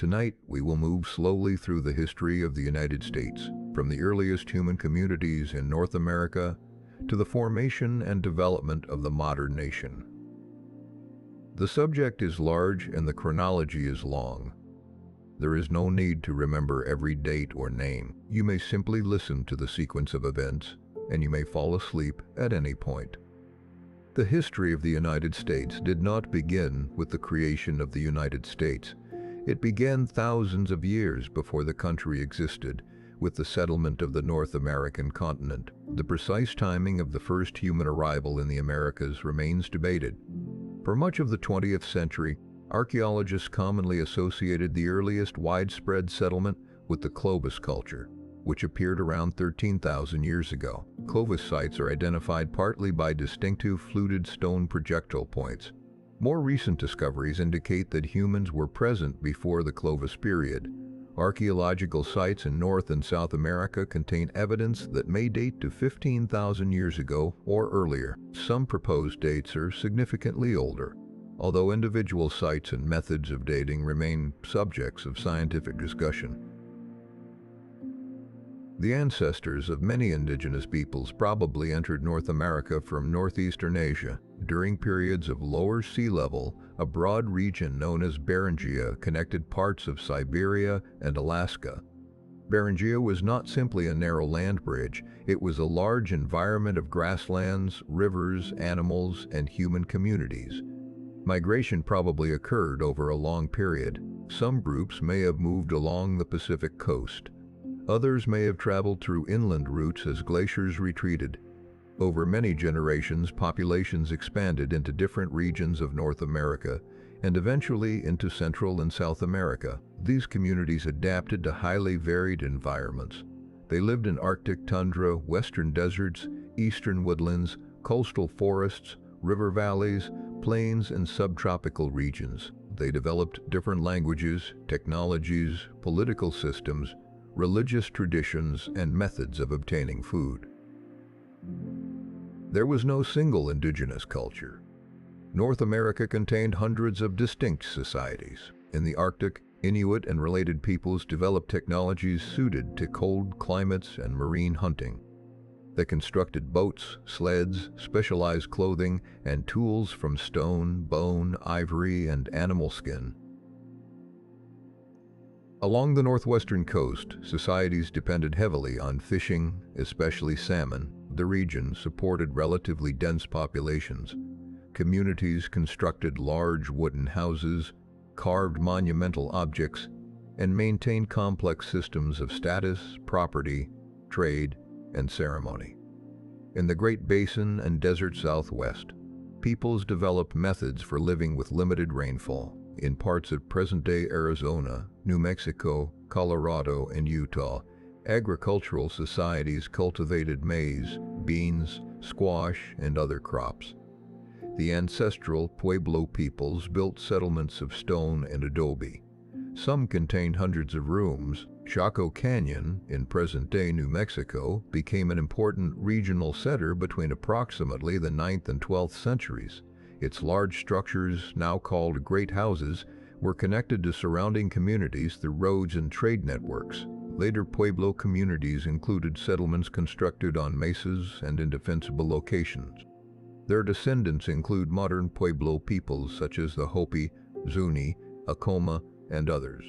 Tonight, we will move slowly through the history of the United States, from the earliest human communities in North America to the formation and development of the modern nation. The subject is large and the chronology is long. There is no need to remember every date or name. You may simply listen to the sequence of events, and you may fall asleep at any point. The history of the United States did not begin with the creation of the United States. It began thousands of years before the country existed, with the settlement of the North American continent. The precise timing of the first human arrival in the Americas remains debated. For much of the 20th century, archaeologists commonly associated the earliest widespread settlement with the Clovis culture, which appeared around 13,000 years ago. Clovis sites are identified partly by distinctive fluted stone projectile points. More recent discoveries indicate that humans were present before the Clovis period. Archaeological sites in North and South America contain evidence that may date to 15,000 years ago or earlier. Some proposed dates are significantly older, although individual sites and methods of dating remain subjects of scientific discussion. The ancestors of many indigenous peoples probably entered North America from northeastern Asia. During periods of lower sea level, a broad region known as Beringia connected parts of Siberia and Alaska. Beringia was not simply a narrow land bridge, it was a large environment of grasslands, rivers, animals, and human communities. Migration probably occurred over a long period. Some groups may have moved along the Pacific coast. Others may have traveled through inland routes as glaciers retreated. Over many generations, populations expanded into different regions of North America and eventually into Central and South America. These communities adapted to highly varied environments. They lived in Arctic tundra, western deserts, eastern woodlands, coastal forests, river valleys, plains, and subtropical regions. They developed different languages, technologies, political systems, religious traditions, and methods of obtaining food. There was no single indigenous culture. North America contained hundreds of distinct societies. In the Arctic, Inuit and related peoples developed technologies suited to cold climates and marine hunting. They constructed boats, sleds, specialized clothing, and tools from stone, bone, ivory, and animal skin. Along the northwestern coast, societies depended heavily on fishing, especially salmon. The region supported relatively dense populations. Communities constructed large wooden houses, carved monumental objects, and maintained complex systems of status, property, trade, and ceremony. In the Great Basin and desert Southwest, peoples developed methods for living with limited rainfall. In parts of present-day Arizona, New Mexico, Colorado, and Utah, agricultural societies cultivated maize, beans, squash, and other crops. The ancestral Pueblo peoples built settlements of stone and adobe. Some contained hundreds of rooms. Chaco Canyon, in present-day New Mexico, became an important regional center between approximately the 9th and 12th centuries. Its large structures, now called great houses, were connected to surrounding communities through roads and trade networks. Later Pueblo communities included settlements constructed on mesas and in defensible locations. Their descendants include modern Pueblo peoples such as the Hopi, Zuni, Acoma, and others.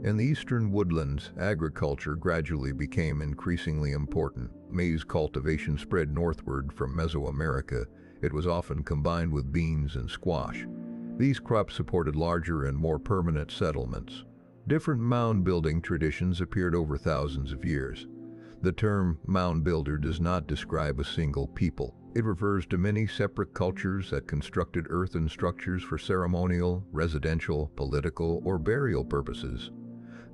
In the eastern woodlands, agriculture gradually became increasingly important. Maize cultivation spread northward from Mesoamerica. It was often combined with beans and squash. These crops supported larger and more permanent settlements. Different mound-building traditions appeared over thousands of years. The term mound builder does not describe a single people. It refers to many separate cultures that constructed earthen structures for ceremonial, residential, political, or burial purposes.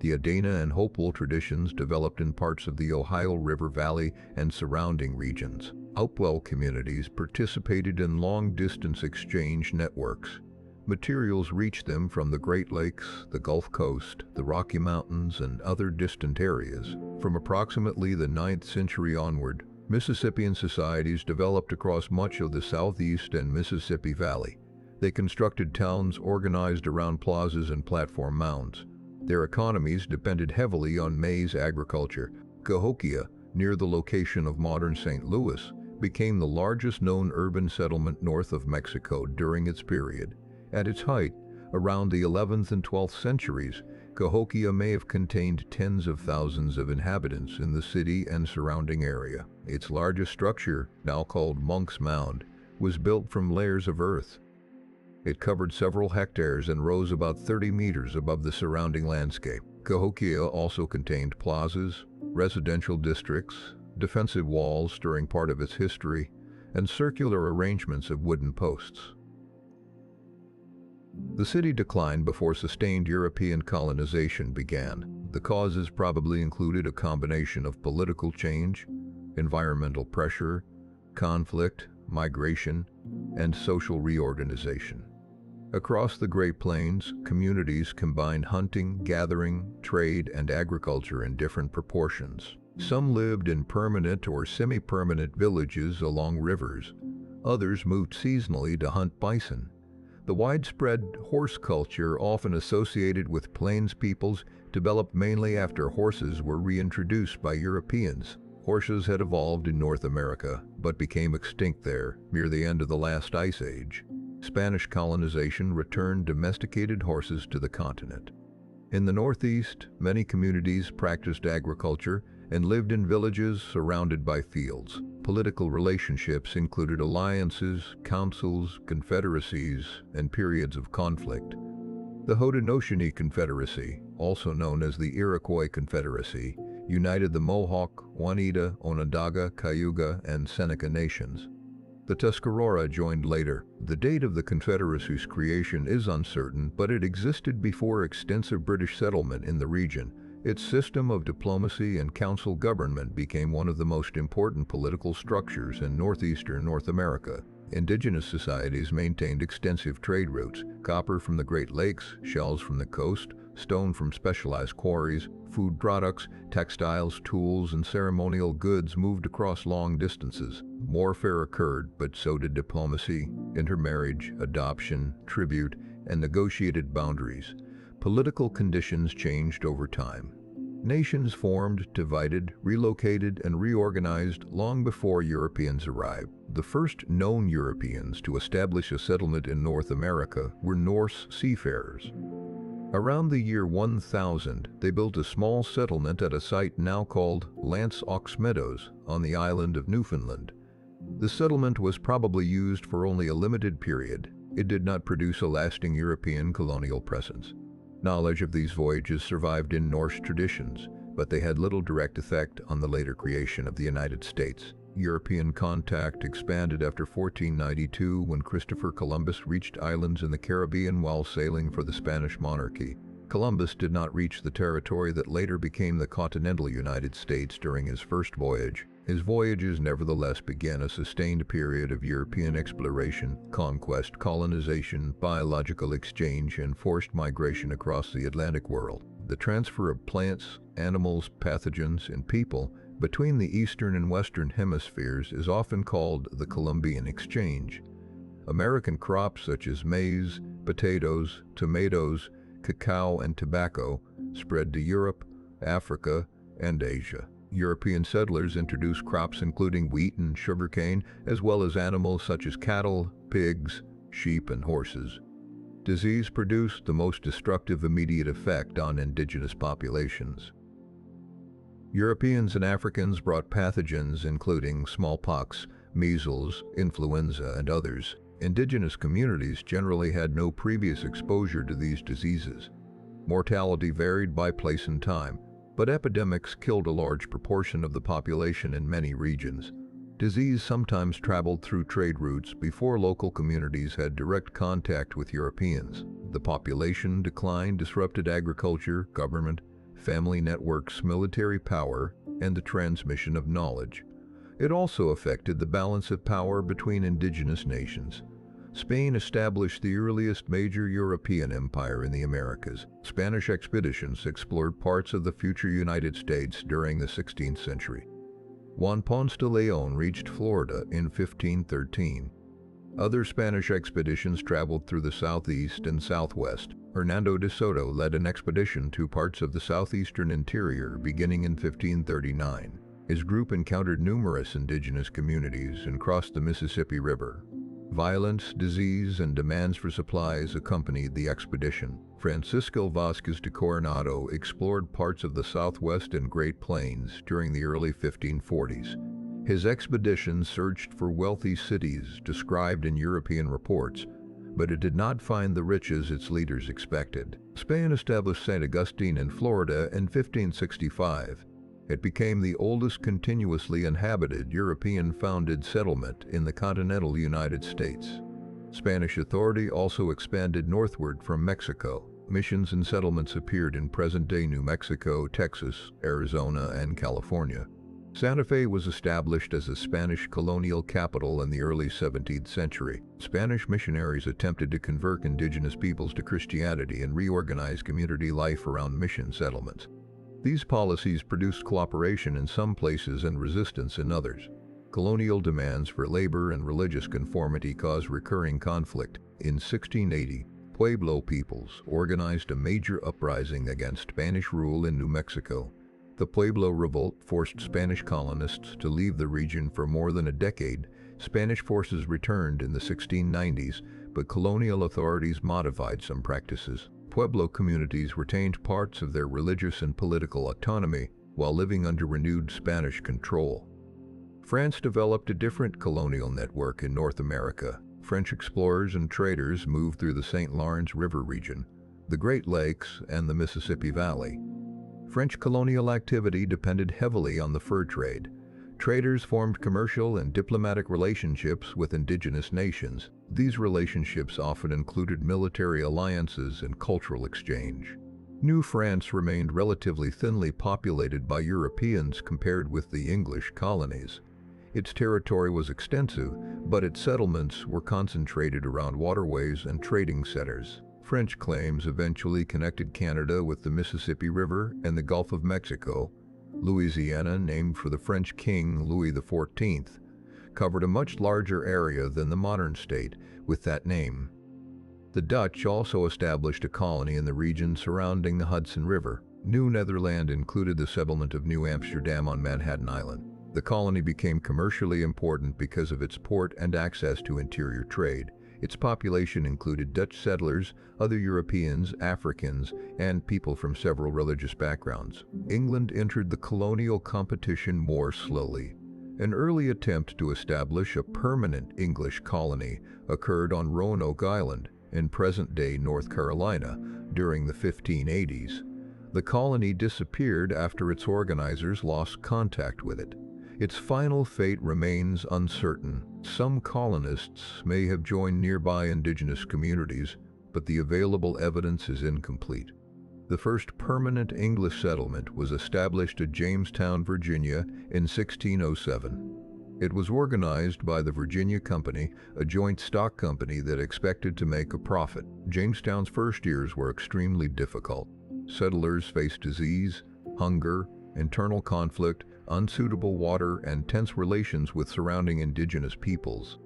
The Adena and Hopewell traditions developed in parts of the Ohio River Valley and surrounding regions. Hopewell communities participated in long-distance exchange networks. Materials reached them from the Great Lakes, the Gulf Coast, the Rocky Mountains, and other distant areas. From approximately the 9th century onward, Mississippian societies developed across much of the Southeast and Mississippi Valley. They constructed towns organized around plazas and platform mounds. Their economies depended heavily on maize agriculture. Cahokia, near the location of modern St. Louis, became the largest known urban settlement north of Mexico during its period. At its height, around the 11th and 12th centuries, Cahokia may have contained tens of thousands of inhabitants in the city and surrounding area. Its largest structure, now called Monk's Mound, was built from layers of earth. It covered several hectares and rose about 30 meters above the surrounding landscape. Cahokia also contained plazas, residential districts, defensive walls during part of its history, and circular arrangements of wooden posts. The city declined before sustained European colonization began. The causes probably included a combination of political change, environmental pressure, conflict, migration, and social reorganization. Across the Great Plains, communities combined hunting, gathering, trade, and agriculture in different proportions. Some lived in permanent or semi-permanent villages along rivers. Others moved seasonally to hunt bison. The widespread horse culture, often associated with plains peoples, developed mainly after horses were reintroduced by Europeans. Horses had evolved in North America, but became extinct there near the end of the last ice age. Spanish colonization returned domesticated horses to the continent. In the Northeast, many communities practiced agriculture and lived in villages surrounded by fields. Political relationships included alliances, councils, confederacies, and periods of conflict. The Haudenosaunee Confederacy, also known as the Iroquois Confederacy, united the Mohawk, Oneida, Onondaga, Cayuga, and Seneca nations. The Tuscarora joined later. The date of the Confederacy's creation is uncertain, but it existed before extensive British settlement in the region. Its system of diplomacy and council government became one of the most important political structures in northeastern North America. Indigenous societies maintained extensive trade routes: copper from the Great Lakes, shells from the coast, stone from specialized quarries, food products, textiles, tools, and ceremonial goods moved across long distances. Warfare occurred, but so did diplomacy, intermarriage, adoption, tribute, and negotiated boundaries. Political conditions changed over time. Nations formed, divided, relocated, and reorganized long before Europeans arrived. The first known Europeans to establish a settlement in North America were Norse seafarers. Around the year 1000, they built a small settlement at a site now called Lance Ox Meadows on the island of Newfoundland. The settlement was probably used for only a limited period. It did not produce a lasting European colonial presence. Knowledge of these voyages survived in Norse traditions, but they had little direct effect on the later creation of the United States. European contact expanded after 1492 when Christopher Columbus reached islands in the Caribbean while sailing for the Spanish monarchy. Columbus did not reach the territory that later became the continental United States during his first voyage. His voyages nevertheless began a sustained period of European exploration, conquest, colonization, biological exchange, and forced migration across the Atlantic world. The transfer of plants, animals, pathogens, and people between the eastern and western hemispheres is often called the Columbian Exchange. American crops such as maize, potatoes, tomatoes, cacao, and tobacco spread to Europe, Africa, and Asia. European settlers introduced crops including wheat and sugarcane, as well as animals such as cattle, pigs, sheep, and horses. Disease produced the most destructive immediate effect on indigenous populations. Europeans and Africans brought pathogens including smallpox, measles, influenza, and others. Indigenous communities generally had no previous exposure to these diseases. Mortality varied by place and time, but epidemics killed a large proportion of the population in many regions. Disease sometimes traveled through trade routes before local communities had direct contact with Europeans. The population decline disrupted agriculture, government, family networks, military power, and the transmission of knowledge. It also affected the balance of power between indigenous nations. Spain established the earliest major European empire in the Americas. Spanish expeditions explored parts of the future United States during the 16th century. Juan Ponce de Leon reached Florida in 1513. Other Spanish expeditions traveled through the southeast and southwest. Hernando de Soto led an expedition to parts of the southeastern interior beginning in 1539. His group encountered numerous indigenous communities and crossed the Mississippi River. Violence, disease, and demands for supplies accompanied the expedition. Francisco Vázquez de Coronado explored parts of the Southwest and Great Plains during the early 1540s. His expedition searched for wealthy cities described in European reports, but it did not find the riches its leaders expected. Spain established St. Augustine in Florida in 1565. It became the oldest continuously inhabited European-founded settlement in the continental United States. Spanish authority also expanded northward from Mexico. Missions and settlements appeared in present-day New Mexico, Texas, Arizona, and California. Santa Fe was established as a Spanish colonial capital in the early 17th century. Spanish missionaries attempted to convert indigenous peoples to Christianity and reorganize community life around mission settlements. These policies produced cooperation in some places and resistance in others. Colonial demands for labor and religious conformity caused recurring conflict. In 1680, Pueblo peoples organized a major uprising against Spanish rule in New Mexico. The Pueblo Revolt forced Spanish colonists to leave the region for more than a decade. Spanish forces returned in the 1690s, but colonial authorities modified some practices. Pueblo communities retained parts of their religious and political autonomy while living under renewed Spanish control. France developed a different colonial network in North America. French explorers and traders moved through the St. Lawrence River region, the Great Lakes, and the Mississippi Valley. French colonial activity depended heavily on the fur trade. Traders formed commercial and diplomatic relationships with indigenous nations. These relationships often included military alliances and cultural exchange. New France remained relatively thinly populated by Europeans compared with the English colonies. Its territory was extensive, but its settlements were concentrated around waterways and trading centers. French claims eventually connected Canada with the Mississippi River and the Gulf of Mexico. Louisiana, named for the French king Louis XIV, covered a much larger area than the modern state with that name. The Dutch also established a colony in the region surrounding the Hudson River. New Netherland included the settlement of New Amsterdam on Manhattan Island. The colony became commercially important because of its port and access to interior trade. Its population included Dutch settlers, other Europeans, Africans, and people from several religious backgrounds. England entered the colonial competition more slowly. An early attempt to establish a permanent English colony occurred on Roanoke Island in present-day North Carolina during the 1580s. The colony disappeared after its organizers lost contact with it. Its final fate remains uncertain. Some colonists may have joined nearby indigenous communities, but the available evidence is incomplete. The first permanent English settlement was established at Jamestown, Virginia in 1607. It was organized by the Virginia Company, a joint stock company that expected to make a profit. Jamestown's first years were extremely difficult. Settlers faced disease, hunger, internal conflict, unsuitable water, and tense relations with surrounding indigenous peoples.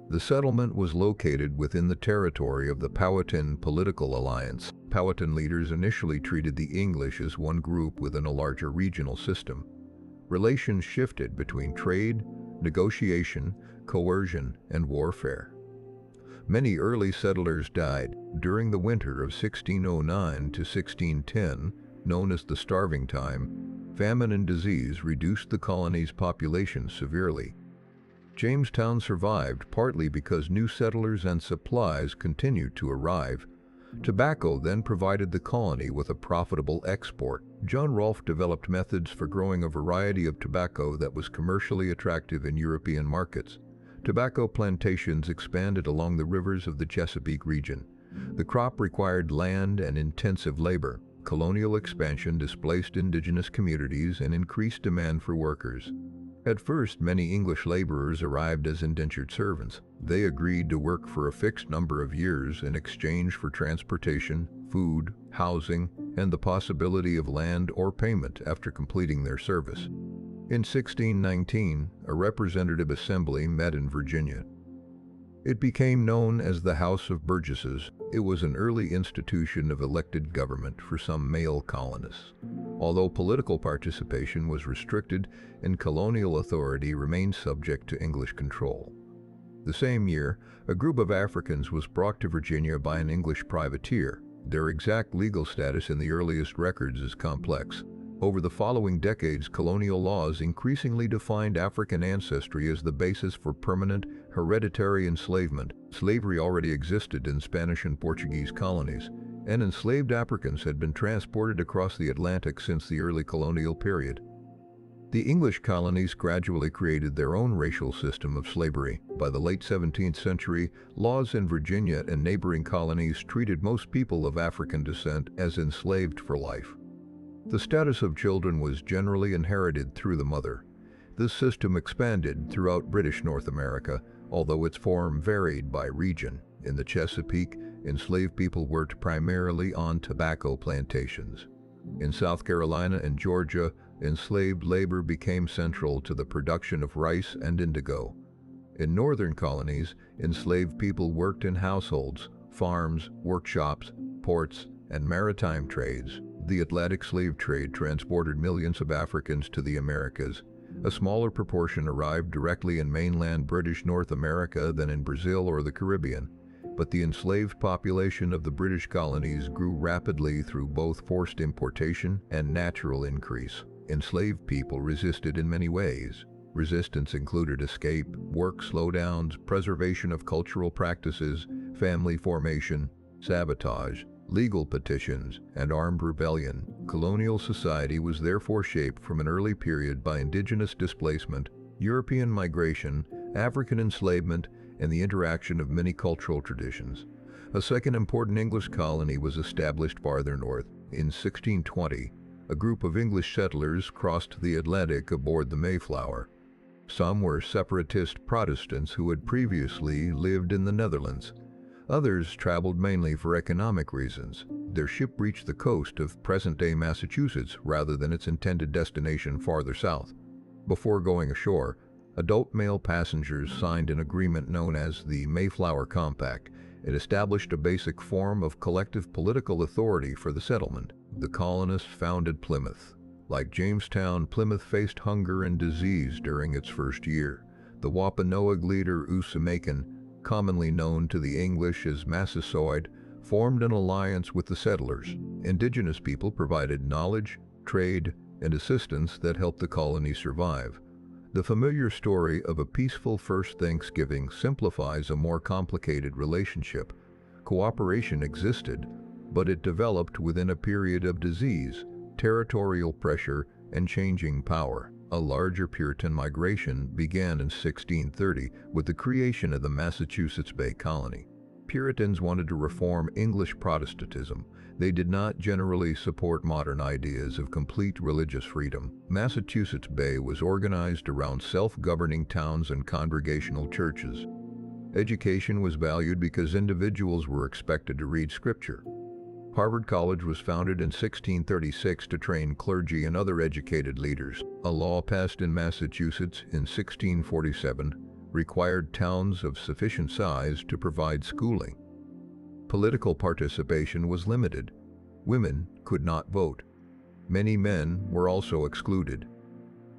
The settlement was located within the territory of the Powhatan political alliance. Powhatan leaders initially treated the English as one group within a larger regional system. Relations shifted between trade, negotiation, coercion, and warfare. Many early settlers died. During the winter of 1609 to 1610, known as the Starving Time, famine and disease reduced the colony's population severely. Jamestown survived partly because new settlers and supplies continued to arrive. Tobacco then provided the colony with a profitable export. John Rolfe developed methods for growing a variety of tobacco that was commercially attractive in European markets. Tobacco plantations expanded along the rivers of the Chesapeake region. The crop required land and intensive labor. Colonial expansion displaced indigenous communities and increased demand for workers. At first, many English laborers arrived as indentured servants. They agreed to work for a fixed number of years in exchange for transportation, food, housing, and the possibility of land or payment after completing their service. In 1619, a representative assembly met in Virginia. It became known as the House of Burgesses. It was an early institution of elected government for some male colonists. Although political participation was restricted and colonial authority remained subject to English control. The same year, a group of Africans was brought to Virginia by an English privateer. Their exact legal status in the earliest records is complex. Over the following decades, colonial laws increasingly defined African ancestry as the basis for permanent, hereditary enslavement. Slavery already existed in Spanish and Portuguese colonies, and enslaved Africans had been transported across the Atlantic since the early colonial period. The English colonies gradually created their own racial system of slavery. By the late 17th century, laws in Virginia and neighboring colonies treated most people of African descent as enslaved for life. The status of children was generally inherited through the mother. This system expanded throughout British North America, although its form varied by region. In the Chesapeake, enslaved people worked primarily on tobacco plantations. In South Carolina and Georgia, enslaved labor became central to the production of rice and indigo. In northern colonies, enslaved people worked in households, farms, workshops, ports, and maritime trades. The Atlantic slave trade transported millions of Africans to the Americas. A smaller proportion arrived directly in mainland British North America than in Brazil or the Caribbean, but the enslaved population of the British colonies grew rapidly through both forced importation and natural increase. Enslaved people resisted in many ways. Resistance included escape, work slowdowns, preservation of cultural practices, family formation, sabotage, legal petitions, and armed rebellion. Colonial society was therefore shaped from an early period by indigenous displacement, European migration, African enslavement, and the interaction of many cultural traditions. A second important English colony was established farther north. In 1620, a group of English settlers crossed the Atlantic aboard the Mayflower. Some were separatist Protestants who had previously lived in the Netherlands. Others traveled mainly for economic reasons. Their ship reached the coast of present-day Massachusetts rather than its intended destination farther south. Before going ashore, adult male passengers signed an agreement known as the Mayflower Compact. It established a basic form of collective political authority for the settlement. The colonists founded Plymouth. Like Jamestown, Plymouth faced hunger and disease during its first year. The Wampanoag leader Usamakan, commonly known to the English as Massasoit, formed an alliance with the settlers. Indigenous people provided knowledge, trade, and assistance that helped the colony survive. The familiar story of a peaceful first Thanksgiving simplifies a more complicated relationship. Cooperation existed, but it developed within a period of disease, territorial pressure, and changing power. A larger Puritan migration began in 1630 with the creation of the Massachusetts Bay Colony. Puritans wanted to reform English Protestantism. They did not generally support modern ideas of complete religious freedom. Massachusetts Bay was organized around self-governing towns and congregational churches. Education was valued because individuals were expected to read scripture. Harvard College was founded in 1636 to train clergy and other educated leaders. A law passed in Massachusetts in 1647 required towns of sufficient size to provide schooling. Political participation was limited. Women could not vote. Many men were also excluded.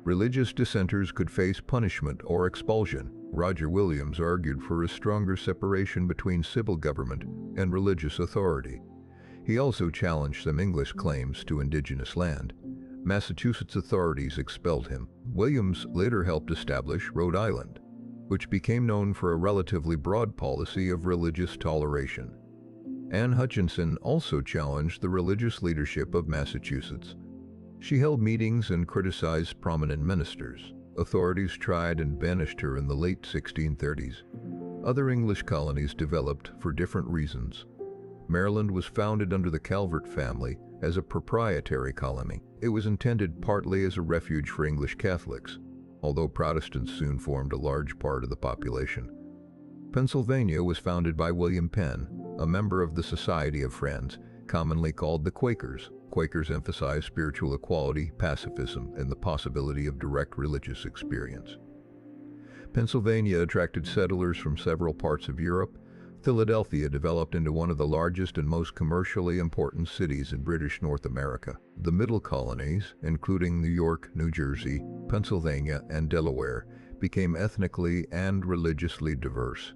Religious dissenters could face punishment or expulsion. Roger Williams argued for a stronger separation between civil government and religious authority. He also challenged some English claims to indigenous land. Massachusetts authorities expelled him. Williams later helped establish Rhode Island, which became known for a relatively broad policy of religious toleration. Anne Hutchinson also challenged the religious leadership of Massachusetts. She held meetings and criticized prominent ministers. Authorities tried and banished her in the late 1630s. Other English colonies developed for different reasons. Maryland was founded under the Calvert family as a proprietary colony. It was intended partly as a refuge for English Catholics, although Protestants soon formed a large part of the population. Pennsylvania was founded by William Penn, a member of the Society of Friends, commonly called the Quakers. Quakers emphasized spiritual equality, pacifism, and the possibility of direct religious experience. Pennsylvania attracted settlers from several parts of Europe. Philadelphia developed into one of the largest and most commercially important cities in British North America. The Middle Colonies, including New York, New Jersey, Pennsylvania, and Delaware, became ethnically and religiously diverse.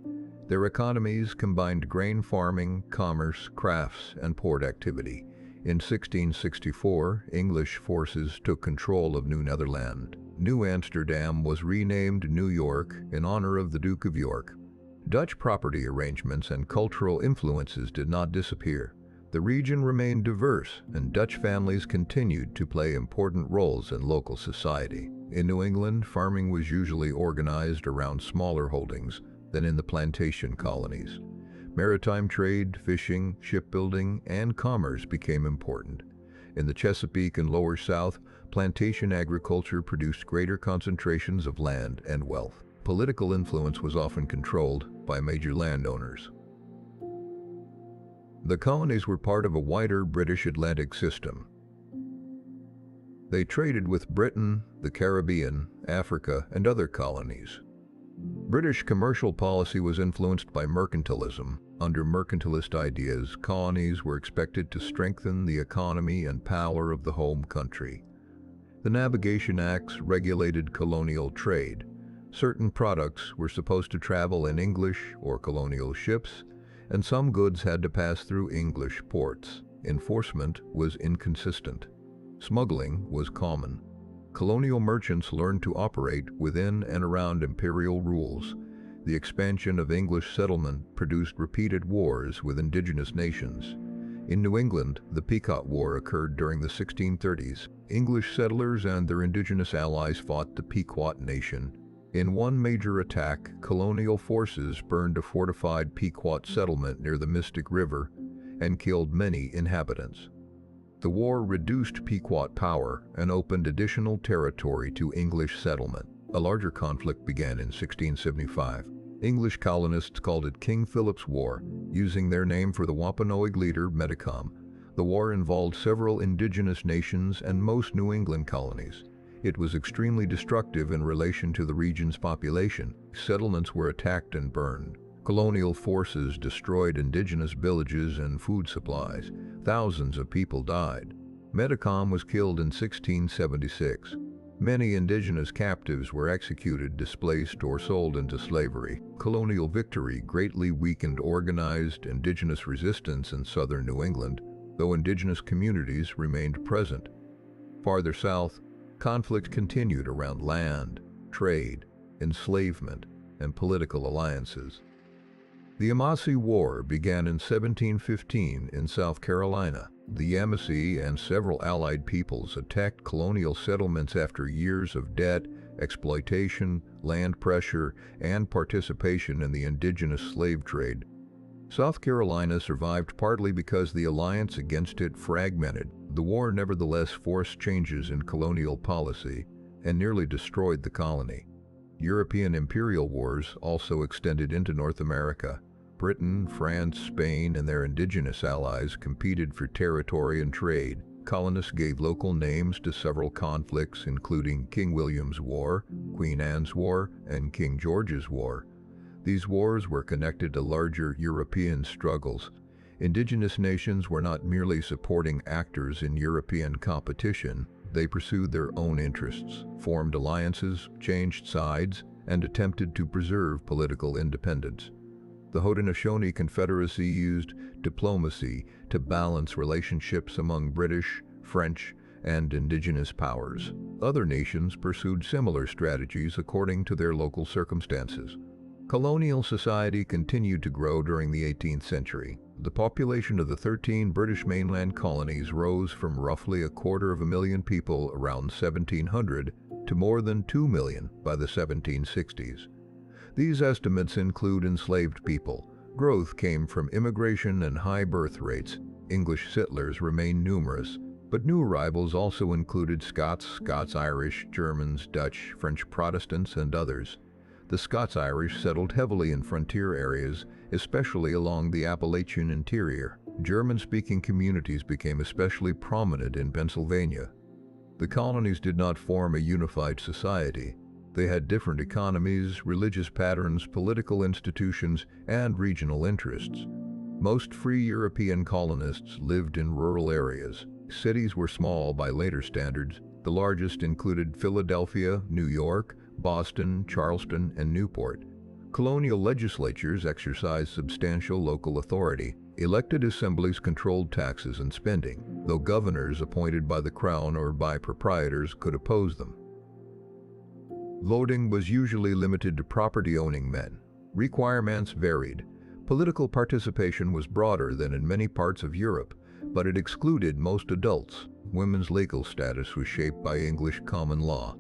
Their economies combined grain farming, commerce, crafts, and port activity. In 1664, English forces took control of New Netherland. New Amsterdam was renamed New York in honor of the Duke of York. Dutch property arrangements and cultural influences did not disappear. The region remained diverse, and Dutch families continued to play important roles in local society. In New England, farming was usually organized around smaller holdings than in the plantation colonies. Maritime trade, fishing, shipbuilding, and commerce became important. In the Chesapeake and Lower South, plantation agriculture produced greater concentrations of land and wealth. Political influence was often controlled by major landowners. The colonies were part of a wider British Atlantic system. They traded with Britain, the Caribbean, Africa, and other colonies. British commercial policy was influenced by mercantilism. Under mercantilist ideas, colonies were expected to strengthen the economy and power of the home country. The Navigation Acts regulated colonial trade. Certain products were supposed to travel in English or colonial ships, and some goods had to pass through English ports. Enforcement was inconsistent. Smuggling was common. Colonial merchants learned to operate within and around imperial rules. The expansion of English settlement produced repeated wars with indigenous nations. In New England, the Pequot War occurred during the 1630s. English settlers and their indigenous allies fought the Pequot Nation. In one major attack, colonial forces burned a fortified Pequot settlement near the Mystic River and killed many inhabitants. The war reduced Pequot power and opened additional territory to English settlement. A larger conflict began in 1675. English colonists called it King Philip's War, using their name for the Wampanoag leader Metacom. The war involved several indigenous nations and most New England colonies. It was extremely destructive in relation to the region's population. Settlements were attacked and burned. Colonial forces destroyed indigenous villages and food supplies. Thousands of people died. Metacom was killed in 1676. Many indigenous captives were executed, displaced, or sold into slavery. Colonial victory greatly weakened organized indigenous resistance in southern New England, though indigenous communities remained present. Farther south, conflict continued around land, trade, enslavement, and political alliances. The Yamasee War began in 1715 in South Carolina. The Yamasee and several allied peoples attacked colonial settlements after years of debt, exploitation, land pressure, and participation in the indigenous slave trade. South Carolina survived partly because the alliance against it fragmented. The war nevertheless forced changes in colonial policy and nearly destroyed the colony. European imperial wars also extended into North America. Britain, France, Spain, and their indigenous allies competed for territory and trade. Colonists gave local names to several conflicts, including King William's War, Queen Anne's War, and King George's War. These wars were connected to larger European struggles. Indigenous nations were not merely supporting actors in European competition. They pursued their own interests, formed alliances, changed sides, and attempted to preserve political independence. The Haudenosaunee Confederacy used diplomacy to balance relationships among British, French, and indigenous powers. Other nations pursued similar strategies according to their local circumstances. Colonial society continued to grow during the 18th century. The population of the 13 British mainland colonies rose from roughly 250,000 people around 1700 to more than 2 million by the 1760s. These estimates include enslaved people. Growth came from immigration and high birth rates. English settlers remained numerous, but new arrivals also included Scots, Scots-Irish, Germans, Dutch, French Protestants, and others. The Scots-Irish settled heavily in frontier areas, especially along the Appalachian interior. German-speaking communities became especially prominent in Pennsylvania. The colonies did not form a unified society. They had different economies, religious patterns, political institutions, and regional interests. Most free European colonists lived in rural areas. Cities were small by later standards. The largest included Philadelphia, New York, Boston, Charleston, and Newport. Colonial legislatures exercised substantial local authority. Elected assemblies controlled taxes and spending, though governors appointed by the crown or by proprietors could oppose them. Voting was usually limited to property-owning men. Requirements varied. Political participation was broader than in many parts of Europe, but it excluded most adults. Women's legal status was shaped by English common law.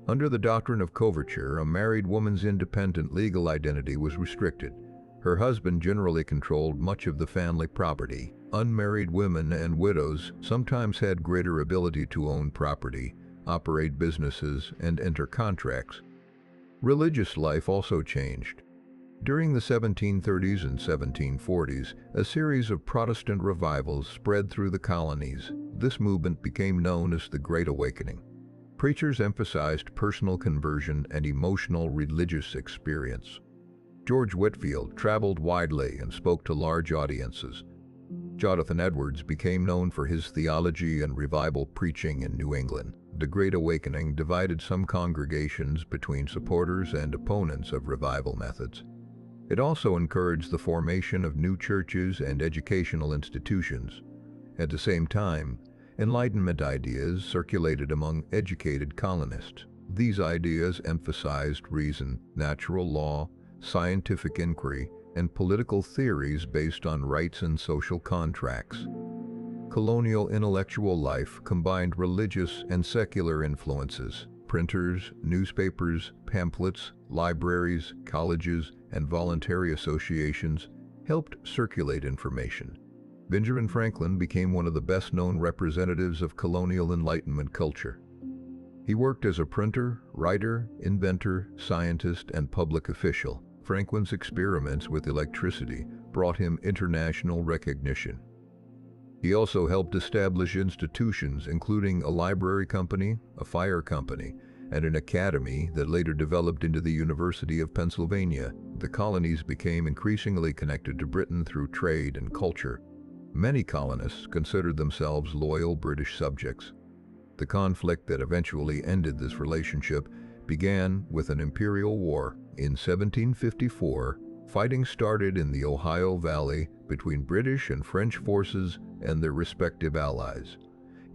Under the doctrine of coverture, a married woman's independent legal identity was restricted. Her husband generally controlled much of the family property. Unmarried women and widows sometimes had greater ability to own property, operate businesses, and enter contracts. Religious life also changed. During the 1730s and 1740s, a series of Protestant revivals spread through the colonies. This movement became known as the Great Awakening. Preachers emphasized personal conversion and emotional religious experience. George Whitefield traveled widely and spoke to large audiences. Jonathan Edwards became known for his theology and revival preaching in New England. The Great Awakening divided some congregations between supporters and opponents of revival methods. It also encouraged the formation of new churches and educational institutions. At the same time, Enlightenment ideas circulated among educated colonists. These ideas emphasized reason, natural law, scientific inquiry, and political theories based on rights and social contracts. Colonial intellectual life combined religious and secular influences. Printers, newspapers, pamphlets, libraries, colleges, and voluntary associations helped circulate information. Benjamin Franklin became one of the best-known representatives of colonial Enlightenment culture. He worked as a printer, writer, inventor, scientist, and public official. Franklin's experiments with electricity brought him international recognition. He also helped establish institutions including a library company, a fire company, and an academy that later developed into the University of Pennsylvania. The colonies became increasingly connected to Britain through trade and culture. Many colonists considered themselves loyal British subjects. The conflict that eventually ended this relationship began with an imperial war. In 1754, fighting started in the Ohio Valley between British and French forces and their respective allies.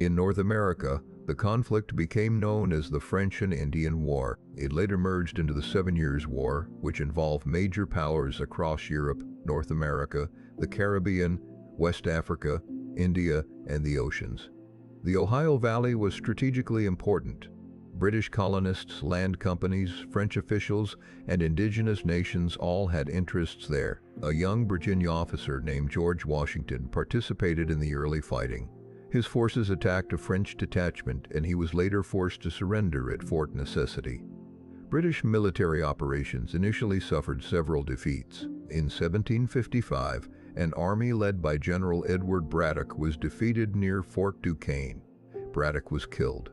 In North America, the conflict became known as the French and Indian War. It later merged into the 7 Years' War, which involved major powers across Europe, North America, the Caribbean, West Africa, India, and the oceans. The Ohio Valley was strategically important. British colonists, land companies, French officials, and indigenous nations all had interests there. A young Virginia officer named George Washington participated in the early fighting. His forces attacked a French detachment, and he was later forced to surrender at Fort Necessity. British military operations initially suffered several defeats. In 1755, an army led by General Edward Braddock was defeated near Fort Duquesne. Braddock was killed.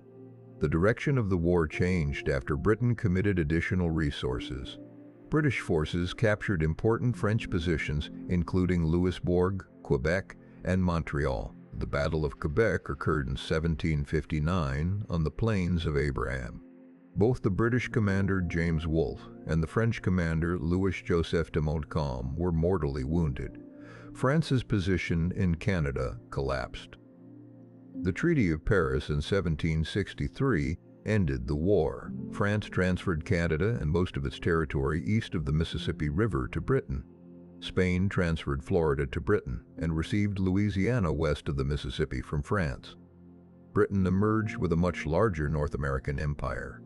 The direction of the war changed after Britain committed additional resources. British forces captured important French positions, including Louisbourg, Quebec, and Montreal. The Battle of Quebec occurred in 1759 on the Plains of Abraham. Both the British commander James Wolfe and the French commander Louis-Joseph de Montcalm were mortally wounded. France's position in Canada collapsed. The Treaty of Paris in 1763 ended the war. France transferred Canada and most of its territory east of the Mississippi River to Britain. Spain transferred Florida to Britain and received Louisiana west of the Mississippi from France. Britain emerged with a much larger North American empire.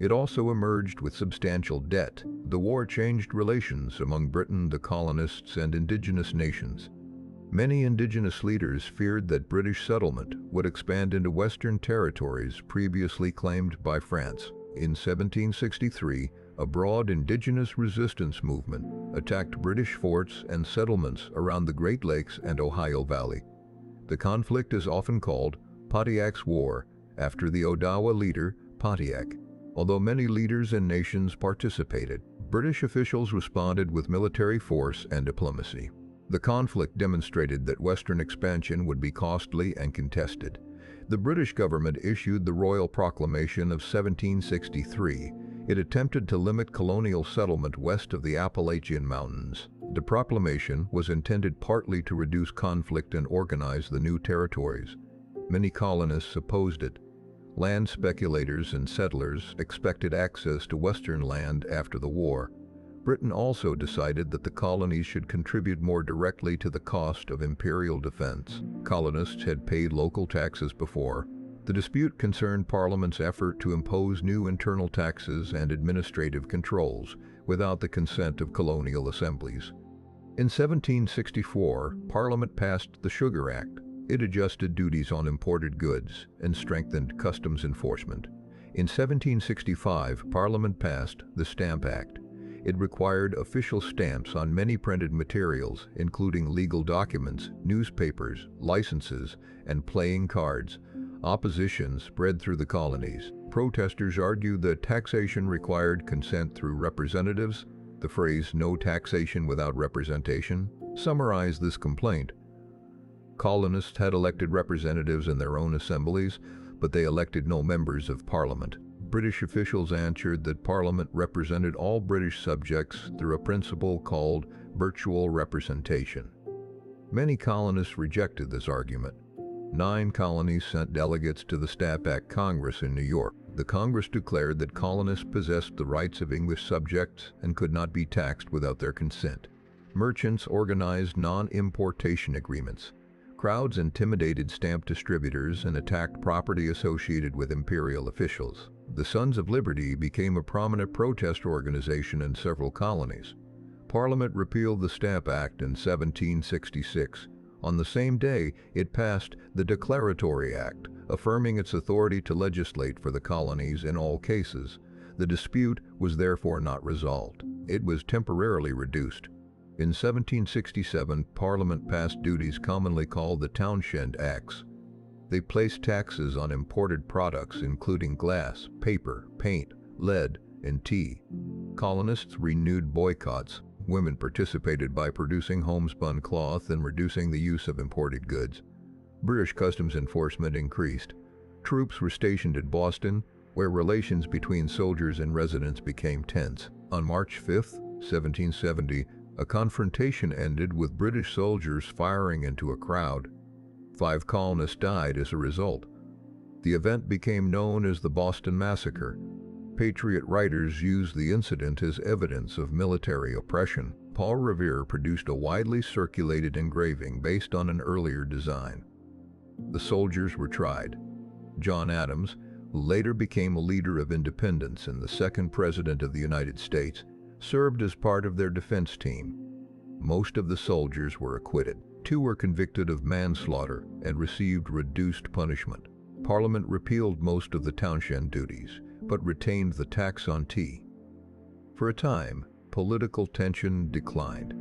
It also emerged with substantial debt. The war changed relations among Britain, the colonists, and indigenous nations. Many indigenous leaders feared that British settlement would expand into western territories previously claimed by France. In 1763, a broad indigenous resistance movement attacked British forts and settlements around the Great Lakes and Ohio Valley. The conflict is often called Pontiac's War, after the Odawa leader, Pontiac. Although many leaders and nations participated, British officials responded with military force and diplomacy. The conflict demonstrated that Western expansion would be costly and contested. The British government issued the Royal Proclamation of 1763. It attempted to limit colonial settlement west of the Appalachian Mountains. The proclamation was intended partly to reduce conflict and organize the new territories. Many colonists opposed it. Land speculators and settlers expected access to Western land after the war. Britain also decided that the colonies should contribute more directly to the cost of imperial defense. Colonists had paid local taxes before. The dispute concerned Parliament's effort to impose new internal taxes and administrative controls without the consent of colonial assemblies. In 1764, Parliament passed the Sugar Act. It adjusted duties on imported goods and strengthened customs enforcement. In 1765, Parliament passed the Stamp Act. It required official stamps on many printed materials, including legal documents, newspapers, licenses, and playing cards. Opposition spread through the colonies. Protesters argued that taxation required consent through representatives. The phrase "no taxation without representation" summarized this complaint. Colonists had elected representatives in their own assemblies, but they elected no members of Parliament. British officials answered that Parliament represented all British subjects through a principle called virtual representation. Many colonists rejected this argument. 9 colonies sent delegates to the Stamp Act Congress in New York. The Congress declared that colonists possessed the rights of English subjects and could not be taxed without their consent. Merchants organized non-importation agreements. Crowds intimidated stamp distributors and attacked property associated with imperial officials. The Sons of Liberty became a prominent protest organization in several colonies. Parliament repealed the Stamp Act in 1766. On the same day, it passed the Declaratory Act, affirming its authority to legislate for the colonies in all cases. The dispute was therefore not resolved. It was temporarily reduced. In 1767, Parliament passed duties commonly called the Townshend Acts. They placed taxes on imported products including glass, paper, paint, lead, and tea. Colonists renewed boycotts. Women participated by producing homespun cloth and reducing the use of imported goods. British customs enforcement increased. Troops were stationed at Boston, where relations between soldiers and residents became tense. On March 5, 1770, a confrontation ended with British soldiers firing into a crowd. 5 colonists died as a result. The event became known as the Boston Massacre. Patriot writers used the incident as evidence of military oppression. Paul Revere produced a widely circulated engraving based on an earlier design. The soldiers were tried. John Adams, who later became a leader of independence and the second president of the United States, served as part of their defense team. Most of the soldiers were acquitted. 2 were convicted of manslaughter and received reduced punishment. Parliament repealed most of the townshend duties, but retained the tax on tea. For a time, political tension declined.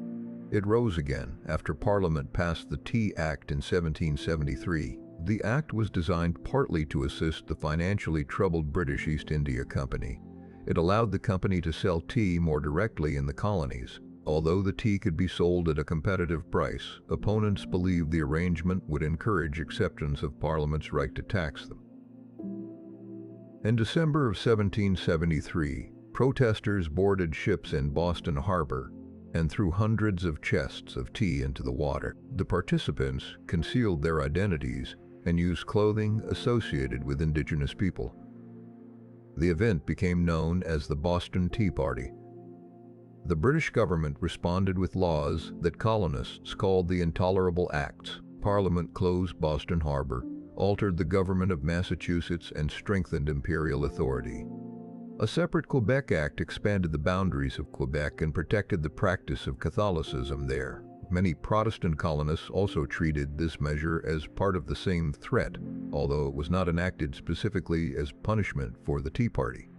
It rose again after Parliament passed the Tea Act in 1773. The act was designed partly to assist the financially troubled British East India Company. It allowed the company to sell tea more directly in the colonies. Although the tea could be sold at a competitive price, opponents believed the arrangement would encourage acceptance of Parliament's right to tax them. In December of 1773, protesters boarded ships in Boston Harbor and threw hundreds of chests of tea into the water. The participants concealed their identities and used clothing associated with indigenous people. The event became known as the Boston Tea Party. The British government responded with laws that colonists called the Intolerable Acts. Parliament closed Boston Harbor, altered the government of Massachusetts, and strengthened imperial authority. A separate Quebec Act expanded the boundaries of Quebec and protected the practice of Catholicism there. Many Protestant colonists also treated this measure as part of the same threat, although it was not enacted specifically as punishment for the Tea Party.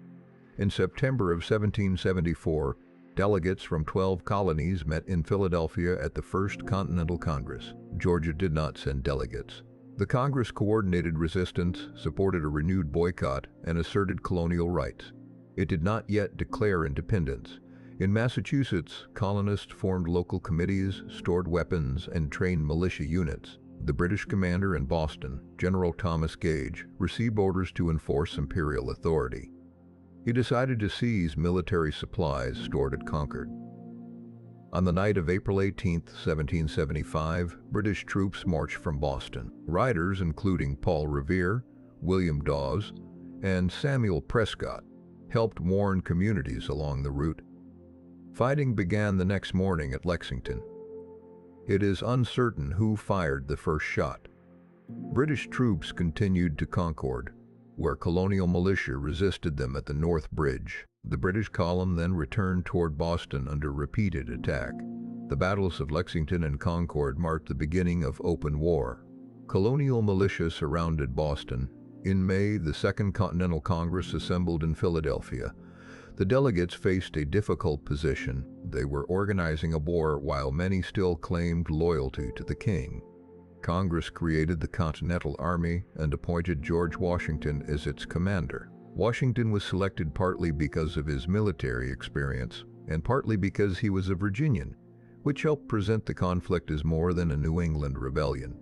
In September of 1774, delegates from 12 colonies met in Philadelphia at the First Continental Congress. Georgia did not send delegates. The Congress coordinated resistance, supported a renewed boycott, and asserted colonial rights. It did not yet declare independence. In Massachusetts, colonists formed local committees, stored weapons, and trained militia units. The British commander in Boston, General Thomas Gage, received orders to enforce imperial authority. He decided to seize military supplies stored at Concord. On the night of April 18, 1775, British troops marched from Boston. Riders including Paul Revere, William Dawes, and Samuel Prescott helped warn communities along the route. Fighting began the next morning at Lexington. It is uncertain who fired the first shot. British troops continued to Concord, where colonial militia resisted them at the North Bridge. The British column then returned toward Boston under repeated attack. The battles of Lexington and Concord marked the beginning of open war. Colonial militia surrounded Boston. In May, the Second Continental Congress assembled in Philadelphia. The delegates faced a difficult position. They were organizing a war while many still claimed loyalty to the king. Congress created the Continental Army and appointed George Washington as its commander. Washington was selected partly because of his military experience and partly because he was a Virginian, which helped present the conflict as more than a New England rebellion.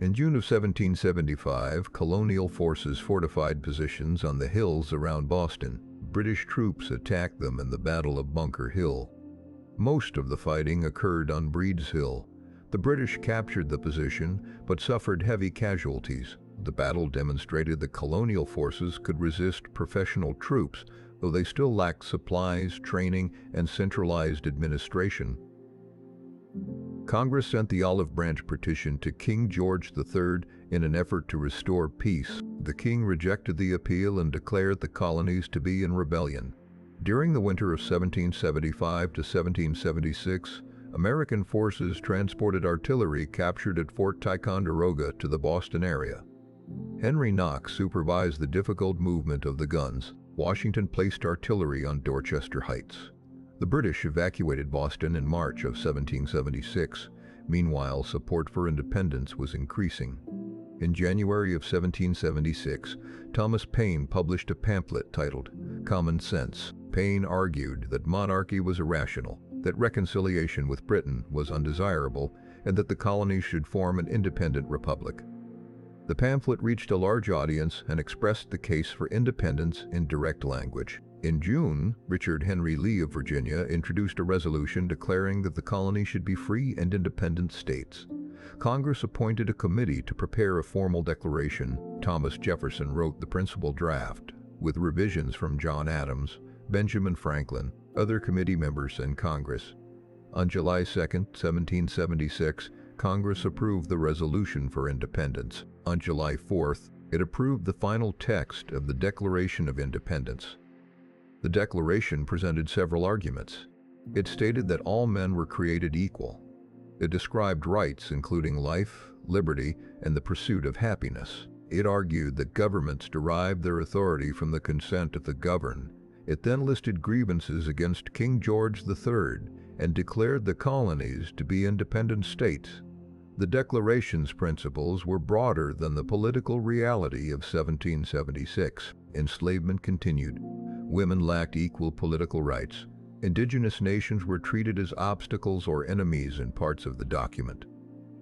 In June of 1775, colonial forces fortified positions on the hills around Boston. British troops attacked them in the Battle of Bunker Hill. Most of the fighting occurred on Breed's Hill. The British captured the position, but suffered heavy casualties. The battle demonstrated that colonial forces could resist professional troops, though they still lacked supplies, training, and centralized administration. Congress sent the Olive Branch Petition to King George III in an effort to restore peace. The king rejected the appeal and declared the colonies to be in rebellion. During the winter of 1775 to 1776, American forces transported artillery captured at Fort Ticonderoga to the Boston area. Henry Knox supervised the difficult movement of the guns. Washington placed artillery on Dorchester Heights. The British evacuated Boston in March of 1776. Meanwhile, support for independence was increasing. In January of 1776, Thomas Paine published a pamphlet titled Common Sense. Paine argued that monarchy was irrational, that reconciliation with Britain was undesirable, and that the colonies should form an independent republic. The pamphlet reached a large audience and expressed the case for independence in direct language. In June, Richard Henry Lee of Virginia introduced a resolution declaring that the colonies should be free and independent states. Congress appointed a committee to prepare a formal declaration. Thomas Jefferson wrote the principal draft, with revisions from John Adams, Benjamin Franklin, other committee members, and Congress. On July 2, 1776, Congress approved the resolution for independence. On July 4th, it approved the final text of the Declaration of Independence. The Declaration presented several arguments. It stated that all men were created equal. It described rights including life, liberty, and the pursuit of happiness. It argued that governments derived their authority from the consent of the governed. It then listed grievances against King George III and declared the colonies to be independent states. The Declaration's principles were broader than the political reality of 1776. Enslavement continued. Women lacked equal political rights. Indigenous nations were treated as obstacles or enemies in parts of the document.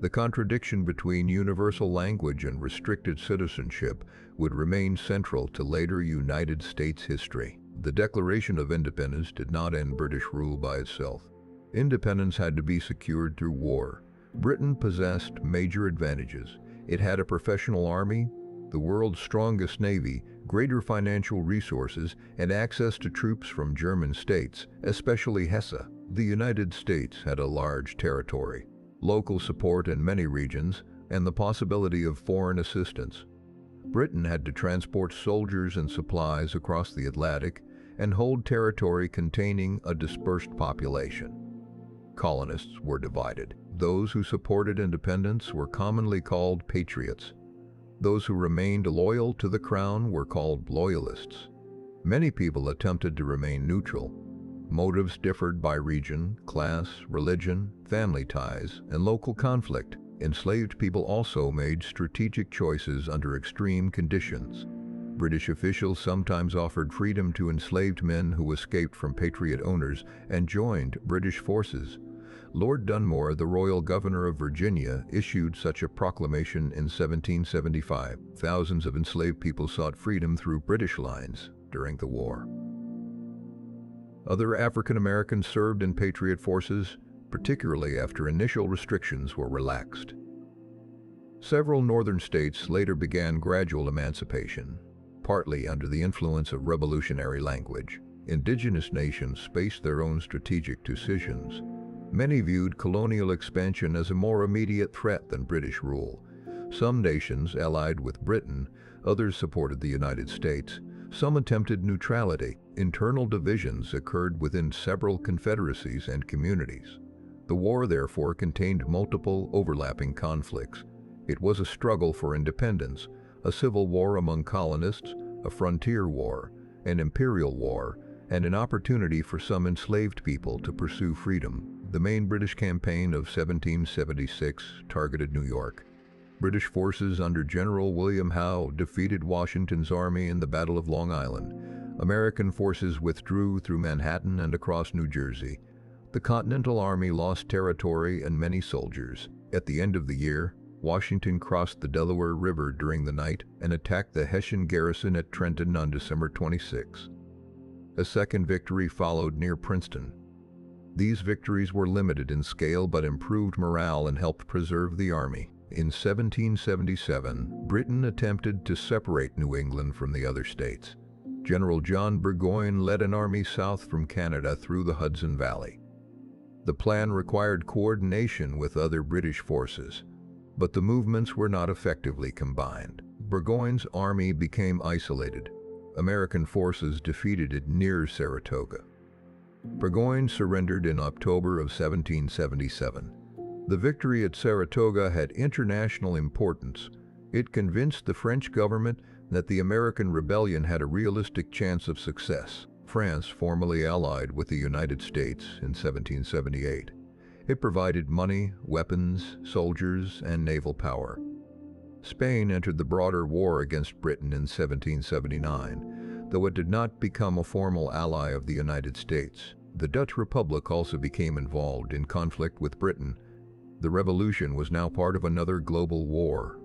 The contradiction between universal language and restricted citizenship would remain central to later United States history. The Declaration of Independence did not end British rule by itself. Independence had to be secured through war. Britain possessed major advantages. It had a professional army, the world's strongest navy, greater financial resources, and access to troops from German states, especially Hesse. The United States had a large territory, local support in many regions, and the possibility of foreign assistance. Britain had to transport soldiers and supplies across the Atlantic and hold territory containing a dispersed population. Colonists were divided. Those who supported independence were commonly called patriots. Those who remained loyal to the crown were called loyalists. Many people attempted to remain neutral. Motives differed by region, class, religion, family ties, and local conflict. Enslaved people also made strategic choices under extreme conditions. British officials sometimes offered freedom to enslaved men who escaped from Patriot owners and joined British forces. Lord Dunmore, the royal governor of Virginia, issued such a proclamation in 1775. Thousands of enslaved people sought freedom through British lines during the war. Other African Americans served in Patriot forces, particularly after initial restrictions were relaxed. Several northern states later began gradual emancipation, partly under the influence of revolutionary language. Indigenous nations faced their own strategic decisions. Many viewed colonial expansion as a more immediate threat than British rule. Some nations allied with Britain, others supported the United States. Some attempted neutrality. Internal divisions occurred within several confederacies and communities. The war, therefore, contained multiple overlapping conflicts. It was a struggle for independence, a civil war among colonists, a frontier war, an imperial war, and an opportunity for some enslaved people to pursue freedom. The main British campaign of 1776 targeted New York. British forces under General William Howe defeated Washington's army in the Battle of Long Island. American forces withdrew through Manhattan and across New Jersey. The Continental Army lost territory and many soldiers. At the end of the year, Washington crossed the Delaware River during the night and attacked the Hessian garrison at Trenton on December 26. A second victory followed near Princeton. These victories were limited in scale but improved morale and helped preserve the army. In 1777, Britain attempted to separate New England from the other states. General John Burgoyne led an army south from Canada through the Hudson Valley. The plan required coordination with other British forces, but the movements were not effectively combined. Burgoyne's army became isolated. American forces defeated it near Saratoga. Burgoyne surrendered in October of 1777. The victory at Saratoga had international importance. It convinced the French government that the American rebellion had a realistic chance of success. France formally allied with the United States in 1778. It provided money, weapons, soldiers, and naval power. Spain entered the broader war against Britain in 1779, though it did not become a formal ally of the United States. The Dutch Republic also became involved in conflict with Britain. The Revolution was now part of another global war.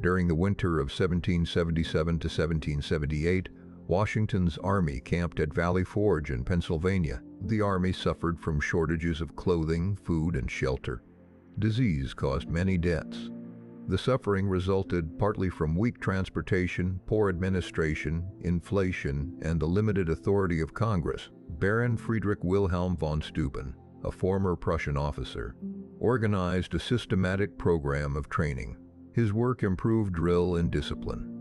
During the winter of 1777 to 1778, Washington's army camped at Valley Forge in Pennsylvania. The army suffered from shortages of clothing, food, and shelter. Disease caused many deaths. The suffering resulted partly from weak transportation, poor administration, inflation, and the limited authority of Congress. Baron Friedrich Wilhelm von Steuben, a former Prussian officer, organized a systematic program of training. His work improved drill and discipline.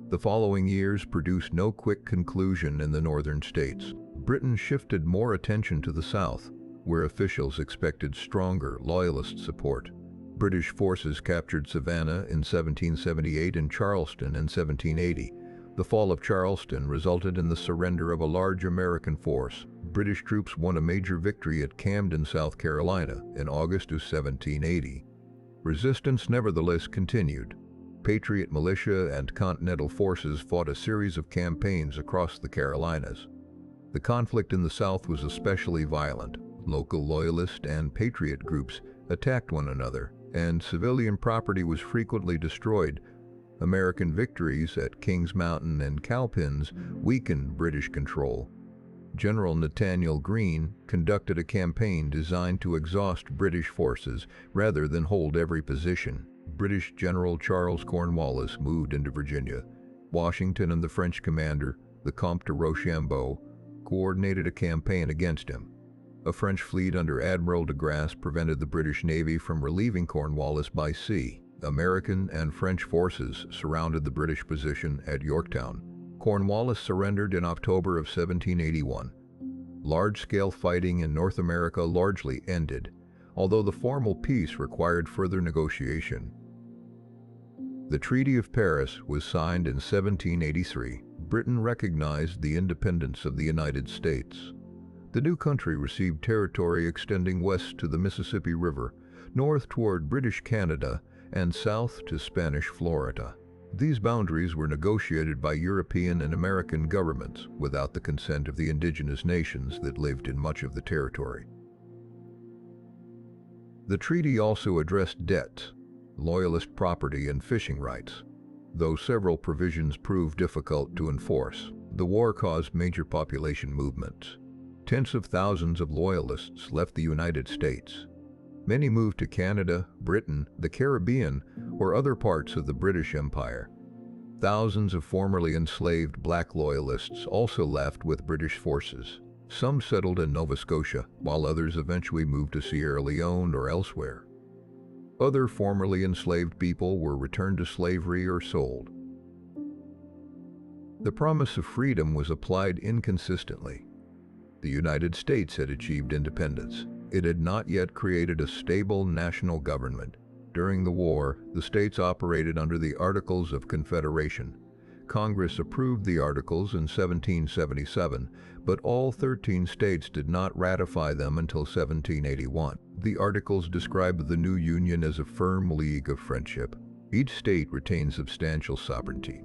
The following years produced no quick conclusion in the northern states. Britain shifted more attention to the south, where officials expected stronger loyalist support. British forces captured Savannah in 1778 and Charleston in 1780. The fall of Charleston resulted in the surrender of a large American force. British troops won a major victory at Camden, South Carolina, in August of 1780. Resistance nevertheless continued. Patriot militia and Continental forces fought a series of campaigns across the Carolinas. The conflict in the South was especially violent. Local Loyalist and Patriot groups attacked one another, and civilian property was frequently destroyed. American victories at Kings Mountain and Cowpens weakened British control. General Nathanael Greene conducted a campaign designed to exhaust British forces rather than hold every position. British General Charles Cornwallis moved into Virginia. Washington and the French commander, the Comte de Rochambeau, coordinated a campaign against him. A French fleet under Admiral de Grasse prevented the British Navy from relieving Cornwallis by sea. American and French forces surrounded the British position at Yorktown. Cornwallis surrendered in October of 1781. Large-scale fighting in North America largely ended, although the formal peace required further negotiation. The Treaty of Paris was signed in 1783. Britain recognized the independence of the United States. The new country received territory extending west to the Mississippi River, north toward British Canada, and south to Spanish Florida. These boundaries were negotiated by European and American governments without the consent of the indigenous nations that lived in much of the territory. The treaty also addressed debts, loyalist property, and fishing rights. Though several provisions proved difficult to enforce, the war caused major population movements. Tens of thousands of loyalists left the United States. Many moved to Canada, Britain, the Caribbean, or other parts of the British Empire. Thousands of formerly enslaved black loyalists also left with British forces. Some settled in Nova Scotia, while others eventually moved to Sierra Leone or elsewhere. Other formerly enslaved people were returned to slavery or sold. The promise of freedom was applied inconsistently. The United States had achieved independence. It had not yet created a stable national government. During the war, the states operated under the Articles of Confederation. Congress approved the Articles in 1777, but all 13 states did not ratify them until 1781. The Articles describe the new union as a firm league of friendship. Each state retained substantial sovereignty.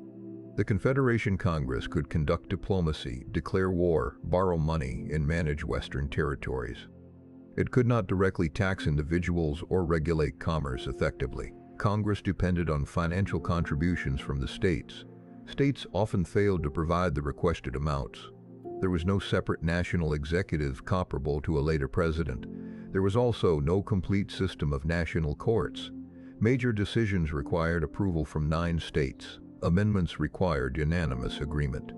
The Confederation Congress could conduct diplomacy, declare war, borrow money, and manage Western territories. It could not directly tax individuals or regulate commerce effectively. Congress depended on financial contributions from the states. States often failed to provide the requested amounts. There was no separate national executive comparable to a later president. There was also no complete system of national courts. Major decisions required approval from 9 states. Amendments required unanimous agreement.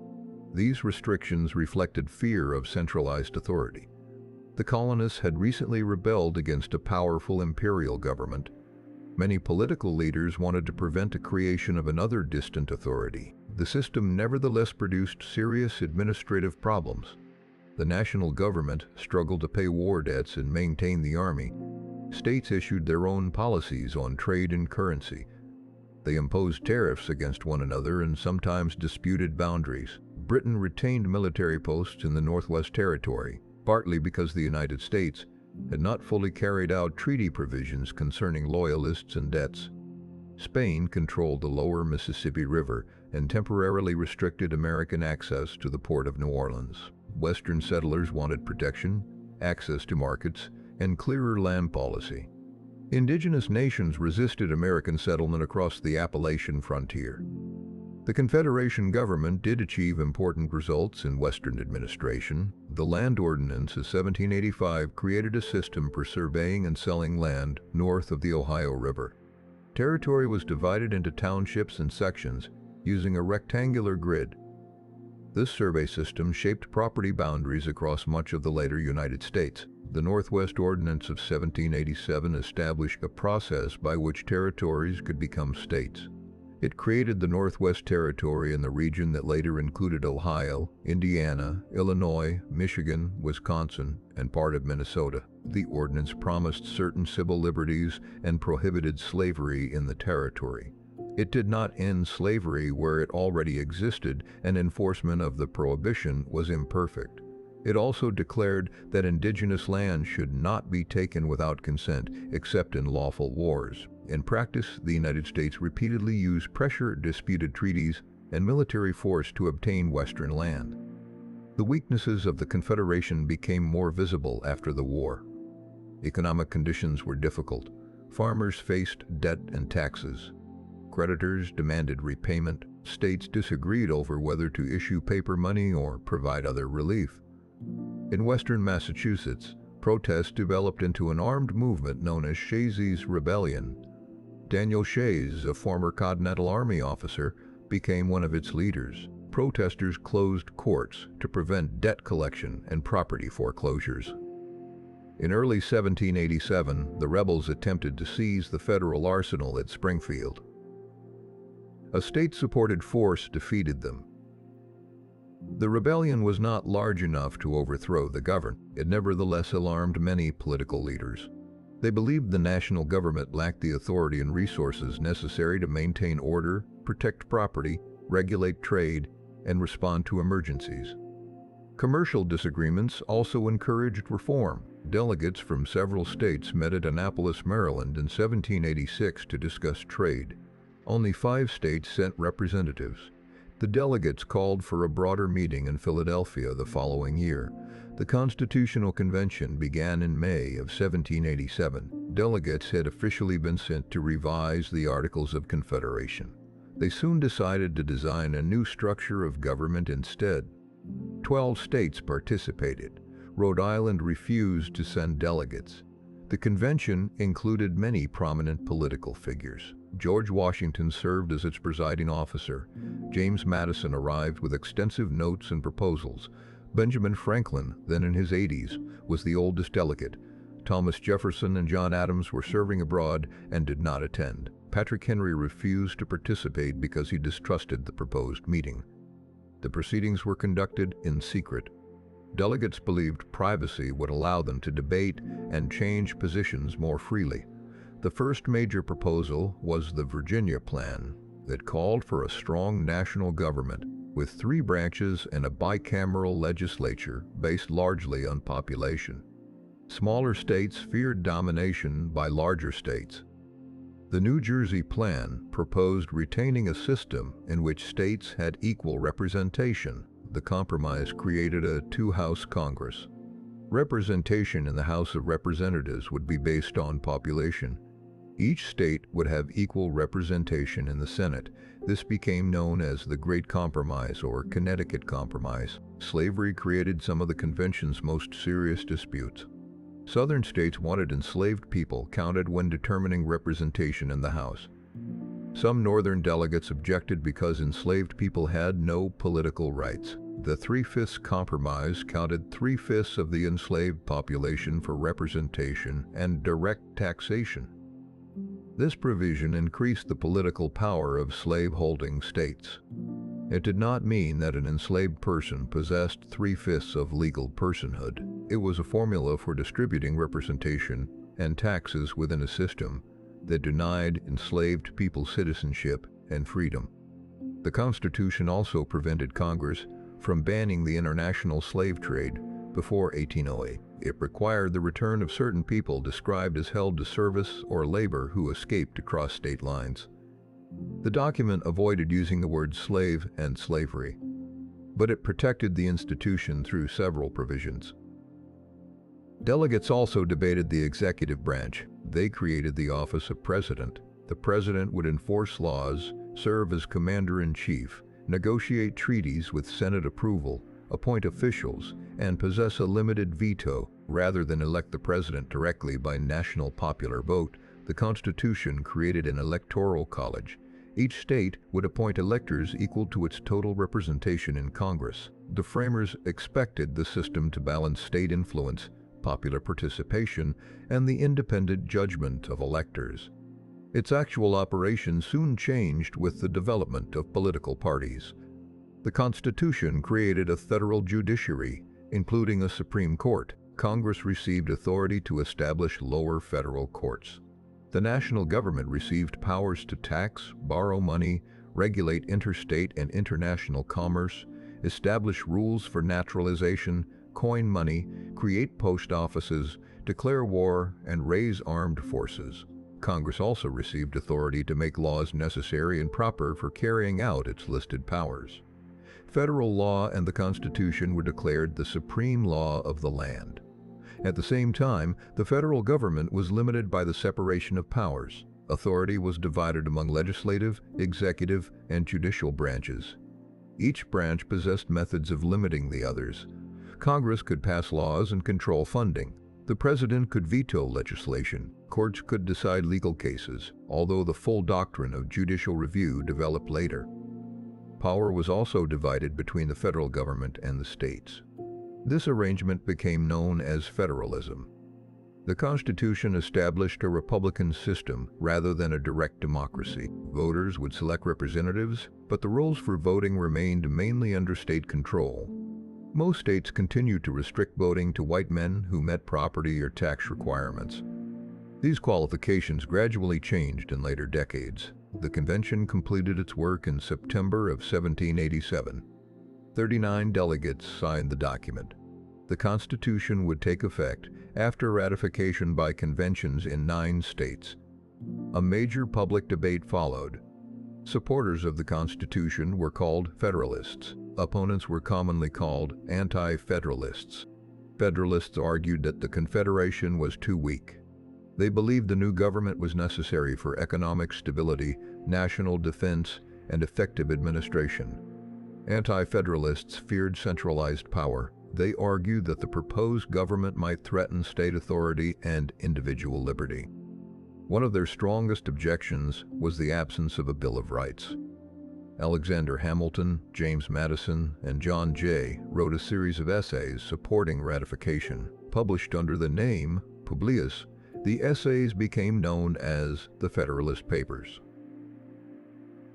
These restrictions reflected fear of centralized authority. The colonists had recently rebelled against a powerful imperial government. Many political leaders wanted to prevent the creation of another distant authority. The system nevertheless produced serious administrative problems. The national government struggled to pay war debts and maintain the army. States issued their own policies on trade and currency. They imposed tariffs against one another and sometimes disputed boundaries. Britain retained military posts in the Northwest Territory, partly because the United States had not fully carried out treaty provisions concerning loyalists and debts. Spain controlled the lower Mississippi River and temporarily restricted American access to the port of New Orleans. Western settlers wanted protection, access to markets, and clearer land policy. Indigenous nations resisted American settlement across the Appalachian frontier. The Confederation government did achieve important results in Western administration. The Land Ordinance of 1785 created a system for surveying and selling land north of the Ohio River. Territory was divided into townships and sections using a rectangular grid. This survey system shaped property boundaries across much of the later United States. The Northwest Ordinance of 1787 established a process by which territories could become states. It created the Northwest Territory in the region that later included Ohio, Indiana, Illinois, Michigan, Wisconsin, and part of Minnesota. The ordinance promised certain civil liberties and prohibited slavery in the territory. It did not end slavery where it already existed, and enforcement of the prohibition was imperfect. It also declared that indigenous land should not be taken without consent, except in lawful wars. In practice, the United States repeatedly used pressure, disputed treaties, and military force to obtain Western land. The weaknesses of the Confederation became more visible after the war. Economic conditions were difficult. Farmers faced debt and taxes. Creditors demanded repayment. States disagreed over whether to issue paper money or provide other relief. In western Massachusetts, protests developed into an armed movement known as Shays' Rebellion. Daniel Shays, a former Continental Army officer, became one of its leaders. Protesters closed courts to prevent debt collection and property foreclosures. In early 1787, the rebels attempted to seize the federal arsenal at Springfield. A state-supported force defeated them. The rebellion was not large enough to overthrow the government. It nevertheless alarmed many political leaders. They believed the national government lacked the authority and resources necessary to maintain order, protect property, regulate trade, and respond to emergencies. Commercial disagreements also encouraged reform. Delegates from several states met at Annapolis, Maryland in 1786 to discuss trade. Only 5 states sent representatives. The delegates called for a broader meeting in Philadelphia the following year. The Constitutional Convention began in May of 1787. Delegates had officially been sent to revise the Articles of Confederation. They soon decided to design a new structure of government instead. 12 states participated. Rhode Island refused to send delegates. The convention included many prominent political figures. George Washington served as its presiding officer. James Madison arrived with extensive notes and proposals. Benjamin Franklin, then in his 80s, was the oldest delegate. Thomas Jefferson and John Adams were serving abroad and did not attend. Patrick Henry refused to participate because he distrusted the proposed meeting. The proceedings were conducted in secret. Delegates believed privacy would allow them to debate and change positions more freely. The first major proposal was the Virginia Plan that called for a strong national government with 3 branches and a bicameral legislature based largely on population. Smaller states feared domination by larger states. The New Jersey Plan proposed retaining a system in which states had equal representation. The compromise created a 2-house Congress. Representation in the House of Representatives would be based on population. Each state would have equal representation in the Senate. This became known as the Great Compromise or Connecticut Compromise. Slavery created some of the convention's most serious disputes. Southern states wanted enslaved people counted when determining representation in the House. Some northern delegates objected because enslaved people had no political rights. The 3/5 compromise counted 3/5 of the enslaved population for representation and direct taxation. This provision increased the political power of slave-holding states. It did not mean that an enslaved person possessed 3/5 of legal personhood. It was a formula for distributing representation and taxes within a system that denied enslaved people citizenship and freedom. The Constitution also prevented Congress from banning the international slave trade before 1808. It required the return of certain people described as held to service or labor who escaped across state lines. The document avoided using the words slave and slavery, but it protected the institution through several provisions. Delegates also debated the executive branch. They created the office of president. The president would enforce laws, serve as commander-in-chief, negotiate treaties with Senate approval, appoint officials, and possess a limited veto. Rather than elect the president directly by national popular vote, the Constitution created an electoral college. Each state would appoint electors equal to its total representation in Congress. The framers expected the system to balance state influence, popular participation, and the independent judgment of electors. Its actual operation soon changed with the development of political parties. The Constitution created a federal judiciary, including a Supreme Court. Congress received authority to establish lower federal courts. The national government received powers to tax, borrow money, regulate interstate and international commerce, establish rules for naturalization, coin money, create post offices, declare war, and raise armed forces. Congress also received authority to make laws necessary and proper for carrying out its listed powers. Federal law and the Constitution were declared the supreme law of the land. At the same time, the federal government was limited by the separation of powers. Authority was divided among legislative, executive, and judicial branches. Each branch possessed methods of limiting the others. Congress could pass laws and control funding. The president could veto legislation. Courts could decide legal cases, although the full doctrine of judicial review developed later. Power was also divided between the federal government and the states. This arrangement became known as federalism. The Constitution established a republican system rather than a direct democracy. Voters would select representatives, but the rules for voting remained mainly under state control. Most states continued to restrict voting to white men who met property or tax requirements. These qualifications gradually changed in later decades. The convention completed its work in September of 1787. 39 delegates signed the document. The Constitution would take effect after ratification by conventions in 9 states. A major public debate followed. Supporters of the Constitution were called Federalists. Opponents were commonly called anti-Federalists. Federalists argued that the Confederation was too weak. They believed the new government was necessary for economic stability, national defense, and effective administration. Anti-Federalists feared centralized power. They argued that the proposed government might threaten state authority and individual liberty. One of their strongest objections was the absence of a Bill of Rights. Alexander Hamilton, James Madison, and John Jay wrote a series of essays supporting ratification. Published under the name Publius, the essays became known as the Federalist Papers.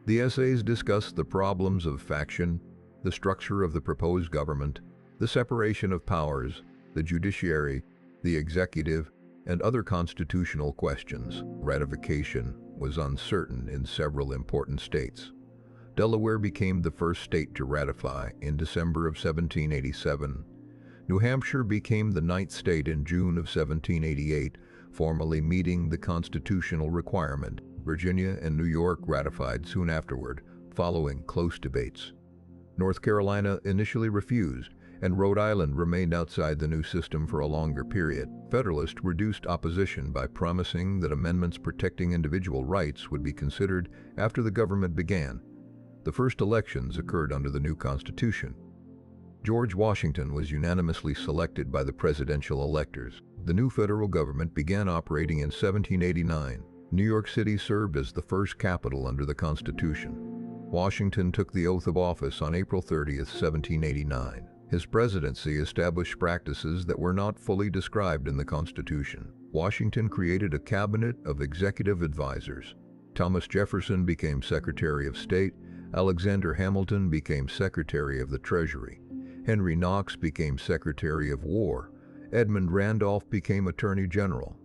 The essays discussed the problems of faction, the structure of the proposed government, the separation of powers, the judiciary, the executive, and other constitutional questions. Ratification was uncertain in several important states. Delaware became the first state to ratify in December of 1787. New Hampshire became the ninth state in June of 1788, formally meeting the constitutional requirement. Virginia and New York ratified soon afterward, following close debates. North Carolina initially refused, and Rhode Island remained outside the new system for a longer period. Federalists reduced opposition by promising that amendments protecting individual rights would be considered after the government began. The first elections occurred under the new Constitution. George Washington was unanimously selected by the presidential electors. The new federal government began operating in 1789. New York City served as the first capital under the Constitution. Washington took the oath of office on April 30, 1789. His presidency established practices that were not fully described in the Constitution. Washington created a cabinet of executive advisors. Thomas Jefferson became Secretary of State. Alexander Hamilton became Secretary of the Treasury. Henry Knox became Secretary of War. Edmund Randolph became Attorney General.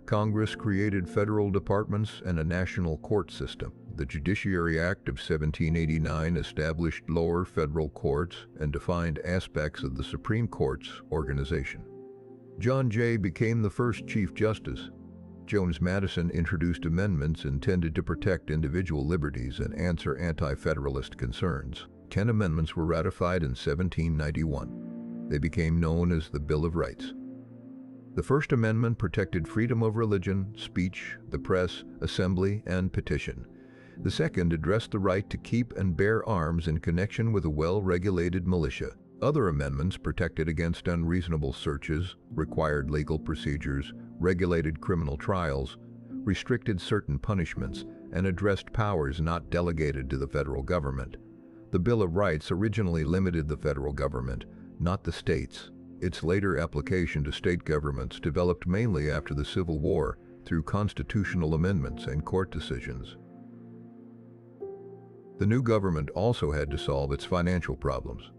Congress created federal departments and a national court system. The Judiciary Act of 1789 established lower federal courts and defined aspects of the Supreme Court's organization. John Jay became the first Chief Justice. James Madison introduced amendments intended to protect individual liberties and answer anti-federalist concerns. 10 amendments were ratified in 1791. They became known as the Bill of Rights. The First Amendment protected freedom of religion, speech, the press, assembly, and petition. The Second addressed the right to keep and bear arms in connection with a well-regulated militia. Other amendments protected against unreasonable searches, required legal procedures, regulated criminal trials, restricted certain punishments, and addressed powers not delegated to the federal government. The Bill of Rights originally limited the federal government, not the states. Its later application to state governments developed mainly after the Civil War through constitutional amendments and court decisions. The new government also had to solve its financial problems.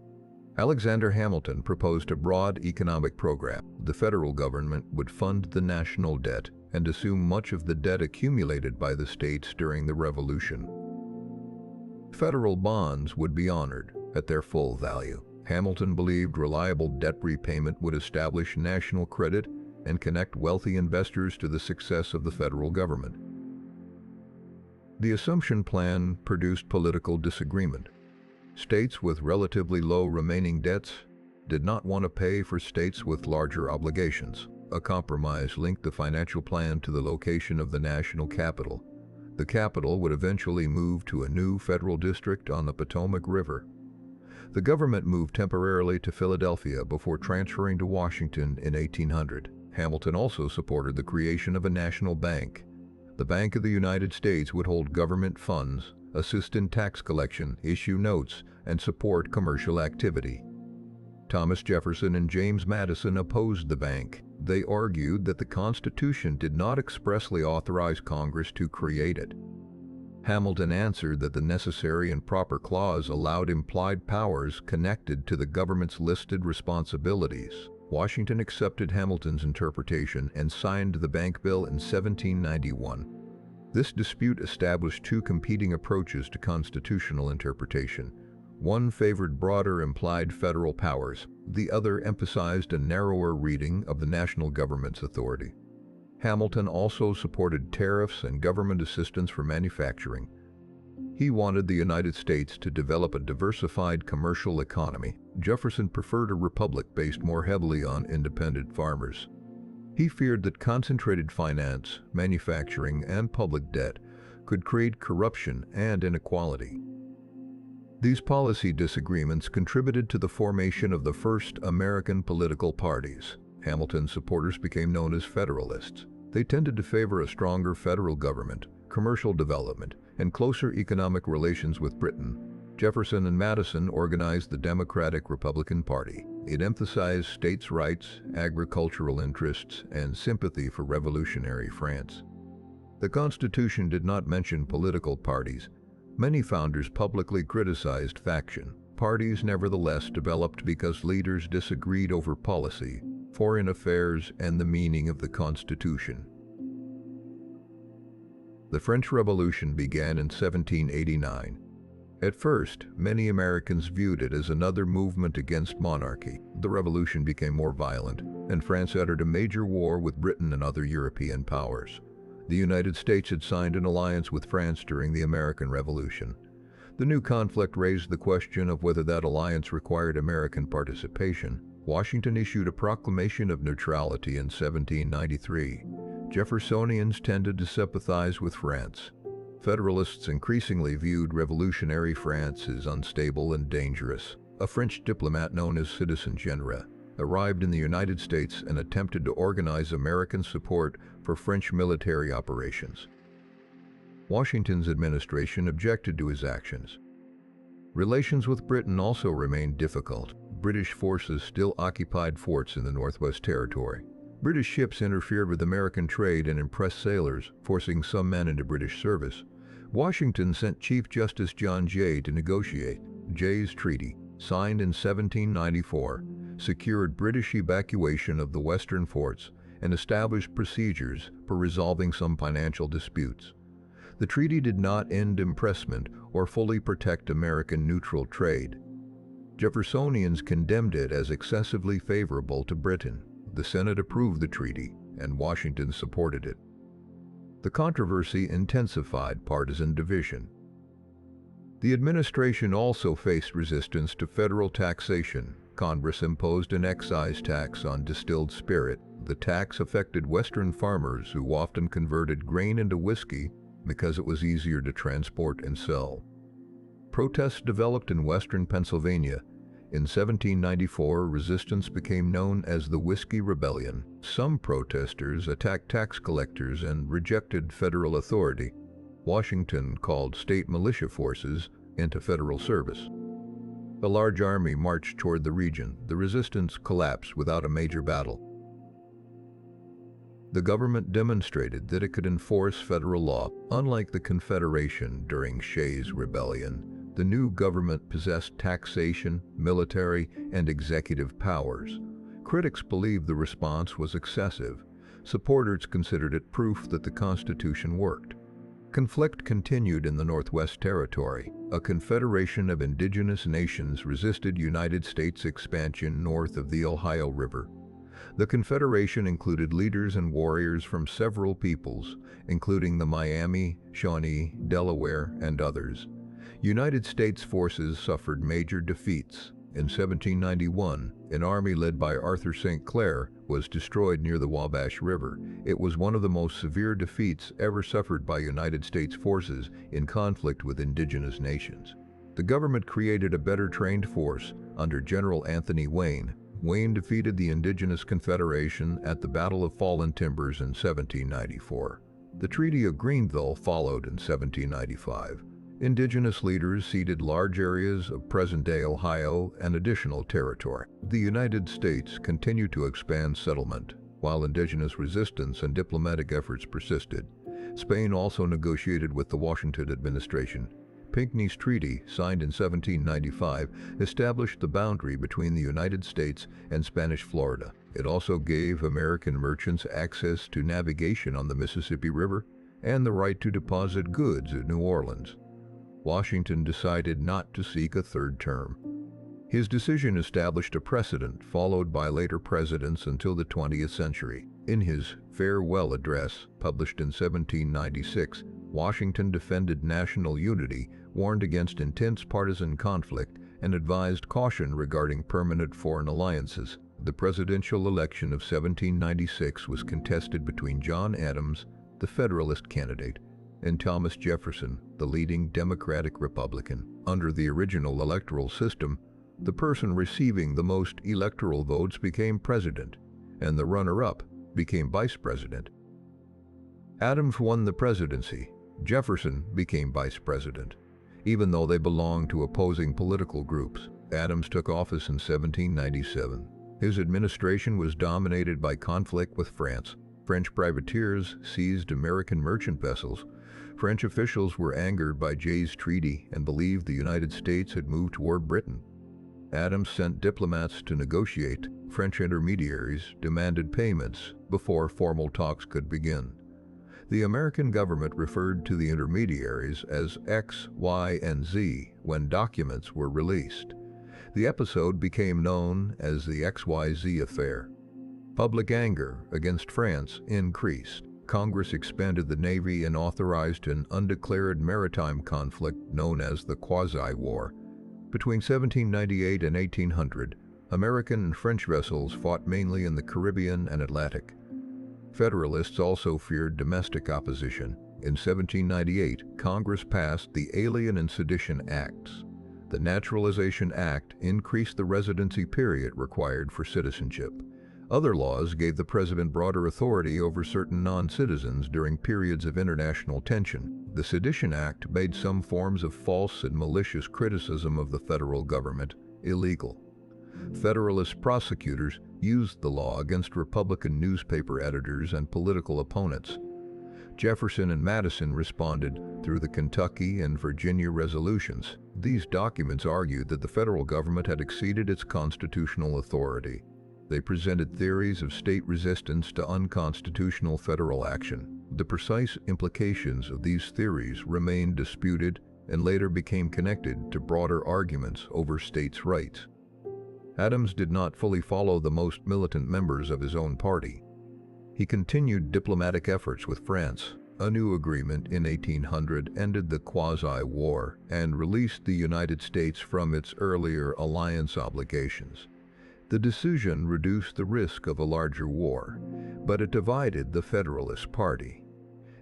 Alexander Hamilton proposed a broad economic program. The federal government would fund the national debt and assume much of the debt accumulated by the states during the Revolution. Federal bonds would be honored at their full value. Hamilton believed reliable debt repayment would establish national credit and connect wealthy investors to the success of the federal government. The Assumption Plan produced political disagreement. States with relatively low remaining debts did not want to pay for states with larger obligations. A compromise linked the financial plan to the location of the national capital. The capital would eventually move to a new federal district on the Potomac River. The government moved temporarily to Philadelphia before transferring to Washington in 1800. Hamilton also supported the creation of a national bank. The Bank of the United States would hold government funds, assist in tax collection, issue notes, and support commercial activity. Thomas Jefferson and James Madison opposed the bank. They argued that the Constitution did not expressly authorize Congress to create it. Hamilton answered that the necessary and proper clause allowed implied powers connected to the government's listed responsibilities. Washington accepted Hamilton's interpretation and signed the Bank Bill in 1791. This dispute established two competing approaches to constitutional interpretation. One favored broader implied federal powers. The other emphasized a narrower reading of the national government's authority. Hamilton also supported tariffs and government assistance for manufacturing. He wanted the United States to develop a diversified commercial economy. Jefferson preferred a republic based more heavily on independent farmers. He feared that concentrated finance, manufacturing, and public debt could create corruption and inequality. These policy disagreements contributed to the formation of the first American political parties. Hamilton's supporters became known as Federalists. They tended to favor a stronger federal government, commercial development, and closer economic relations with Britain. Jefferson and Madison organized the Democratic-Republican Party. It emphasized states' rights, agricultural interests, and sympathy for revolutionary France. The Constitution did not mention political parties. Many founders publicly criticized faction. Parties nevertheless developed because leaders disagreed over policy, foreign affairs, and the meaning of the Constitution. The French Revolution began in 1789. At first, many Americans viewed it as another movement against monarchy. The revolution became more violent, and France entered a major war with Britain and other European powers. The United States had signed an alliance with France during the American Revolution. The new conflict raised the question of whether that alliance required American participation. Washington issued a proclamation of neutrality in 1793. Jeffersonians tended to sympathize with France. Federalists increasingly viewed revolutionary France as unstable and dangerous. A French diplomat known as Citizen General arrived in the United States and attempted to organize American support for French military operations. Washington's administration objected to his actions. Relations with Britain also remained difficult. British forces still occupied forts in the Northwest Territory. British ships interfered with American trade and impressed sailors, forcing some men into British service. Washington sent Chief Justice John Jay to negotiate. Jay's treaty, signed in 1794, secured British evacuation of the western forts and established procedures for resolving some financial disputes. The treaty did not end impressment or fully protect American neutral trade. Jeffersonians condemned it as excessively favorable to Britain. The Senate approved the treaty, and Washington supported it. The controversy intensified partisan division. The administration also faced resistance to federal taxation. Congress imposed an excise tax on distilled spirit. The tax affected Western farmers who often converted grain into whiskey because it was easier to transport and sell. Protests developed in Western Pennsylvania. In 1794, resistance became known as the Whiskey Rebellion. Some protesters attacked tax collectors and rejected federal authority. Washington called state militia forces into federal service. A large army marched toward the region. The resistance collapsed without a major battle. The government demonstrated that it could enforce federal law. Unlike the Confederation during Shays' Rebellion, the new government possessed taxation, military, and executive powers. Critics believed the response was excessive. Supporters considered it proof that the Constitution worked. Conflict continued in the Northwest Territory. A confederation of indigenous nations resisted United States expansion north of the Ohio River. The Confederation included leaders and warriors from several peoples, including the Miami, Shawnee, Delaware, and others. United States forces suffered major defeats. In 1791, an army led by Arthur St. Clair was destroyed near the Wabash River. It was one of the most severe defeats ever suffered by United States forces in conflict with indigenous nations. The government created a better trained force under General Anthony Wayne. Wayne defeated the Indigenous Confederation at the Battle of Fallen Timbers in 1794. The Treaty of Greenville followed in 1795. Indigenous leaders ceded large areas of present-day Ohio and additional territory. The United States continued to expand settlement, while indigenous resistance and diplomatic efforts persisted. Spain also negotiated with the Washington administration. Pinckney's Treaty, signed in 1795, established the boundary between the United States and Spanish Florida. It also gave American merchants access to navigation on the Mississippi River and the right to deposit goods at New Orleans. Washington decided not to seek a third term. His decision established a precedent followed by later presidents until the 20th century. In his farewell address, published in 1796, Washington defended national unity, warned against intense partisan conflict, and advised caution regarding permanent foreign alliances. The presidential election of 1796 was contested between John Adams, the Federalist candidate, and Thomas Jefferson, the leading Democratic Republican. Under the original electoral system, the person receiving the most electoral votes became president, and the runner-up became vice president. Adams won the presidency. Jefferson became vice president. Even though they belonged to opposing political groups, Adams took office in 1797. His administration was dominated by conflict with France. French privateers seized American merchant vessels. French officials were angered by Jay's Treaty and believed the United States had moved toward Britain. Adams sent diplomats to negotiate. French intermediaries demanded payments before formal talks could begin. The American government referred to the intermediaries as X, Y, and Z when documents were released. The episode became known as the XYZ affair. Public anger against France increased. Congress expanded the Navy and authorized an undeclared maritime conflict known as the Quasi-War. Between 1798 and 1800, American and French vessels fought mainly in the Caribbean and Atlantic. Federalists also feared domestic opposition. In 1798, Congress passed the Alien and Sedition Acts. The Naturalization Act increased the residency period required for citizenship. Other laws gave the president broader authority over certain non-citizens during periods of international tension. The Sedition Act made some forms of false and malicious criticism of the federal government illegal. Federalist prosecutors used the law against Republican newspaper editors and political opponents. Jefferson and Madison responded through the Kentucky and Virginia resolutions. These documents argued that the federal government had exceeded its constitutional authority. They presented theories of state resistance to unconstitutional federal action. The precise implications of these theories remained disputed and later became connected to broader arguments over states' rights. Adams did not fully follow the most militant members of his own party. He continued diplomatic efforts with France. A new agreement in 1800 ended the Quasi-War and released the United States from its earlier alliance obligations. The decision reduced the risk of a larger war, but it divided the Federalist Party.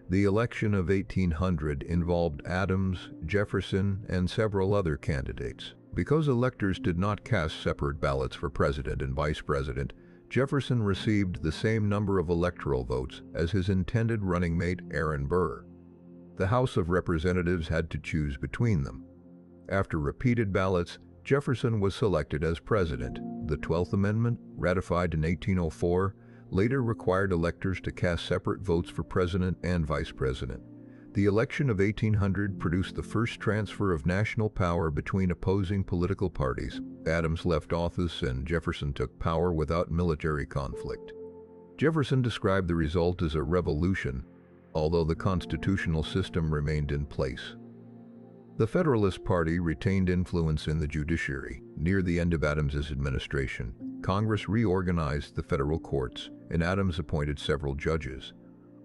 The election of 1800 involved Adams, Jefferson, and several other candidates. Because electors did not cast separate ballots for president and vice president, Jefferson received the same number of electoral votes as his intended running mate Aaron Burr. The House of Representatives had to choose between them. After repeated ballots, Jefferson was selected as president. The 12th Amendment, ratified in 1804, later required electors to cast separate votes for president and vice president. The election of 1800 produced the first transfer of national power between opposing political parties. Adams left office and Jefferson took power without military conflict. Jefferson described the result as a revolution, although the constitutional system remained in place. The Federalist Party retained influence in the judiciary. Near the end of Adams's administration, Congress reorganized the federal courts, and Adams appointed several judges.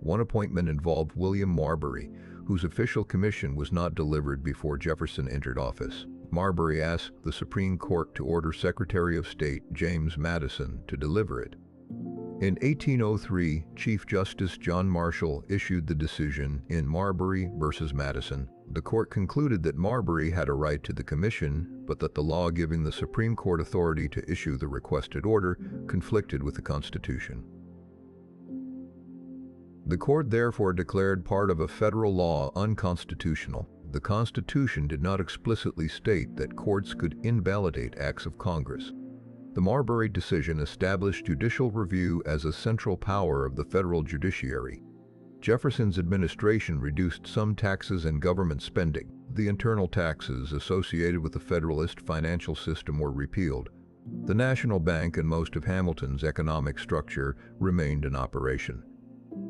One appointment involved William Marbury, whose official commission was not delivered before Jefferson entered office. Marbury asked the Supreme Court to order Secretary of State James Madison to deliver it. In 1803, Chief Justice John Marshall issued the decision in Marbury v. Madison. The court concluded that Marbury had a right to the commission, but that the law giving the Supreme Court authority to issue the requested order conflicted with the Constitution. The court therefore declared part of a federal law unconstitutional. The Constitution did not explicitly state that courts could invalidate acts of Congress. The Marbury decision established judicial review as a central power of the federal judiciary. Jefferson's administration reduced some taxes and government spending. The internal taxes associated with the Federalist financial system were repealed. The National Bank and most of Hamilton's economic structure remained in operation.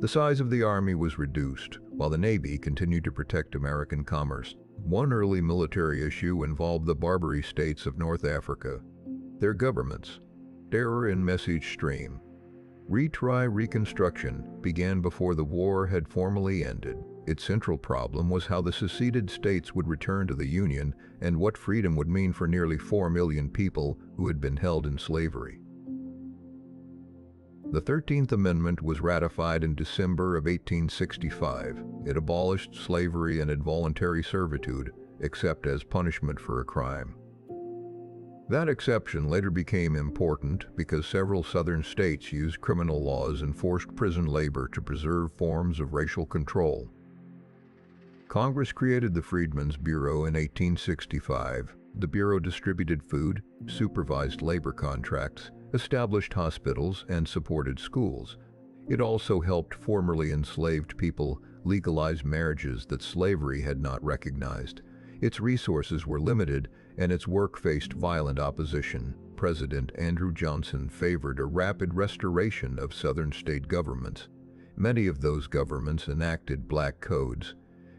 The size of the Army was reduced, while the Navy continued to protect American commerce. One early military issue involved the Barbary states of North Africa. Their governments, error and message stream. Retry Reconstruction began before the war had formally ended. Its central problem was how the seceded states would return to the Union and what freedom would mean for nearly 4 million people who had been held in slavery. The 13th Amendment was ratified in December of 1865. It abolished slavery and involuntary servitude, except as punishment for a crime. That exception later became important because several Southern states used criminal laws and forced prison labor to preserve forms of racial control. Congress created the Freedmen's Bureau in 1865. The Bureau distributed food, supervised labor contracts, established hospitals, and supported schools. It also helped formerly enslaved people legalize marriages that slavery had not recognized. Its resources were limited, and its work faced violent opposition. President Andrew Johnson favored a rapid restoration of Southern state governments. Many of those governments enacted black codes.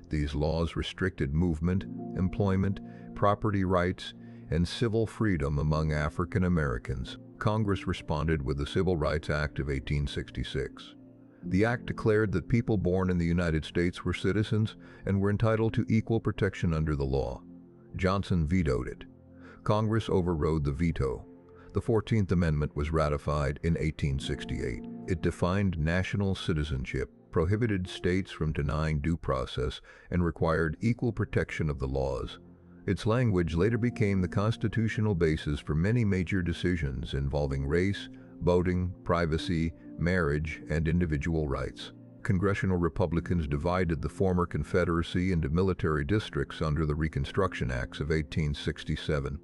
These laws restricted movement, employment, property rights, and civil freedom among African Americans. Congress responded with the Civil Rights Act of 1866. The act declared that people born in the United States were citizens and were entitled to equal protection under the law. Johnson vetoed it. Congress overrode the veto. The 14th Amendment was ratified in 1868. It defined national citizenship, prohibited states from denying due process, and required equal protection of the laws. Its language later became the constitutional basis for many major decisions involving race, voting, privacy, marriage, and individual rights. Congressional Republicans divided the former Confederacy into military districts under the Reconstruction Acts of 1867.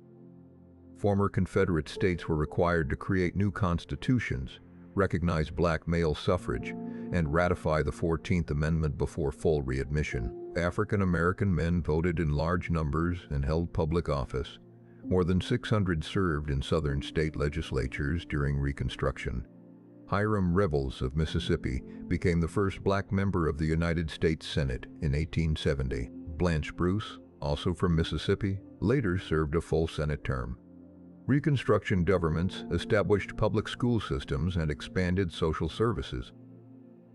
Former Confederate states were required to create new constitutions, recognize black male suffrage, and ratify the 14th Amendment before full readmission. African American men voted in large numbers and held public office. More than 600 served in Southern state legislatures during Reconstruction. Hiram Revels of Mississippi became the first black member of the United States Senate in 1870. Blanche Bruce, also from Mississippi, later served a full Senate term. Reconstruction governments established public school systems and expanded social services.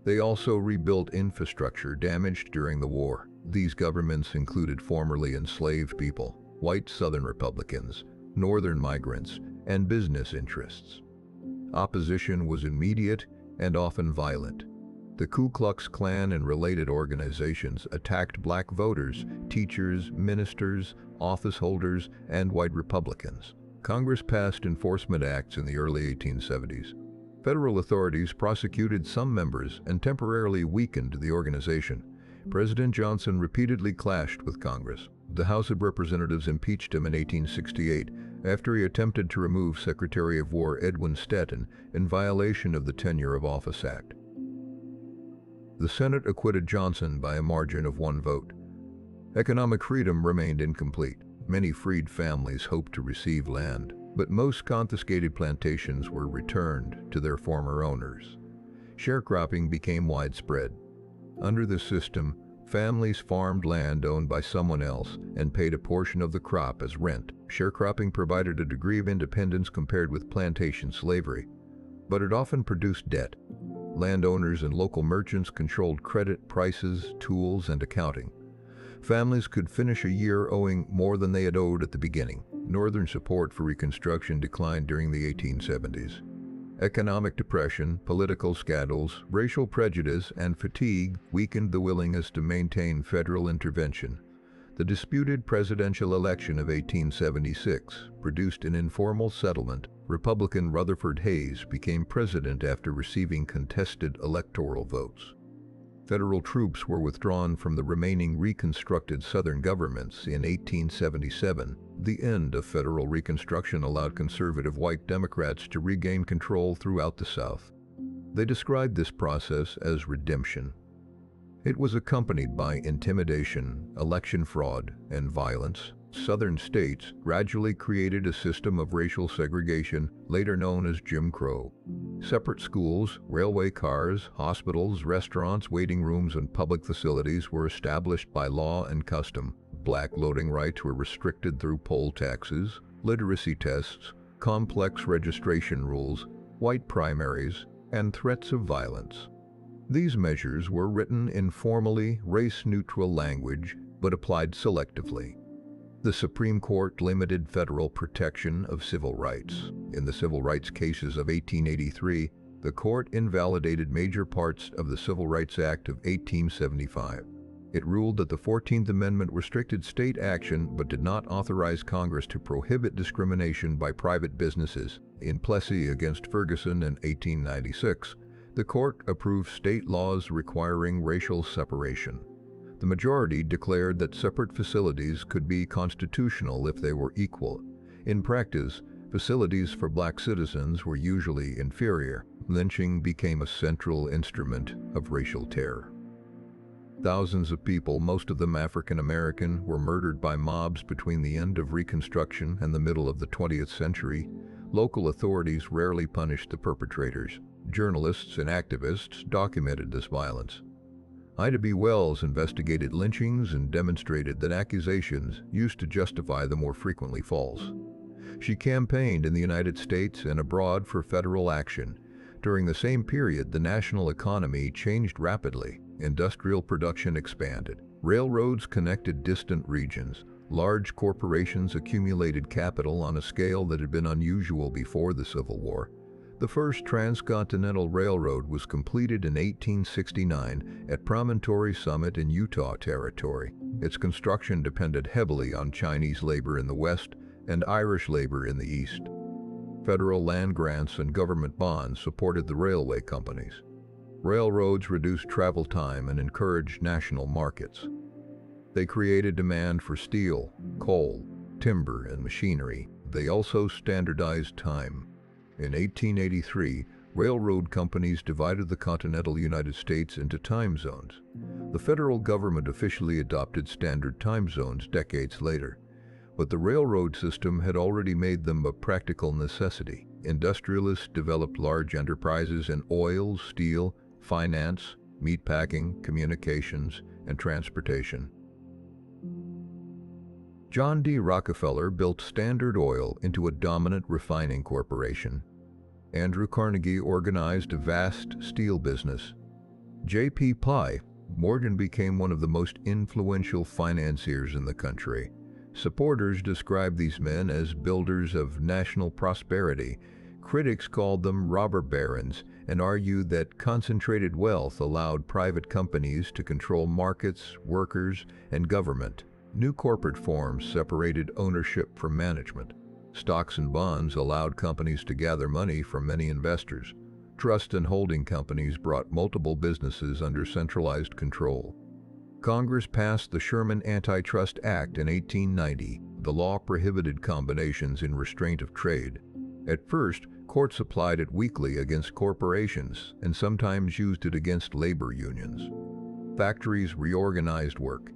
They also rebuilt infrastructure damaged during the war. These governments included formerly enslaved people, white Southern Republicans, Northern migrants, and business interests. Opposition was immediate and often violent. The Ku Klux Klan and related organizations attacked black voters, teachers, ministers, office holders, and white Republicans. Congress passed enforcement acts in the early 1870s. Federal authorities prosecuted some members and temporarily weakened the organization. President Johnson repeatedly clashed with Congress. The House of Representatives impeached him in 1868 after he attempted to remove Secretary of War Edwin Stanton in violation of the Tenure of Office Act. The Senate acquitted Johnson by a margin of 1 vote. Economic freedom remained incomplete. Many freed families hoped to receive land, but most confiscated plantations were returned to their former owners. Sharecropping became widespread. Under this system, families farmed land owned by someone else and paid a portion of the crop as rent. Sharecropping provided a degree of independence compared with plantation slavery, but it often produced debt. Landowners and local merchants controlled credit, prices, tools, and accounting. Families could finish a year owing more than they had owed at the beginning. Northern support for Reconstruction declined during the 1870s. Economic depression, political scandals, racial prejudice, and fatigue weakened the willingness to maintain federal intervention. The disputed presidential election of 1876 produced an informal settlement. Republican Rutherford Hayes became president after receiving contested electoral votes. Federal troops were withdrawn from the remaining reconstructed Southern governments in 1877. The end of federal Reconstruction allowed conservative white Democrats to regain control throughout the South. They described this process as redemption. It was accompanied by intimidation, election fraud, and violence. Southern states gradually created a system of racial segregation, later known as Jim Crow. Separate schools, railway cars, hospitals, restaurants, waiting rooms, and public facilities were established by law and custom. Black voting rights were restricted through poll taxes, literacy tests, complex registration rules, white primaries, and threats of violence. These measures were written in formally race-neutral language but applied selectively. The Supreme Court limited federal protection of civil rights. In the civil rights cases of 1883, the court invalidated major parts of the Civil Rights Act of 1875. It ruled that the 14th Amendment restricted state action but did not authorize Congress to prohibit discrimination by private businesses. In Plessy against Ferguson in 1896, the court approved state laws requiring racial separation. The majority declared that separate facilities could be constitutional if they were equal. In practice, facilities for black citizens were usually inferior. Lynching became a central instrument of racial terror. Thousands of people, most of them African American, were murdered by mobs between the end of Reconstruction and the middle of the 20th century. Local authorities rarely punished the perpetrators. Journalists and activists documented this violence. Ida B. Wells investigated lynchings and demonstrated that accusations used to justify them were frequently false. She campaigned in the United States and abroad for federal action. During the same period, the national economy changed rapidly. Industrial production expanded. Railroads connected distant regions. Large corporations accumulated capital on a scale that had been unusual before the Civil War. The first transcontinental railroad was completed in 1869 at Promontory Summit in Utah Territory. Its construction depended heavily on Chinese labor in the west and Irish labor in the east. Federal land grants and government bonds supported the railway companies. Railroads reduced travel time and encouraged national markets. They created demand for steel, coal, timber, and machinery. They also standardized time. In 1883, railroad companies divided the continental United States into time zones. The federal government officially adopted standard time zones decades later, but the railroad system had already made them a practical necessity. Industrialists developed large enterprises in oil, steel, finance, meatpacking, communications, and transportation. John D. Rockefeller built Standard Oil into a dominant refining corporation. Andrew Carnegie organized a vast steel business. J.P. Morgan became one of the most influential financiers in the country. Supporters described these men as builders of national prosperity. Critics called them robber barons and argued that concentrated wealth allowed private companies to control markets, workers, and government. New corporate forms separated ownership from management. Stocks and bonds allowed companies to gather money from many investors. Trust and holding companies brought multiple businesses under centralized control. Congress passed the Sherman Antitrust Act in 1890. The law prohibited combinations in restraint of trade. At first, courts applied it weakly against corporations and sometimes used it against labor unions. Factories reorganized work.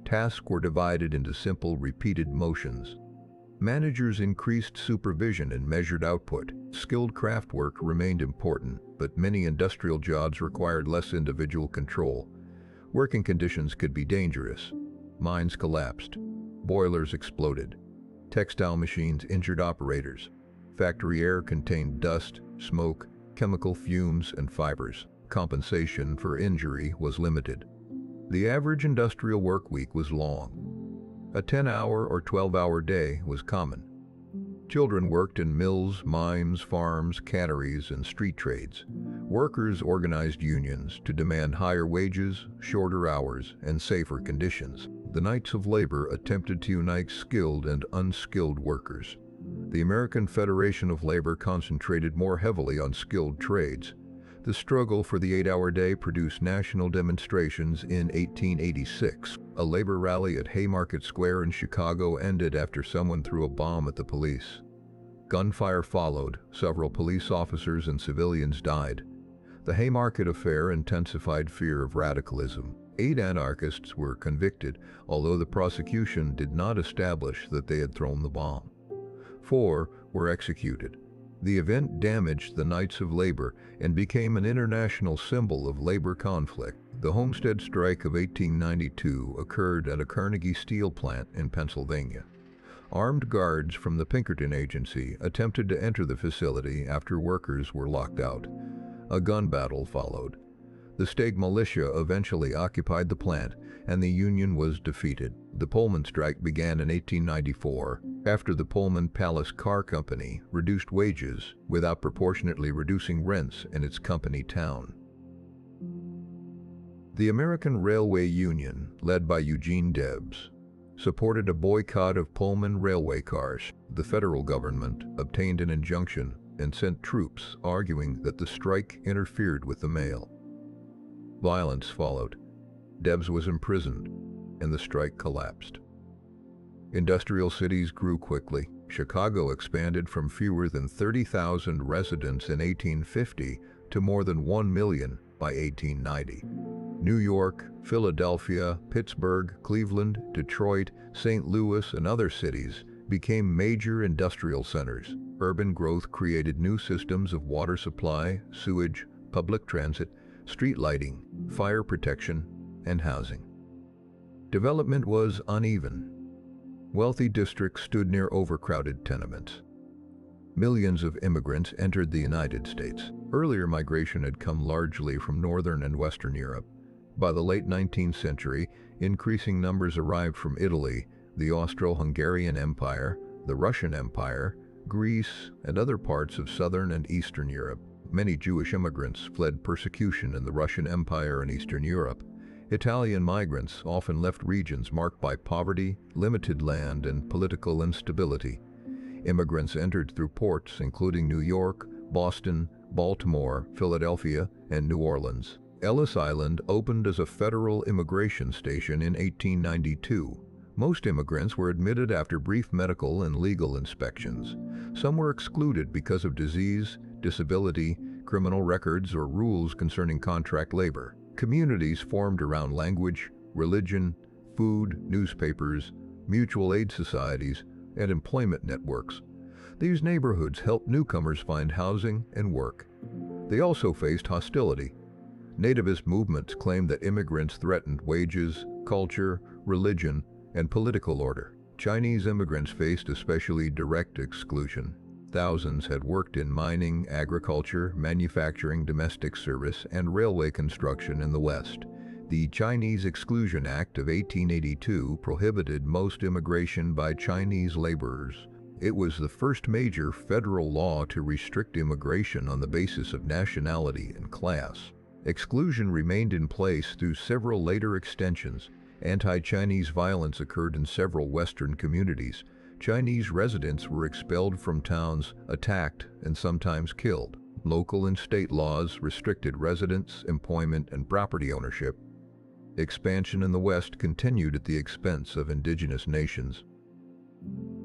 Tasks were divided into simple, repeated motions. Managers increased supervision and measured output. Skilled craft work remained important, but many industrial jobs required less individual control. Working conditions could be dangerous. Mines collapsed. Boilers exploded. Textile machines injured operators. Factory air contained dust, smoke, chemical fumes, and fibers. Compensation for injury was limited. The average industrial work week was long. A 10-hour or 12-hour day was common. Children worked in mills, mines, farms, canneries, and street trades. Workers organized unions to demand higher wages, shorter hours, and safer conditions. The Knights of Labor attempted to unite skilled and unskilled workers. The American Federation of Labor concentrated more heavily on skilled trades. The struggle for the 8-hour day produced national demonstrations in 1886. A labor rally at Haymarket Square in Chicago ended after someone threw a bomb at the police. Gunfire followed. Several police officers and civilians died. The Haymarket affair intensified fear of radicalism. 8 anarchists were convicted, although the prosecution did not establish that they had thrown the bomb. 4 were executed. The event damaged the Knights of Labor and became an international symbol of labor conflict. The Homestead Strike of 1892 occurred at a Carnegie steel plant in Pennsylvania. Armed guards from the Pinkerton Agency attempted to enter the facility after workers were locked out. A gun battle followed. The Steg militia eventually occupied the plant, and the Union was defeated. The Pullman strike began in 1894, after the Pullman Palace Car Company reduced wages without proportionately reducing rents in its company town. The American Railway Union, led by Eugene Debs, supported a boycott of Pullman railway cars. The federal government obtained an injunction and sent troops, arguing that the strike interfered with the mail. Violence followed. Debs was imprisoned, and the strike collapsed. Industrial cities grew quickly. Chicago expanded from fewer than 30,000 residents in 1850 to more than 1 million by 1890. New York, Philadelphia, Pittsburgh, Cleveland, Detroit, St. Louis, and other cities became major industrial centers. Urban growth created new systems of water supply, sewage, public transit, street lighting, fire protection, and housing. Development was uneven. Wealthy districts stood near overcrowded tenements. Millions of immigrants entered the United States. Earlier migration had come largely from Northern and Western Europe. By the late 19th century, increasing numbers arrived from Italy, the Austro-Hungarian Empire, the Russian Empire, Greece, and other parts of Southern and Eastern Europe. Many Jewish immigrants fled persecution in the Russian Empire and Eastern Europe. Italian migrants often left regions marked by poverty, limited land, and political instability. Immigrants entered through ports including New York, Boston, Baltimore, Philadelphia, and New Orleans. Ellis Island opened as a federal immigration station in 1892. Most immigrants were admitted after brief medical and legal inspections. Some were excluded because of disease, disability, criminal records, or rules concerning contract labor. Communities formed around language, religion, food, newspapers, mutual aid societies, and employment networks. These neighborhoods helped newcomers find housing and work. They also faced hostility. Nativist movements claimed that immigrants threatened wages, culture, religion, and political order. Chinese immigrants faced especially direct exclusion. Thousands had worked in mining, agriculture, manufacturing, domestic service, and railway construction in the West. The Chinese Exclusion Act of 1882 prohibited most immigration by Chinese laborers. It was the first major federal law to restrict immigration on the basis of nationality and class. Exclusion remained in place through several later extensions. Anti-Chinese violence occurred in several Western communities. Chinese residents were expelled from towns, attacked, and sometimes killed. Local and state laws restricted residence, employment, and property ownership. Expansion in the West continued at the expense of indigenous nations.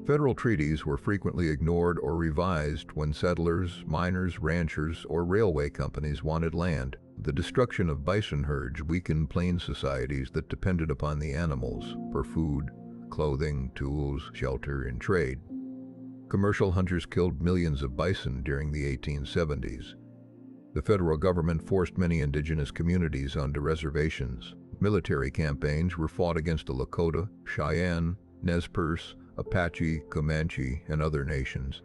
Federal treaties were frequently ignored or revised when settlers, miners, ranchers, or railway companies wanted land. The destruction of bison herds weakened plain societies that depended upon the animals for food, clothing, tools, shelter, and trade. Commercial hunters killed millions of bison during the 1870s. The federal government forced many indigenous communities onto reservations. Military campaigns were fought against the Lakota, Cheyenne, Nez Perce, Apache, Comanche, and other nations.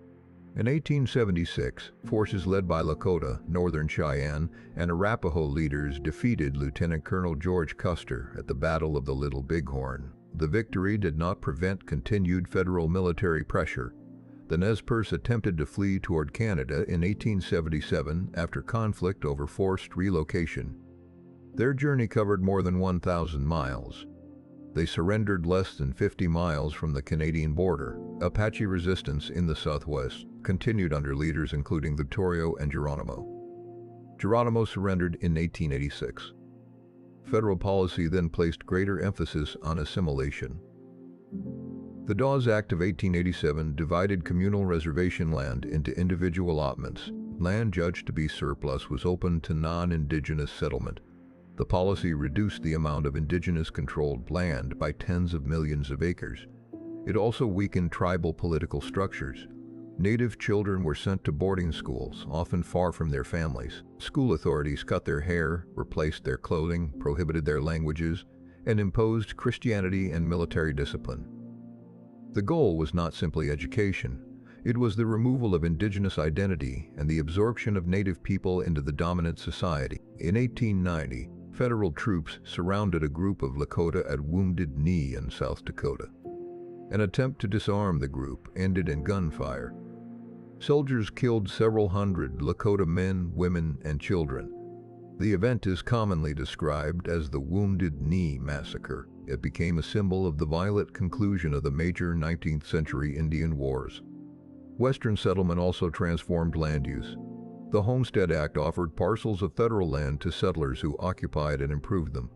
In 1876, forces led by Lakota, Northern Cheyenne, and Arapaho leaders defeated Lieutenant Colonel George Custer at the Battle of the Little Bighorn. The victory did not prevent continued federal military pressure. The Nez Perce attempted to flee toward Canada in 1877 after conflict over forced relocation. Their journey covered more than 1,000 miles. They surrendered less than 50 miles from the Canadian border. Apache resistance in the Southwest continued under leaders including Victorio and Geronimo. Geronimo surrendered in 1886. Federal policy then placed greater emphasis on assimilation. The Dawes Act of 1887 divided communal reservation land into individual allotments. Land judged to be surplus was opened to non-indigenous settlement. The policy reduced the amount of indigenous-controlled land by tens of millions of acres. It also weakened tribal political structures. Native children were sent to boarding schools, often far from their families. School authorities cut their hair, replaced their clothing, prohibited their languages, and imposed Christianity and military discipline. The goal was not simply education. It was the removal of indigenous identity and the absorption of native people into the dominant society. In 1890, federal troops surrounded a group of Lakota at Wounded Knee in South Dakota. An attempt to disarm the group ended in gunfire. Soldiers killed several hundred Lakota men, women, and children. The event is commonly described as the Wounded Knee Massacre. It became a symbol of the violent conclusion of the major 19th century Indian Wars. Western settlement also transformed land use. The Homestead Act offered parcels of federal land to settlers who occupied and improved them.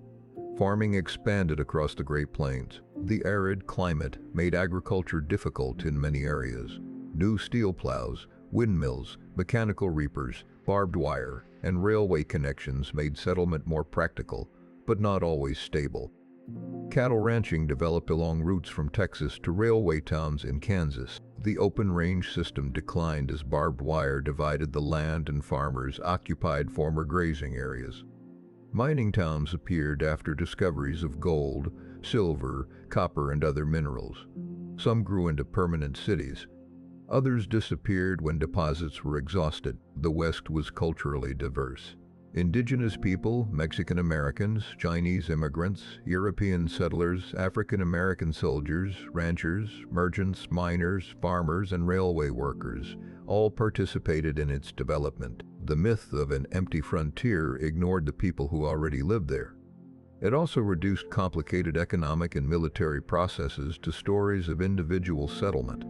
Farming expanded across the Great Plains. The arid climate made agriculture difficult in many areas. New steel plows, windmills, mechanical reapers, barbed wire, and railway connections made settlement more practical, but not always stable. Cattle ranching developed along routes from Texas to railway towns in Kansas. The open-range system declined as barbed wire divided the land and farmers occupied former grazing areas. Mining towns appeared after discoveries of gold, silver, copper, and other minerals. Some grew into permanent cities. Others disappeared when deposits were exhausted. The West was culturally diverse. Indigenous people, Mexican Americans, Chinese immigrants, European settlers, African American soldiers, ranchers, merchants, miners, farmers, and railway workers all participated in its development. The myth of an empty frontier ignored the people who already lived there. It also reduced complicated economic and military processes to stories of individual settlement.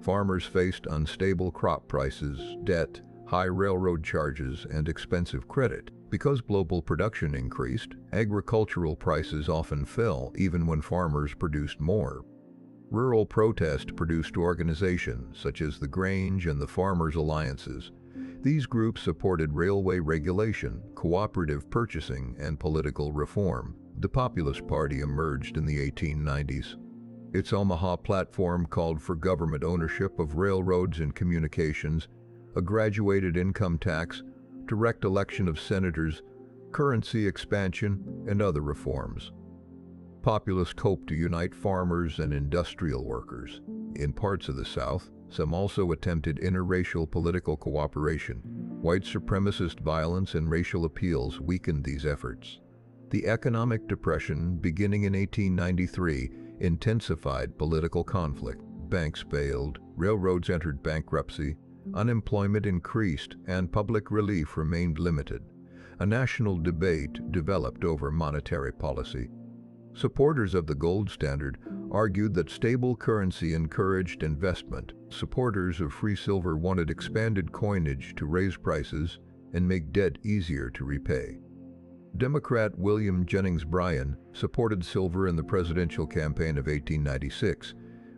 Farmers faced unstable crop prices, debt, high railroad charges, and expensive credit. Because global production increased, agricultural prices often fell even when farmers produced more. Rural protest produced organizations such as the Grange and the Farmers' Alliances. These groups supported railway regulation, cooperative purchasing, and political reform. The Populist Party emerged in the 1890s. Its Omaha platform called for government ownership of railroads and communications, a graduated income tax, direct election of senators, currency expansion, and other reforms. Populists hoped to unite farmers and industrial workers. In parts of the South, some also attempted interracial political cooperation. White supremacist violence and racial appeals weakened these efforts. The economic depression, beginning in 1893, intensified political conflict. Banks failed, railroads entered bankruptcy, unemployment increased, and public relief remained limited. A national debate developed over monetary policy. Supporters of the gold standard argued that stable currency encouraged investment. Supporters of free silver wanted expanded coinage to raise prices and make debt easier to repay. Democrat William Jennings Bryan supported silver in the presidential campaign of 1896.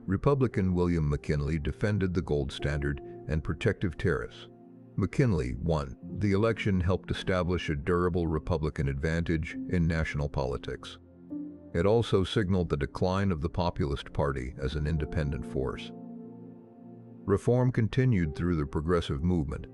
Republican William McKinley defended the gold standard and protective tariffs. McKinley won. The election helped establish a durable Republican advantage in national politics. It also signaled the decline of the Populist Party as an independent force. Reform continued through the progressive movement.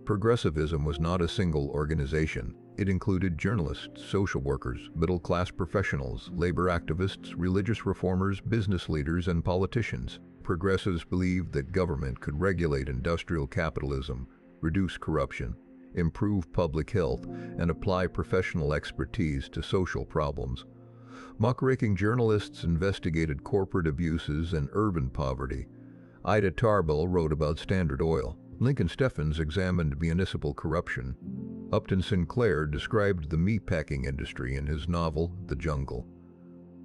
Progressivism was not a single organization. It included journalists, social workers, middle-class professionals, labor activists, religious reformers, business leaders, and politicians. Progressives believed that government could regulate industrial capitalism, reduce corruption, improve public health, and apply professional expertise to social problems. Muckraking journalists investigated corporate abuses and urban poverty. Ida Tarbell wrote about Standard Oil. Lincoln Steffens examined municipal corruption. Upton Sinclair described the meatpacking industry in his novel, The Jungle.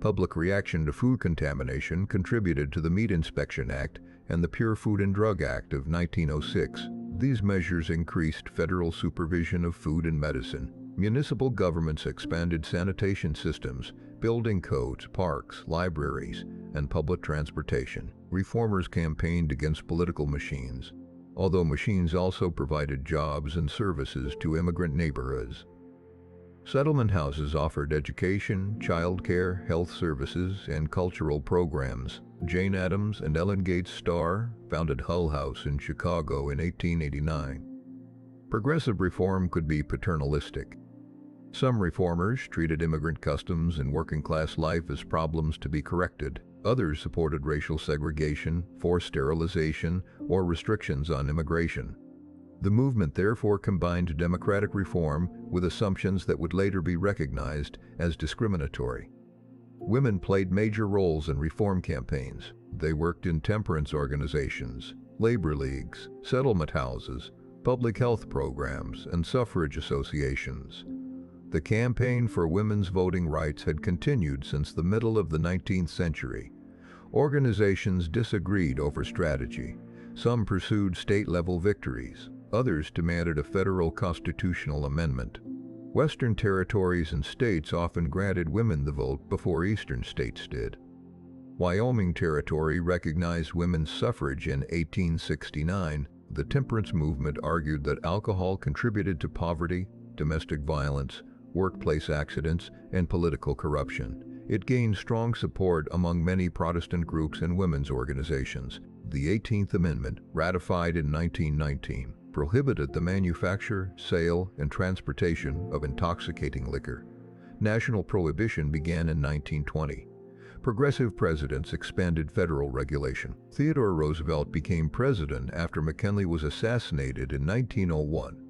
Public reaction to food contamination contributed to the Meat Inspection Act and the Pure Food and Drug Act of 1906. These measures increased federal supervision of food and medicine. Municipal governments expanded sanitation systems, building codes, parks, libraries, and public transportation. Reformers campaigned against political machines, although machines also provided jobs and services to immigrant neighborhoods. Settlement houses offered education, childcare, health services, and cultural programs. Jane Addams and Ellen Gates Starr founded Hull House in Chicago in 1889. Progressive reform could be paternalistic. Some reformers treated immigrant customs and working-class life as problems to be corrected. Others supported racial segregation, forced sterilization, or restrictions on immigration. The movement therefore combined democratic reform with assumptions that would later be recognized as discriminatory. Women played major roles in reform campaigns. They worked in temperance organizations, labor leagues, settlement houses, public health programs, and suffrage associations. The campaign for women's voting rights had continued since the middle of the 19th century. Organizations disagreed over strategy. Some pursued state-level victories. Others demanded a federal constitutional amendment. Western territories and states often granted women the vote before Eastern states did. Wyoming Territory recognized women's suffrage in 1869. The temperance movement argued that alcohol contributed to poverty, domestic violence, workplace accidents, and political corruption. It gained strong support among many Protestant groups and women's organizations. The 18th Amendment, ratified in 1919, prohibited the manufacture, sale, and transportation of intoxicating liquor. National prohibition began in 1920. Progressive presidents expanded federal regulation. Theodore Roosevelt became president after McKinley was assassinated in 1901.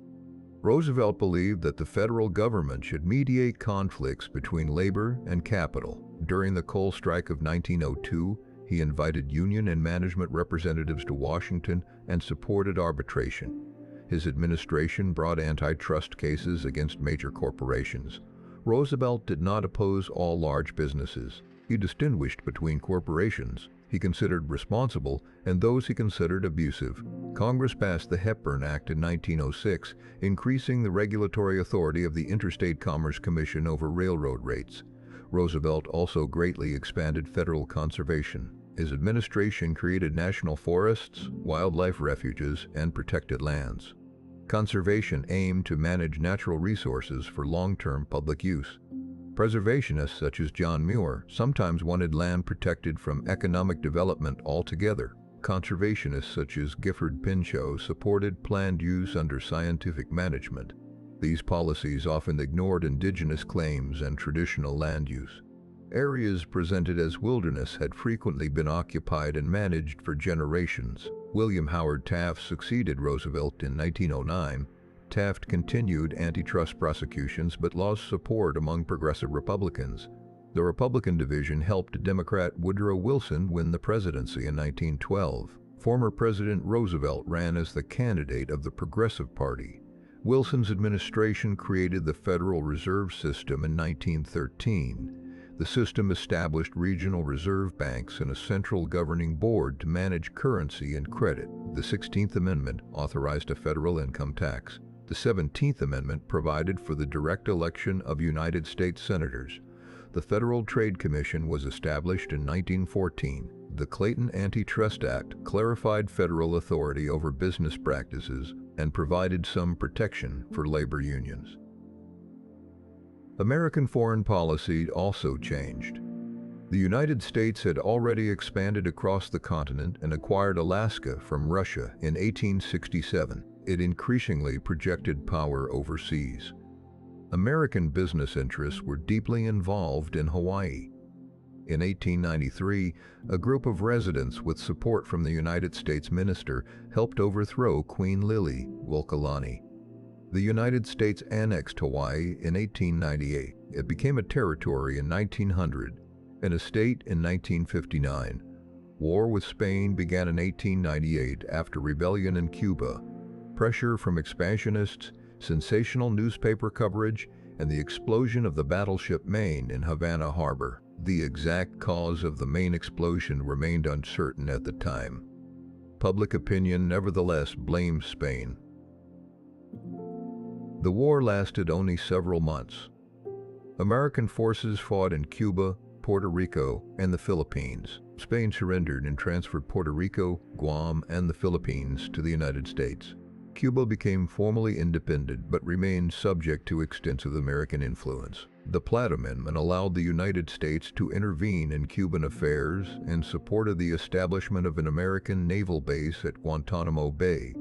Roosevelt believed that the federal government should mediate conflicts between labor and capital. During the coal strike of 1902, he invited union and management representatives to Washington and supported arbitration. His administration brought antitrust cases against major corporations. Roosevelt did not oppose all large businesses. He distinguished between corporations he considered responsible and those he considered abusive. Congress passed the Hepburn Act in 1906, increasing the regulatory authority of the Interstate Commerce Commission over railroad rates. Roosevelt also greatly expanded federal conservation. His administration created national forests, wildlife refuges, and protected lands. Conservation aimed to manage natural resources for long-term public use. Preservationists such as John Muir sometimes wanted land protected from economic development altogether. Conservationists such as Gifford Pinchot supported planned use under scientific management. These policies often ignored indigenous claims and traditional land use. Areas presented as wilderness had frequently been occupied and managed for generations. William Howard Taft succeeded Roosevelt in 1909. Taft continued antitrust prosecutions but lost support among progressive Republicans. The Republican division helped Democrat Woodrow Wilson win the presidency in 1912. Former President Roosevelt ran as the candidate of the Progressive Party. Wilson's administration created the Federal Reserve System in 1913. The system established regional reserve banks and a central governing board to manage currency and credit. The 16th Amendment authorized a federal income tax. The 17th Amendment provided for the direct election of United States senators. The Federal Trade Commission was established in 1914. The Clayton Antitrust Act clarified federal authority over business practices and provided some protection for labor unions. American foreign policy also changed. The United States had already expanded across the continent and acquired Alaska from Russia in 1867. It increasingly projected power overseas. American business interests were deeply involved in Hawaii. In 1893, a group of residents with support from the United States minister helped overthrow Queen Liliuokalani. The United States annexed Hawaii in 1898. It became a territory in 1900 and a state in 1959. War with Spain began in 1898 after rebellion in Cuba. Pressure from expansionists, sensational newspaper coverage, and the explosion of the battleship Maine in Havana Harbor. The exact cause of the Maine explosion remained uncertain at the time. Public opinion nevertheless blamed Spain. The war lasted only several months. American forces fought in Cuba, Puerto Rico, and the Philippines. Spain surrendered and transferred Puerto Rico, Guam, and the Philippines to the United States. Cuba became formally independent but remained subject to extensive American influence. The Platt Amendment allowed the United States to intervene in Cuban affairs and supported the establishment of an American naval base at Guantanamo Bay.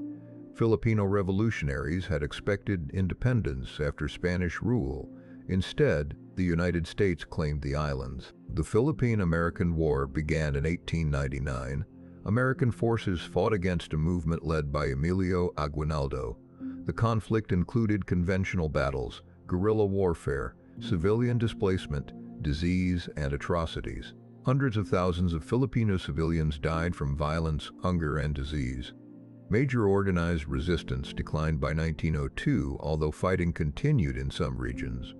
Filipino revolutionaries had expected independence after Spanish rule, Instead, the United States claimed the islands. The Philippine-American War began in 1899. American forces fought against a movement led by Emilio Aguinaldo. The conflict included conventional battles, guerrilla warfare, civilian displacement, disease, and atrocities. Hundreds of thousands of Filipino civilians died from violence, hunger, and disease. Major organized resistance declined by 1902, although fighting continued in some regions.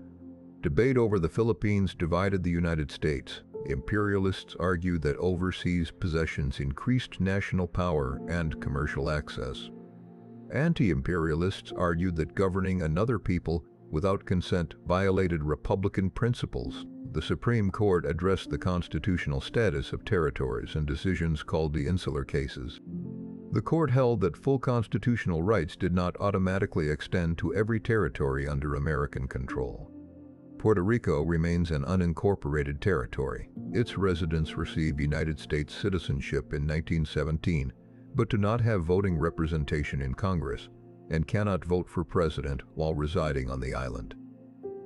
Debate over the Philippines divided the United States. Imperialists argued that overseas possessions increased national power and commercial access. Anti-imperialists argued that governing another people without consent violated republican principles. The Supreme Court addressed the constitutional status of territories in decisions called the Insular Cases. The court held that full constitutional rights did not automatically extend to every territory under American control. Puerto Rico remains an unincorporated territory. Its residents received United States citizenship in 1917, but do not have voting representation in Congress and cannot vote for president while residing on the island.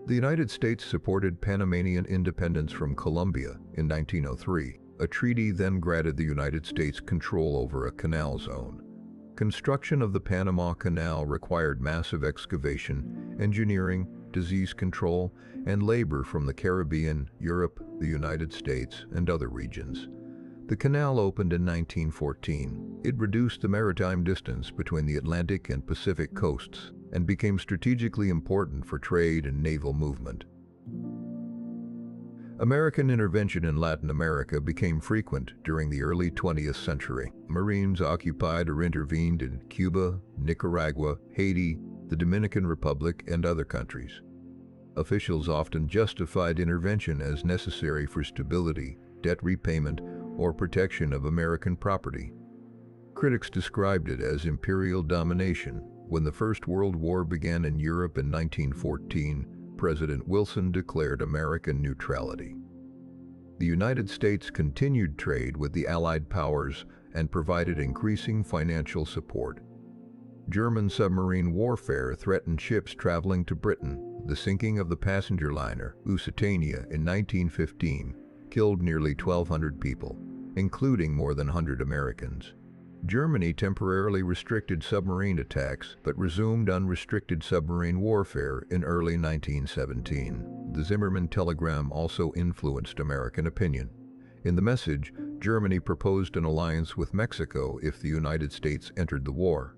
The United States supported Panamanian independence from Colombia in 1903. A treaty then granted the United States control over a canal zone. Construction of the Panama Canal required massive excavation, engineering, disease control, and labor from the Caribbean, Europe, the United States, and other regions. The canal opened in 1914. It reduced the maritime distance between the Atlantic and Pacific coasts and became strategically important for trade and naval movement. American intervention in Latin America became frequent during the early 20th century. Marines occupied or intervened in Cuba, Nicaragua, Haiti, the Dominican Republic, and other countries. Officials often justified intervention as necessary for stability, debt repayment, or protection of American property. Critics described it as imperial domination. When the First World War began in Europe in 1914, President Wilson declared American neutrality. The United States continued trade with the Allied powers and provided increasing financial support. German submarine warfare threatened ships traveling to Britain. The sinking of the passenger liner Lusitania in 1915 killed nearly 1,200 people, including more than 100 Americans. Germany temporarily restricted submarine attacks, but resumed unrestricted submarine warfare in early 1917. The Zimmermann telegram also influenced American opinion. In the message, Germany proposed an alliance with Mexico if the United States entered the war.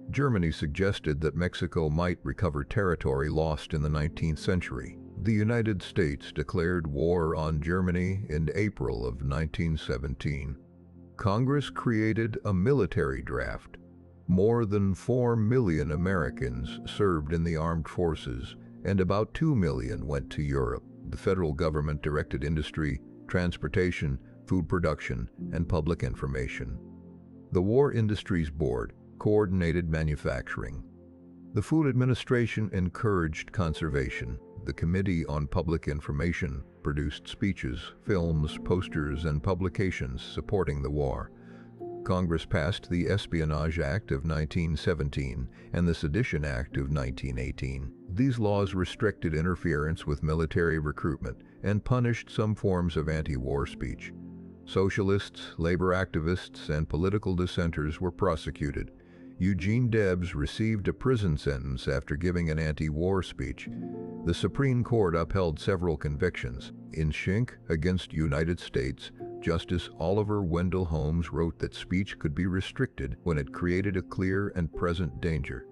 Germany suggested that Mexico might recover territory lost in the 19th century. The United States declared war on Germany in April of 1917. Congress created a military draft. More than 4 million Americans served in the armed forces, and about 2 million went to Europe. The federal government directed industry, transportation, food production, and public information. The War Industries Board coordinated manufacturing. The Food Administration encouraged conservation. The Committee on Public Information produced speeches, films, posters, and publications supporting the war. Congress passed the Espionage Act of 1917 and the Sedition Act of 1918. These laws restricted interference with military recruitment and punished some forms of anti-war speech. Socialists, labor activists, and political dissenters were prosecuted. Eugene Debs received a prison sentence after giving an anti-war speech. The Supreme Court upheld several convictions. In Schenck against United States, Justice Oliver Wendell Holmes wrote that speech could be restricted when it created a clear and present danger.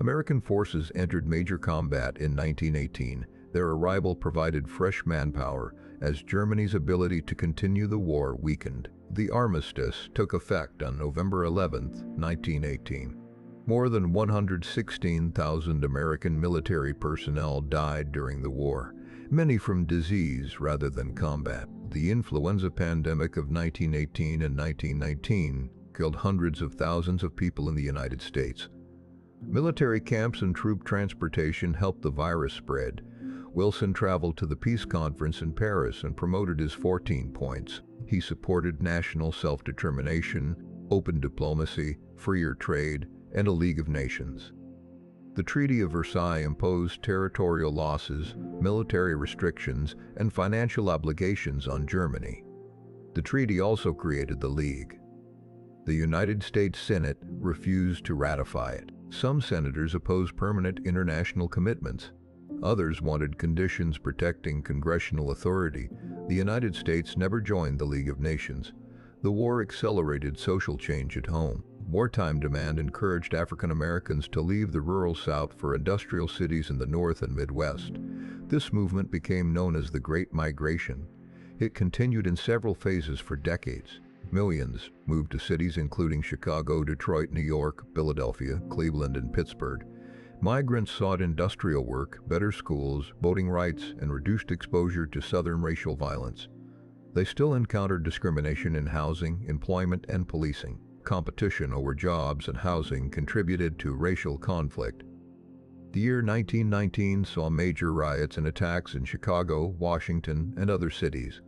American forces entered major combat in 1918. Their arrival provided fresh manpower as Germany's ability to continue the war weakened. The armistice took effect on November 11, 1918. More than 116,000 American military personnel died during the war, many from disease rather than combat. The influenza pandemic of 1918 and 1919 killed hundreds of thousands of people in the United States. Military camps and troop transportation helped the virus spread. Wilson traveled to the peace conference in Paris and promoted his 14 points. He supported national self-determination, open diplomacy, freer trade, and a League of Nations. The Treaty of Versailles imposed territorial losses, military restrictions, and financial obligations on Germany. The treaty also created the League. The United States Senate refused to ratify it. Some senators opposed permanent international commitments. Others wanted conditions protecting congressional authority. The United States never joined the League of Nations. The war accelerated social change at home. Wartime demand encouraged African Americans to leave the rural South for industrial cities in the North and Midwest. This movement became known as the Great Migration. It continued in several phases for decades. Millions moved to cities including Chicago, Detroit, New York, Philadelphia, Cleveland, and Pittsburgh. Migrants sought industrial work, better schools, voting rights, and reduced exposure to Southern racial violence. They still encountered discrimination in housing, employment, and policing. Competition over jobs and housing contributed to racial conflict. The year 1919 saw major riots and attacks in Chicago, Washington, and other cities.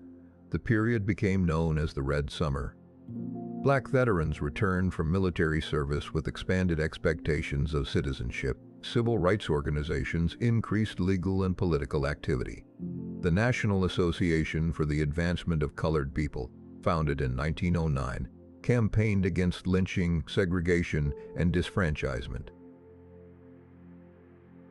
The period became known as the Red Summer. Black veterans returned from military service with expanded expectations of citizenship. Civil rights organizations increased legal and political activity. The National Association for the Advancement of Colored People, founded in 1909, campaigned against lynching, segregation, and disfranchisement.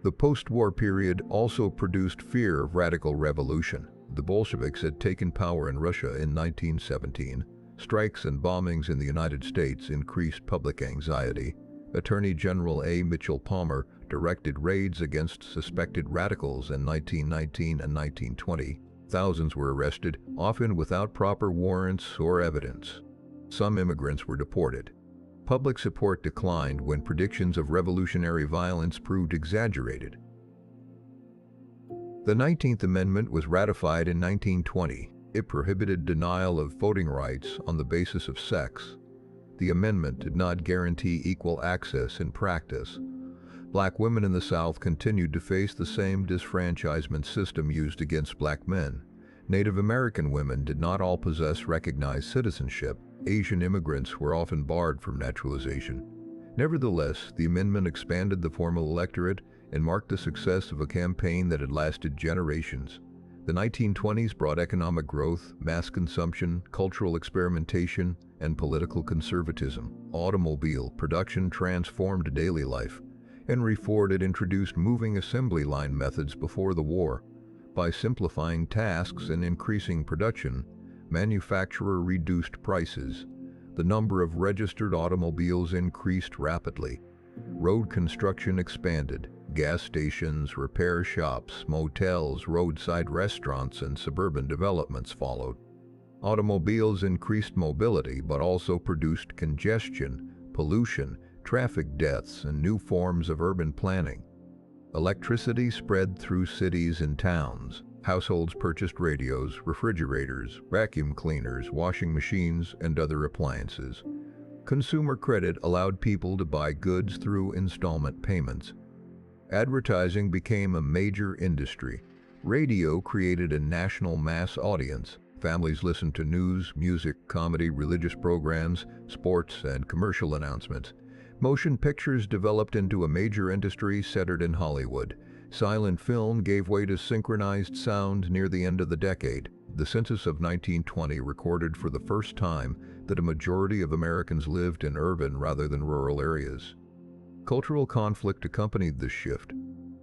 The post-war period also produced fear of radical revolution. The Bolsheviks had taken power in Russia in 1917. Strikes and bombings in the United States increased public anxiety. Attorney General A. Mitchell Palmer directed raids against suspected radicals in 1919 and 1920. Thousands were arrested, often without proper warrants or evidence. Some immigrants were deported. Public support declined when predictions of revolutionary violence proved exaggerated. The 19th Amendment was ratified in 1920. It prohibited denial of voting rights on the basis of sex. The amendment did not guarantee equal access in practice. Black women in the South continued to face the same disfranchisement system used against black men. Native American women did not all possess recognized citizenship. Asian immigrants were often barred from naturalization. Nevertheless, the amendment expanded the formal electorate and marked the success of a campaign that had lasted generations. The 1920s brought economic growth, mass consumption, cultural experimentation, and political conservatism. Automobile production transformed daily life. Henry Ford had introduced moving assembly line methods before the war. By simplifying tasks and increasing production, manufacturer reduced prices. The number of registered automobiles increased rapidly. Road construction expanded. Gas stations, repair shops, motels, roadside restaurants, and suburban developments followed. Automobiles increased mobility but also produced congestion, pollution, traffic deaths, and new forms of urban planning. Electricity spread through cities and towns. Households purchased radios, refrigerators, vacuum cleaners, washing machines, and other appliances. Consumer credit allowed people to buy goods through installment payments. Advertising became a major industry. Radio created a national mass audience. Families listened to news, music, comedy, religious programs, sports, and commercial announcements. Motion pictures developed into a major industry centered in Hollywood. Silent film gave way to synchronized sound near the end of the decade. The census of 1920 recorded for the first time that a majority of Americans lived in urban rather than rural areas. Cultural conflict accompanied this shift.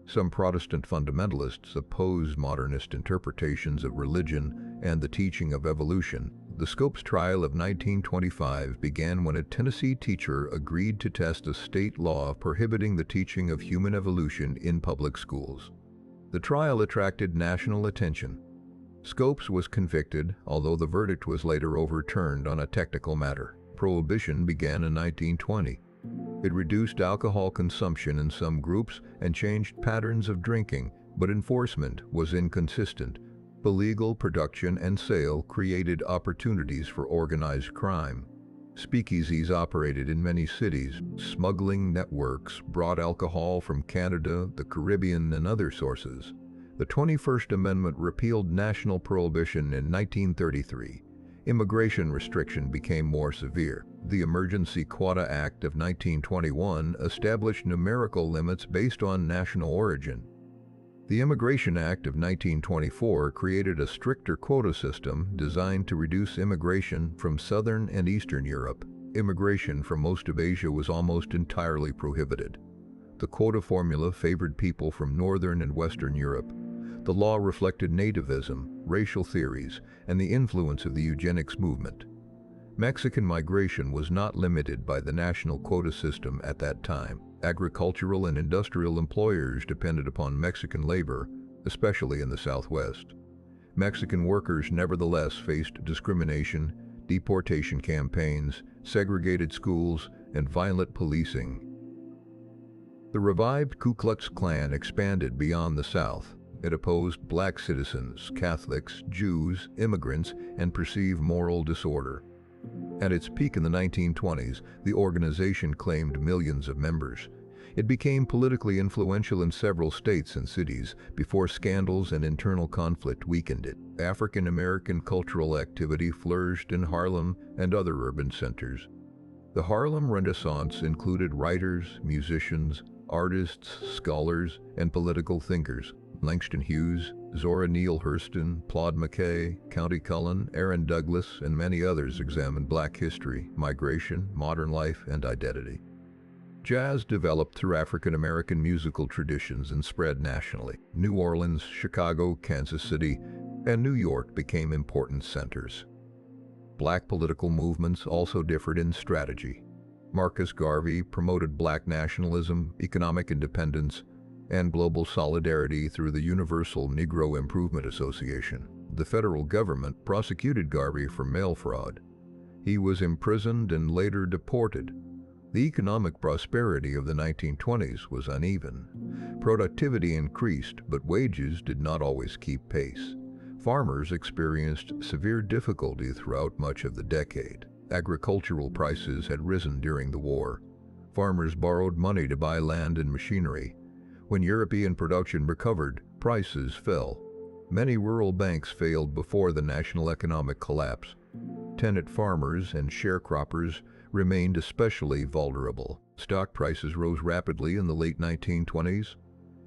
Some Protestant fundamentalists opposed modernist interpretations of religion and the teaching of evolution. The Scopes trial of 1925 began when a Tennessee teacher agreed to test a state law prohibiting the teaching of human evolution in public schools. The trial attracted national attention. Scopes was convicted, although the verdict was later overturned on a technical matter. Prohibition began in 1920. It reduced alcohol consumption in some groups and changed patterns of drinking, but enforcement was inconsistent. Illegal production and sale created opportunities for organized crime. Speakeasies operated in many cities. Smuggling networks brought alcohol from Canada, the Caribbean, and other sources. The 21st Amendment repealed national prohibition in 1933. Immigration restriction became more severe. The Emergency Quota Act of 1921 established numerical limits based on national origin. The Immigration Act of 1924 created a stricter quota system designed to reduce immigration from Southern and Eastern Europe. Immigration from most of Asia was almost entirely prohibited. The quota formula favored people from Northern and Western Europe. The law reflected nativism, racial theories, and the influence of the eugenics movement. Mexican migration was not limited by the national quota system at that time. Agricultural and industrial employers depended upon Mexican labor, especially in the Southwest. Mexican workers nevertheless faced discrimination, deportation campaigns, segregated schools, and violent policing. The revived Ku Klux Klan expanded beyond the South. It opposed black citizens, Catholics, Jews, immigrants, and perceived moral disorder. At its peak in the 1920s, the organization claimed millions of members. It became politically influential in several states and cities before scandals and internal conflict weakened it. African American cultural activity flourished in Harlem and other urban centers. The Harlem Renaissance included writers, musicians, artists, scholars, and political thinkers. Langston Hughes, Zora Neale Hurston, Claude McKay, Countee Cullen, Aaron Douglas, and many others examined Black history, migration, modern life, and identity. Jazz developed through African American musical traditions and spread nationally. New Orleans, Chicago, Kansas City, and New York became important centers. Black political movements also differed in strategy. Marcus Garvey promoted Black nationalism, economic independence, and global solidarity through the Universal Negro Improvement Association. The federal government prosecuted Garvey for mail fraud. He was imprisoned and later deported. The economic prosperity of the 1920s was uneven. Productivity increased, but wages did not always keep pace. Farmers experienced severe difficulty throughout much of the decade. Agricultural prices had risen during the war. Farmers borrowed money to buy land and machinery. When European production recovered, prices fell. Many rural banks failed before the national economic collapse. Tenant farmers and sharecroppers remained especially vulnerable. Stock prices rose rapidly in the late 1920s.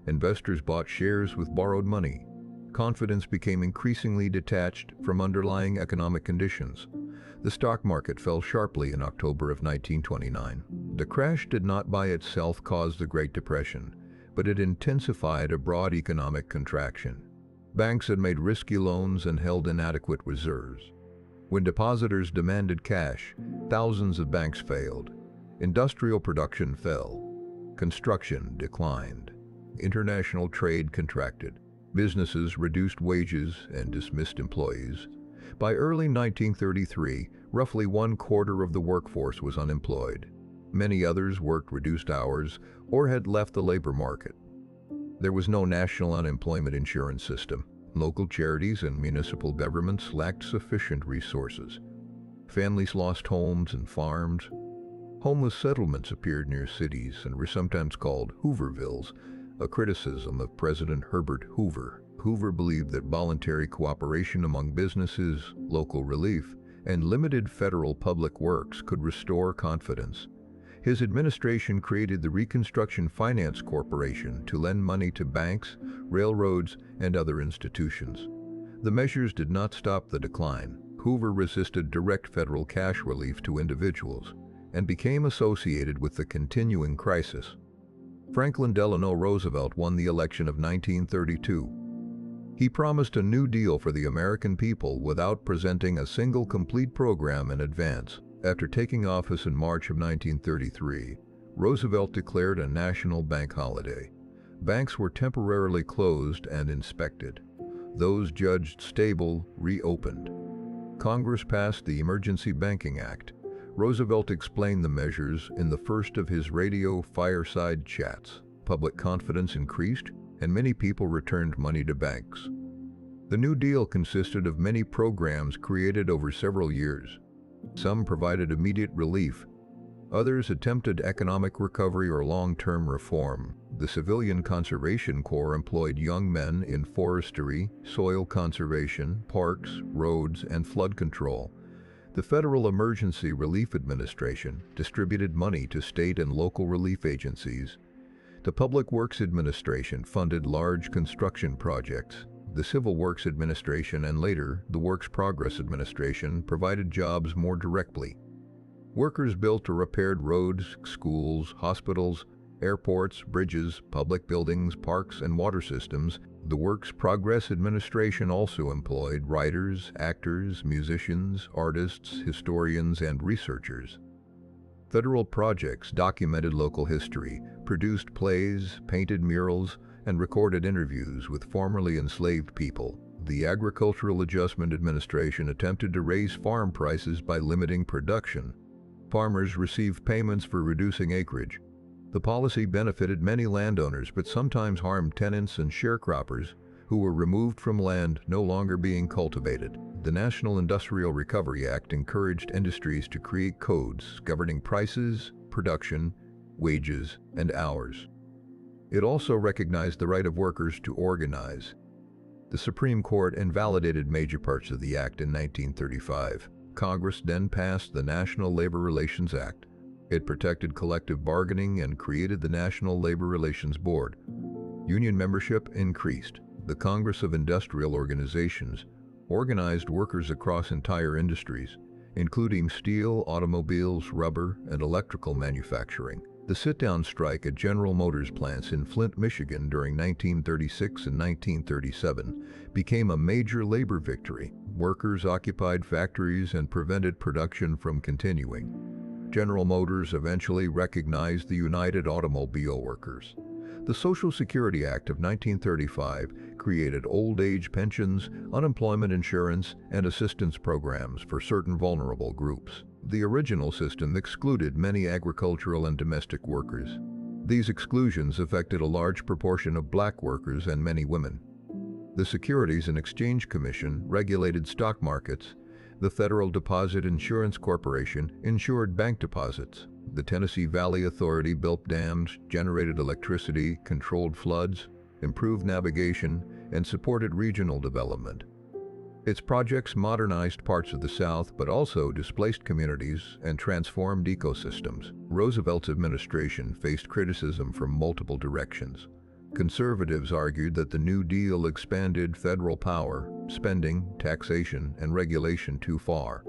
Investors bought shares with borrowed money. Confidence became increasingly detached from underlying economic conditions. The stock market fell sharply in October of 1929. The crash did not by itself cause the Great Depression, but it intensified a broad economic contraction. Banks had made risky loans and held inadequate reserves. When depositors demanded cash, thousands of banks failed. Industrial production fell. Construction declined. International trade contracted. Businesses reduced wages and dismissed employees. By early 1933, roughly 1/4 of the workforce was unemployed. Many others worked reduced hours or had left the labor market. There was no national unemployment insurance system. Local charities and municipal governments lacked sufficient resources. Families lost homes and farms. Homeless settlements appeared near cities and were sometimes called Hoovervilles, a criticism of President Herbert Hoover. Hoover believed that voluntary cooperation among businesses, local relief, and limited federal public works could restore confidence. His administration created the Reconstruction Finance Corporation to lend money to banks, railroads, and other institutions. The measures did not stop the decline. Hoover resisted direct federal cash relief to individuals and became associated with the continuing crisis. Franklin Delano Roosevelt won the election of 1932. He promised a New Deal for the American people without presenting a single complete program in advance. After taking office in March of 1933, Roosevelt declared a national bank holiday. Banks were temporarily closed and inspected. Those judged stable reopened. Congress passed the Emergency Banking Act. Roosevelt explained the measures in the first of his radio fireside chats. Public confidence increased, and many people returned money to banks. The New Deal consisted of many programs created over several years. Some provided immediate relief. Others attempted economic recovery or long-term reform. The Civilian Conservation Corps employed young men in forestry, soil conservation, parks, roads, and flood control. The Federal Emergency Relief Administration distributed money to state and local relief agencies. The Public Works Administration funded large construction projects. The Civil Works Administration and later the Works Progress Administration provided jobs more directly. Workers built or repaired roads, schools, hospitals, airports, bridges, public buildings, parks, and water systems. The Works Progress Administration also employed writers, actors, musicians, artists, historians, and researchers. Federal projects documented local history, produced plays, painted murals, and recorded interviews with formerly enslaved people. The Agricultural Adjustment Administration attempted to raise farm prices by limiting production. Farmers received payments for reducing acreage. The policy benefited many landowners but sometimes harmed tenants and sharecroppers who were removed from land no longer being cultivated. The National Industrial Recovery Act encouraged industries to create codes governing prices, production, wages, and hours. It also recognized the right of workers to organize. The Supreme Court invalidated major parts of the act in 1935. Congress then passed the National Labor Relations Act. It protected collective bargaining and created the National Labor Relations Board. Union membership increased. The Congress of Industrial Organizations organized workers across entire industries, including steel, automobiles, rubber, and electrical manufacturing. The sit-down strike at General Motors plants in Flint, Michigan during 1936 and 1937 became a major labor victory. Workers occupied factories and prevented production from continuing. General Motors eventually recognized the United Automobile Workers. The Social Security Act of 1935 created old age pensions, unemployment insurance, and assistance programs for certain vulnerable groups. The original system excluded many agricultural and domestic workers. These exclusions affected a large proportion of black workers and many women. The Securities and Exchange Commission regulated stock markets. The Federal Deposit Insurance Corporation insured bank deposits. The Tennessee Valley Authority built dams, generated electricity, controlled floods, improved navigation, and supported regional development. Its projects modernized parts of the South but also displaced communities and transformed ecosystems. Roosevelt's administration faced criticism from multiple directions. Conservatives argued that the New Deal expanded federal power, spending, taxation, and regulation too far.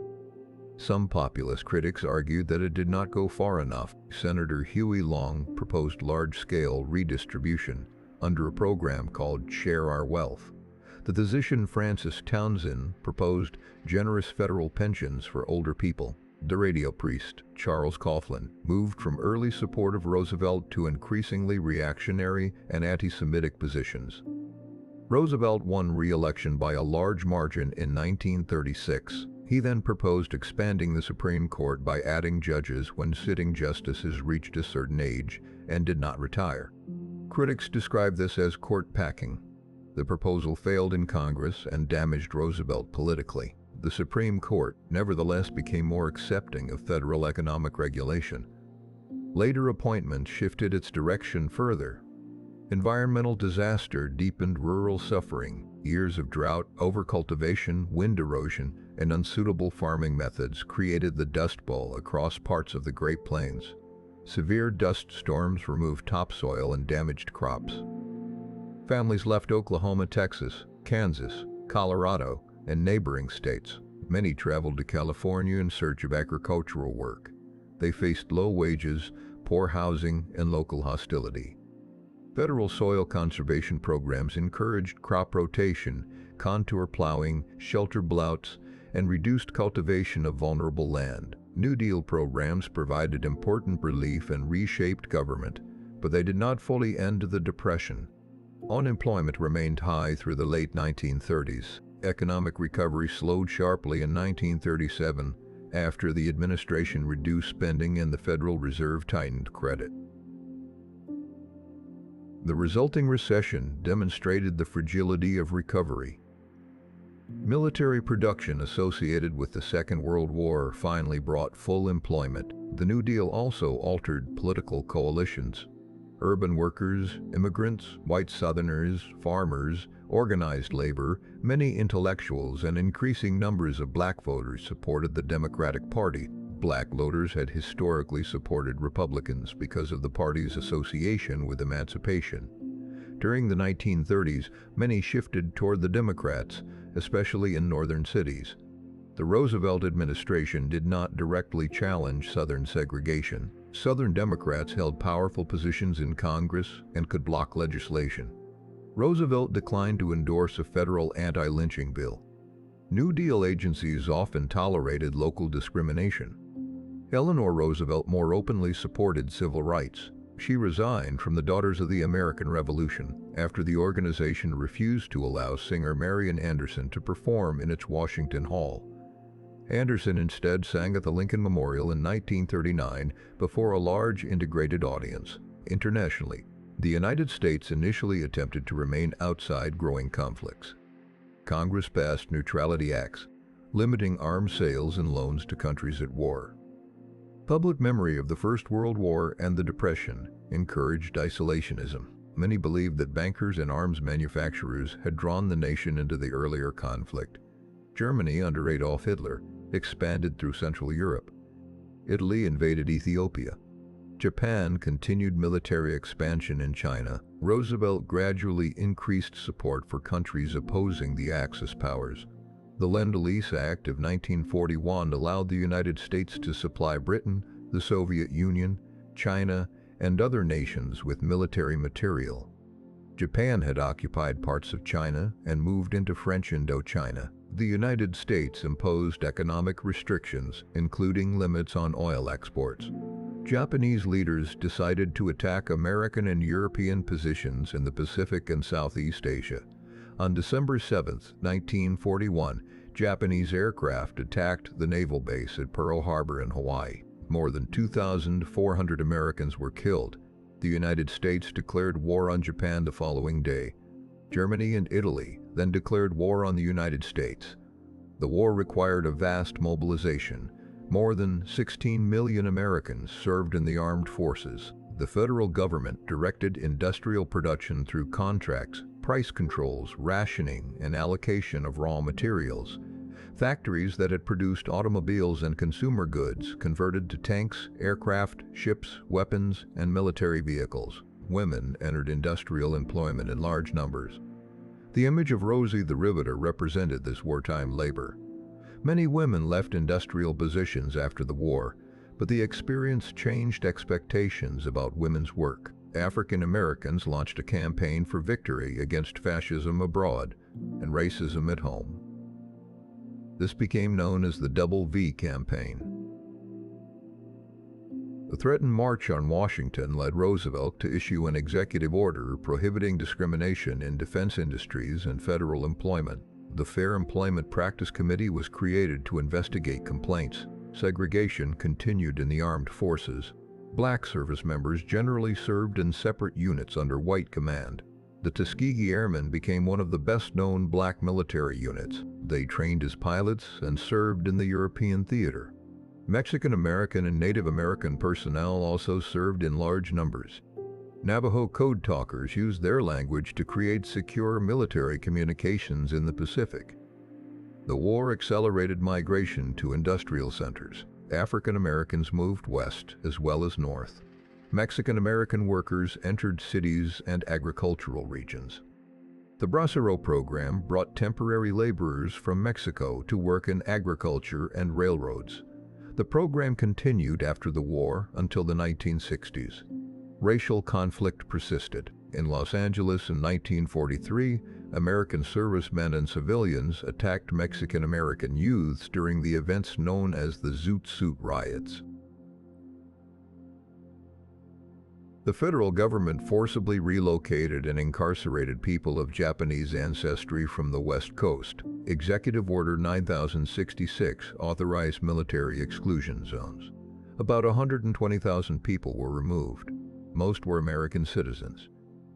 Some populist critics argued that it did not go far enough. Senator Huey Long proposed large-scale redistribution under a program called Share Our Wealth. The physician Francis Townsend proposed generous federal pensions for older people. The radio priest Charles Coughlin moved from early support of Roosevelt to increasingly reactionary and anti-Semitic positions. Roosevelt won re-election by a large margin in 1936. He then proposed expanding the Supreme Court by adding judges when sitting justices reached a certain age and did not retire. Critics describe this as court packing. The proposal failed in Congress and damaged Roosevelt politically. The Supreme Court nevertheless became more accepting of federal economic regulation. Later appointments shifted its direction further. Environmental disaster deepened rural suffering. Years of drought, overcultivation, wind erosion, and unsuitable farming methods created the Dust Bowl across parts of the Great Plains. Severe dust storms removed topsoil and damaged crops. Families left Oklahoma, Texas, Kansas, Colorado, and neighboring states. Many traveled to California in search of agricultural work. They faced low wages, poor housing, and local hostility. Federal soil conservation programs encouraged crop rotation, contour plowing, shelter blouts, and reduced cultivation of vulnerable land. New Deal programs provided important relief and reshaped government, but they did not fully end the Depression. Unemployment remained high through the late 1930s. Economic recovery slowed sharply in 1937 after the administration reduced spending and the Federal Reserve tightened credit. The resulting recession demonstrated the fragility of recovery. Military production associated with the Second World War finally brought full employment. The New Deal also altered political coalitions. Urban workers, immigrants, white Southerners, farmers, organized labor, many intellectuals, and increasing numbers of black voters supported the Democratic Party. Black voters had historically supported Republicans because of the party's association with emancipation. During the 1930s, many shifted toward the Democrats, especially in northern cities. The Roosevelt administration did not directly challenge Southern segregation. Southern Democrats held powerful positions in Congress and could block legislation. Roosevelt declined to endorse a federal anti-lynching bill. New Deal agencies often tolerated local discrimination. Eleanor Roosevelt more openly supported civil rights. She resigned from the Daughters of the American Revolution after the organization refused to allow singer Marian Anderson to perform in its Washington Hall. Anderson instead sang at the Lincoln Memorial in 1939 before a large integrated audience. Internationally, the United States initially attempted to remain outside growing conflicts. Congress passed neutrality acts, limiting arms sales and loans to countries at war. Public memory of the First World War and the Depression encouraged isolationism. Many believed that bankers and arms manufacturers had drawn the nation into the earlier conflict. Germany, under Adolf Hitler, expanded through Central Europe. Italy invaded Ethiopia. Japan continued military expansion in China. Roosevelt gradually increased support for countries opposing the Axis powers. The Lend-Lease Act of 1941 allowed the United States to supply Britain, the Soviet Union, China, and other nations with military material. Japan had occupied parts of China and moved into French Indochina. The United States imposed economic restrictions, including limits on oil exports. Japanese leaders decided to attack American and European positions in the Pacific and Southeast Asia. On December 7, 1941, Japanese aircraft attacked the naval base at Pearl Harbor in Hawaii. More than 2,400 Americans were killed. The United States declared war on Japan the following day. Germany and Italy then declared war on the United States. The war required a vast mobilization. More than 16 million Americans served in the armed forces. The federal government directed industrial production through contracts, price controls, rationing, and allocation of raw materials. Factories that had produced automobiles and consumer goods converted to tanks, aircraft, ships, weapons, and military vehicles. Women entered industrial employment in large numbers. The image of Rosie the Riveter represented this wartime labor. Many women left industrial positions after the war, but the experience changed expectations about women's work. African Americans launched a campaign for victory against fascism abroad and racism at home. This became known as the Double V campaign. The threatened March on Washington led Roosevelt to issue an executive order prohibiting discrimination in defense industries and federal employment. The Fair Employment Practice Committee was created to investigate complaints. Segregation continued in the armed forces. Black service members generally served in separate units under white command. The Tuskegee Airmen became one of the best-known black military units. They trained as pilots and served in the European theater. Mexican American and Native American personnel also served in large numbers. Navajo code talkers used their language to create secure military communications in the Pacific. The war accelerated migration to industrial centers. African Americans moved west as well as north. Mexican American workers entered cities and agricultural regions. The Bracero program brought temporary laborers from Mexico to work in agriculture and railroads. The program continued after the war until the 1960s. Racial conflict persisted. In Los Angeles in 1943, American servicemen and civilians attacked Mexican American youths during the events known as the Zoot Suit riots. The federal government forcibly relocated and incarcerated people of Japanese ancestry from the West Coast. Executive Order 9066 authorized military exclusion zones. About 120,000 people were removed. Most were American citizens.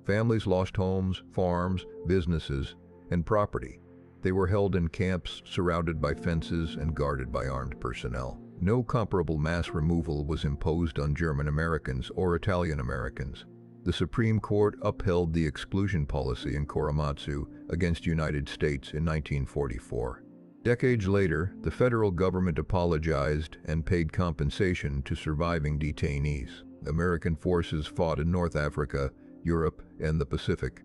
Families lost homes, farms, businesses, and property. They were held in camps surrounded by fences and guarded by armed personnel. No comparable mass removal was imposed on German Americans or Italian Americans. The Supreme Court upheld the exclusion policy in Korematsu against the United States in 1944. Decades later, the federal government apologized and paid compensation to surviving detainees. American forces fought in North Africa, Europe, and the Pacific.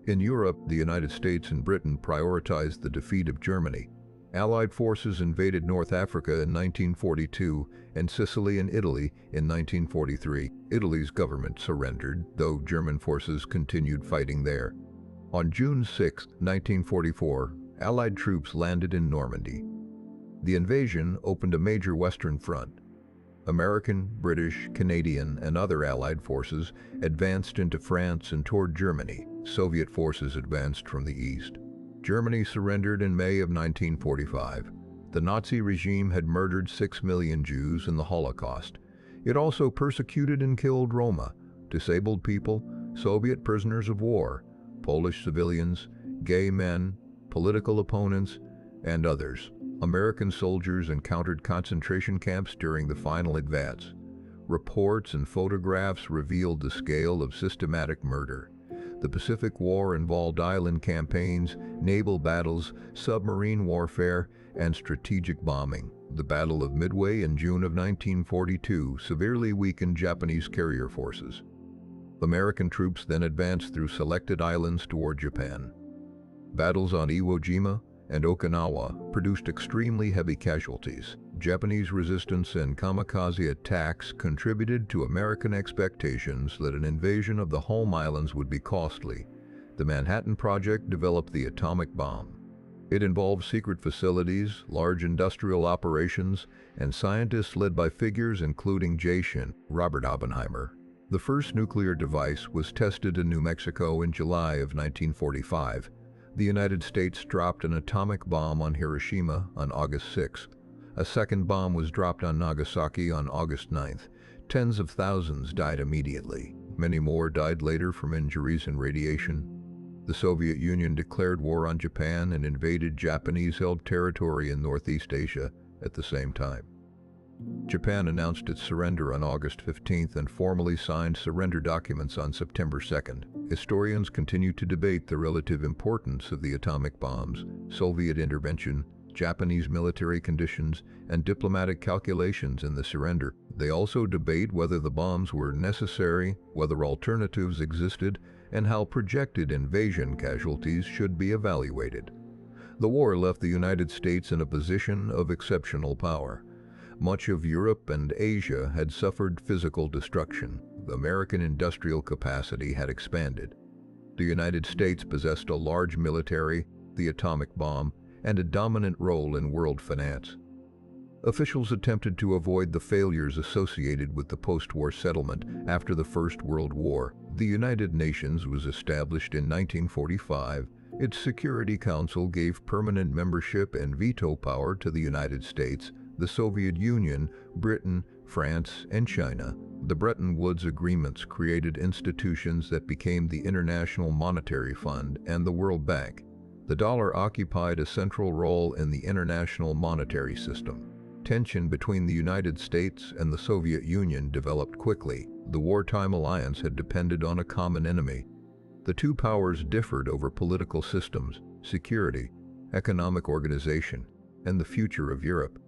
In Europe, the United States and Britain prioritized the defeat of Germany. Allied forces invaded North Africa in 1942 and Sicily and Italy in 1943. Italy's government surrendered, though German forces continued fighting there. On June 6, 1944, Allied troops landed in Normandy. The invasion opened a major Western front. American, British, Canadian, and other Allied forces advanced into France and toward Germany. Soviet forces advanced from the east. Germany surrendered in May of 1945. The Nazi regime had murdered 6 million Jews in the Holocaust. It also persecuted and killed Roma, disabled people, Soviet prisoners of war, Polish civilians, gay men, political opponents, and others. American soldiers encountered concentration camps during the final advance. Reports and photographs revealed the scale of systematic murder. The Pacific War involved island campaigns, naval battles, submarine warfare, and strategic bombing. The Battle of Midway in June of 1942 severely weakened Japanese carrier forces. American troops then advanced through selected islands toward Japan. Battles on Iwo Jima and Okinawa produced extremely heavy casualties. Japanese resistance and kamikaze attacks contributed to American expectations that an invasion of the home islands would be costly. The Manhattan Project developed the atomic bomb. It involved secret facilities, large industrial operations, and scientists led by figures including J. Shin, Robert Oppenheimer. The first nuclear device was tested in New Mexico in July of 1945. The United States dropped an atomic bomb on Hiroshima on August 6. A second bomb was dropped on Nagasaki on August 9. Tens of thousands died immediately. Many more died later from injuries and radiation. The Soviet Union declared war on Japan and invaded Japanese-held territory in Northeast Asia at the same time. Japan announced its surrender on August 15 and formally signed surrender documents on September 2. Historians continue to debate the relative importance of the atomic bombs, Soviet intervention, Japanese military conditions, and diplomatic calculations in the surrender. They also debate whether the bombs were necessary, whether alternatives existed, and how projected invasion casualties should be evaluated. The war left the United States in a position of exceptional power. Much of Europe and Asia had suffered physical destruction. The American industrial capacity had expanded. The United States possessed a large military, the atomic bomb, and a dominant role in world finance. Officials attempted to avoid the failures associated with the post-war settlement after the First World War. The United Nations was established in 1945. Its Security Council gave permanent membership and veto power to the United States, the Soviet Union, Britain, France, and China. The Bretton Woods agreements created institutions that became the International Monetary Fund and the World Bank. The dollar occupied a central role in the international monetary system. Tension between the United States and the Soviet Union developed quickly. The wartime alliance had depended on a common enemy. The two powers differed over political systems, security, economic organization, and the future of Europe.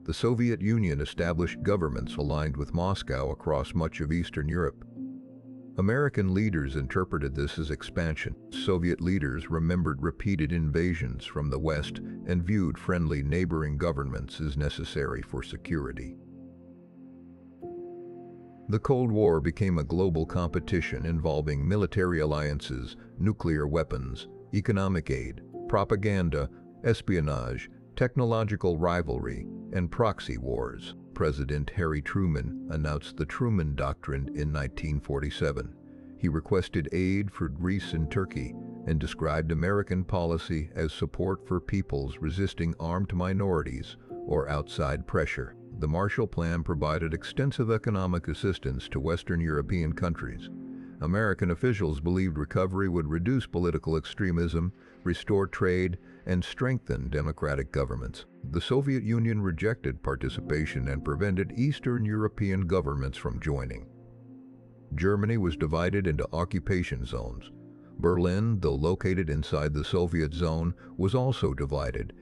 The Soviet Union established governments aligned with Moscow across much of Eastern Europe. American leaders interpreted this as expansion. Soviet leaders remembered repeated invasions from the West and viewed friendly neighboring governments as necessary for security. The Cold War became a global competition involving military alliances, nuclear weapons, economic aid, propaganda, espionage, technological rivalry, and proxy wars. President Harry Truman announced the Truman Doctrine in 1947. He requested aid for Greece and Turkey and described American policy as support for peoples resisting armed minorities or outside pressure. The Marshall Plan provided extensive economic assistance to Western European countries. American officials believed recovery would reduce political extremism, restore trade, and strengthen democratic governments. The Soviet Union rejected participation and prevented Eastern European governments from joining. Germany was divided into occupation zones. Berlin, though located inside the Soviet zone, was also divided.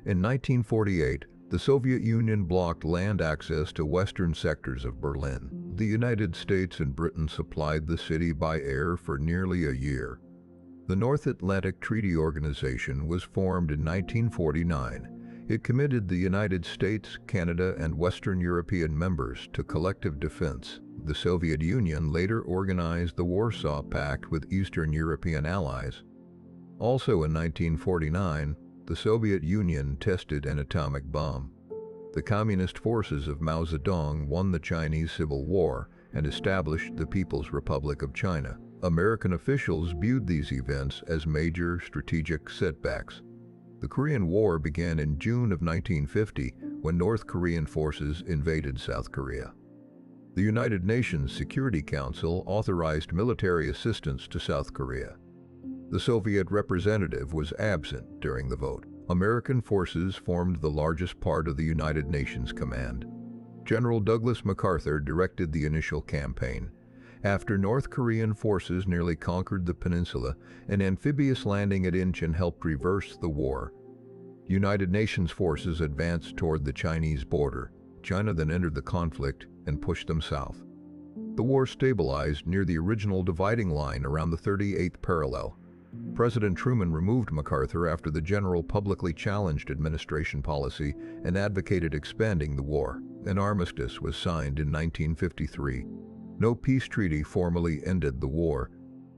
In 1948, the Soviet Union blocked land access to western sectors of Berlin. The United States and Britain supplied the city by air for nearly a year. The North Atlantic Treaty Organization was formed in 1949. It committed the United States, Canada, and Western European members to collective defense. The Soviet Union later organized the Warsaw Pact with Eastern European allies. Also in 1949, the Soviet Union tested an atomic bomb. The Communist forces of Mao Zedong won the Chinese Civil War and established the People's Republic of China. American officials viewed these events as major strategic setbacks. The Korean War began in June of 1950 when North Korean forces invaded South Korea. The United Nations Security Council authorized military assistance to South Korea. The Soviet representative was absent during the vote. American forces formed the largest part of the United Nations command. General Douglas MacArthur directed the initial campaign. After North Korean forces nearly conquered the peninsula, an amphibious landing at Incheon helped reverse the war. United Nations forces advanced toward the Chinese border. China then entered the conflict and pushed them south. The war stabilized near the original dividing line around the 38th parallel. President Truman removed MacArthur after the general publicly challenged administration policy and advocated expanding the war. An armistice was signed in 1953. No peace treaty formally ended the war.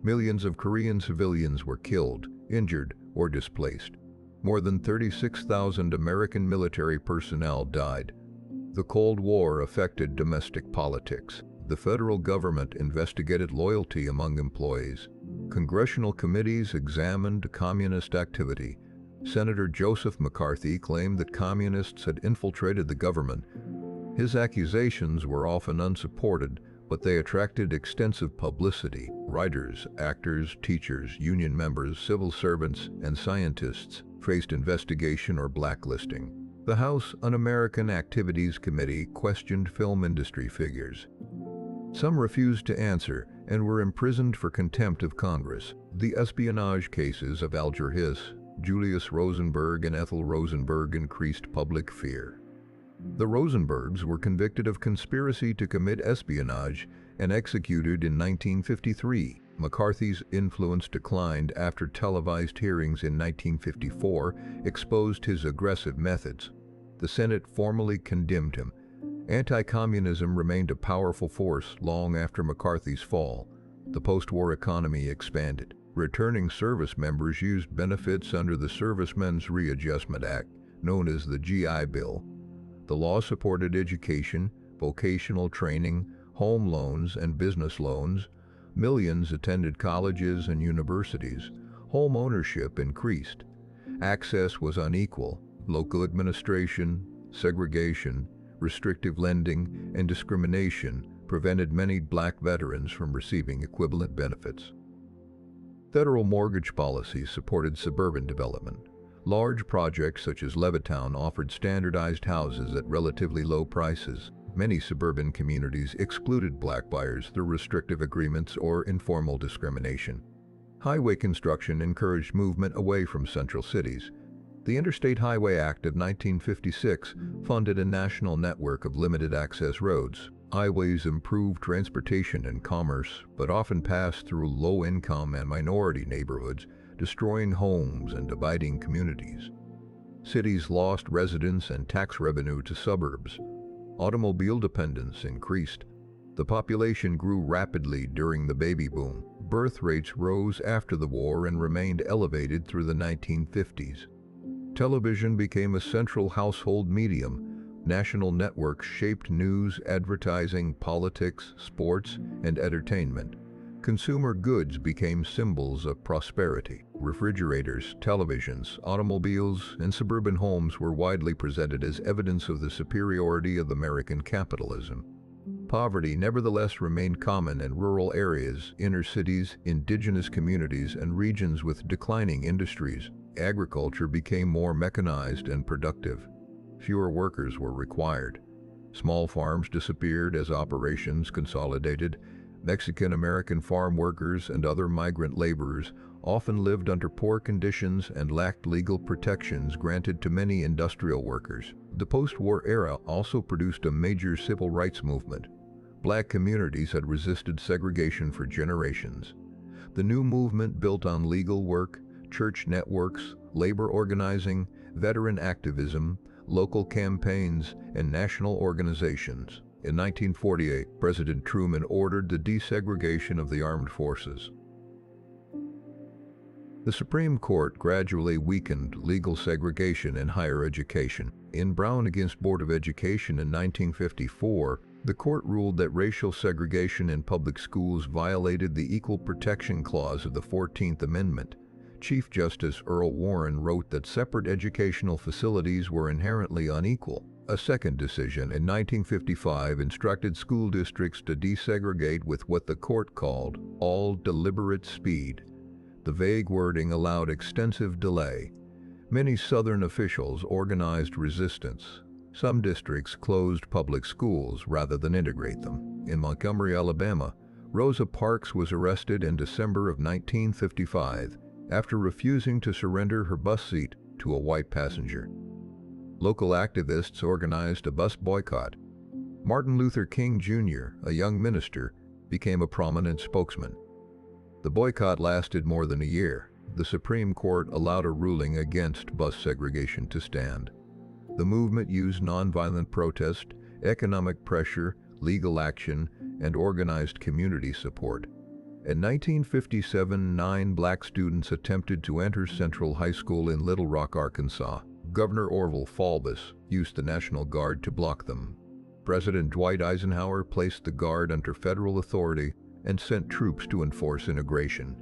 Millions of Korean civilians were killed, injured, or displaced. More than 36,000 American military personnel died. The Cold War affected domestic politics. The federal government investigated loyalty among employees. Congressional committees examined communist activity. Senator Joseph McCarthy claimed that communists had infiltrated the government. His accusations were often unsupported, but they attracted extensive publicity. Writers, actors, teachers, union members, civil servants, and scientists faced investigation or blacklisting. The House Un-American Activities Committee questioned film industry figures. Some refused to answer and were imprisoned for contempt of Congress. The espionage cases of Alger Hiss, Julius Rosenberg, and Ethel Rosenberg increased public fear. The Rosenbergs were convicted of conspiracy to commit espionage and executed in 1953. McCarthy's influence declined after televised hearings in 1954 exposed his aggressive methods. The Senate formally condemned him. Anti-communism remained a powerful force long after McCarthy's fall. The post-war economy expanded. Returning service members used benefits under the Servicemen's Readjustment Act, known as the GI Bill. The law supported education, vocational training, home loans, and business loans. Millions attended colleges and universities. Home ownership increased. Access was unequal. Local administration, segregation, restrictive lending, and discrimination prevented many black veterans from receiving equivalent benefits. Federal mortgage policies supported suburban development. Large projects such as Levittown offered standardized houses at relatively low prices. Many suburban communities excluded black buyers through restrictive agreements or informal discrimination. Highway construction encouraged movement away from central cities. The Interstate Highway Act of 1956 funded a national network of limited-access roads. Highways improved transportation and commerce, but often passed through low-income and minority neighborhoods, destroying homes and dividing communities. Cities lost residents and tax revenue to suburbs. Automobile dependence increased. The population grew rapidly during the baby boom. Birth rates rose after the war and remained elevated through the 1950s. Television became a central household medium. National networks shaped news, advertising, politics, sports, and entertainment. Consumer goods became symbols of prosperity. Refrigerators, televisions, automobiles, and suburban homes were widely presented as evidence of the superiority of American capitalism. Poverty nevertheless remained common in rural areas, inner cities, indigenous communities, and regions with declining industries. Agriculture became more mechanized and productive. Fewer workers were required. Small farms disappeared as operations consolidated. Mexican-American farm workers and other migrant laborers often lived under poor conditions and lacked legal protections granted to many industrial workers. The post-war era also produced a major civil rights movement. Black communities had resisted segregation for generations. The new movement built on legal work, church networks, labor organizing, veteran activism, local campaigns, and national organizations. In 1948, President Truman ordered the desegregation of the armed forces. The Supreme Court gradually weakened legal segregation in higher education. In Brown against Board of Education in 1954, the court ruled that racial segregation in public schools violated the Equal Protection Clause of the 14th Amendment. Chief Justice Earl Warren wrote that separate educational facilities were inherently unequal. A second decision in 1955 instructed school districts to desegregate with what the court called all deliberate speed. The vague wording allowed extensive delay. Many Southern officials organized resistance. Some districts closed public schools rather than integrate them. In Montgomery, Alabama, Rosa Parks was arrested in December of 1955 after refusing to surrender her bus seat to a white passenger. Local activists organized a bus boycott. Martin Luther King Jr., a young minister, became a prominent spokesman. The boycott lasted more than a year. The Supreme Court allowed a ruling against bus segregation to stand. The movement used nonviolent protest, economic pressure, legal action, and organized community support. In 1957, 9 black students attempted to enter Central High School in Little Rock, Arkansas. Governor Orville Faubus used the National Guard to block them. President Dwight Eisenhower placed the Guard under federal authority and sent troops to enforce integration.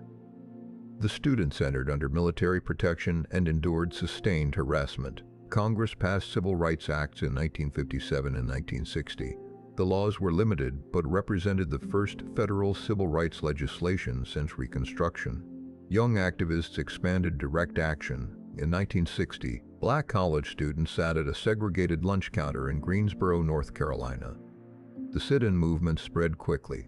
The students entered under military protection and endured sustained harassment. Congress passed Civil Rights Acts in 1957 and 1960. The laws were limited but represented the first federal civil rights legislation since Reconstruction. Young activists expanded direct action. In 1960, black college students sat at a segregated lunch counter in Greensboro, North Carolina. The sit-in movement spread quickly.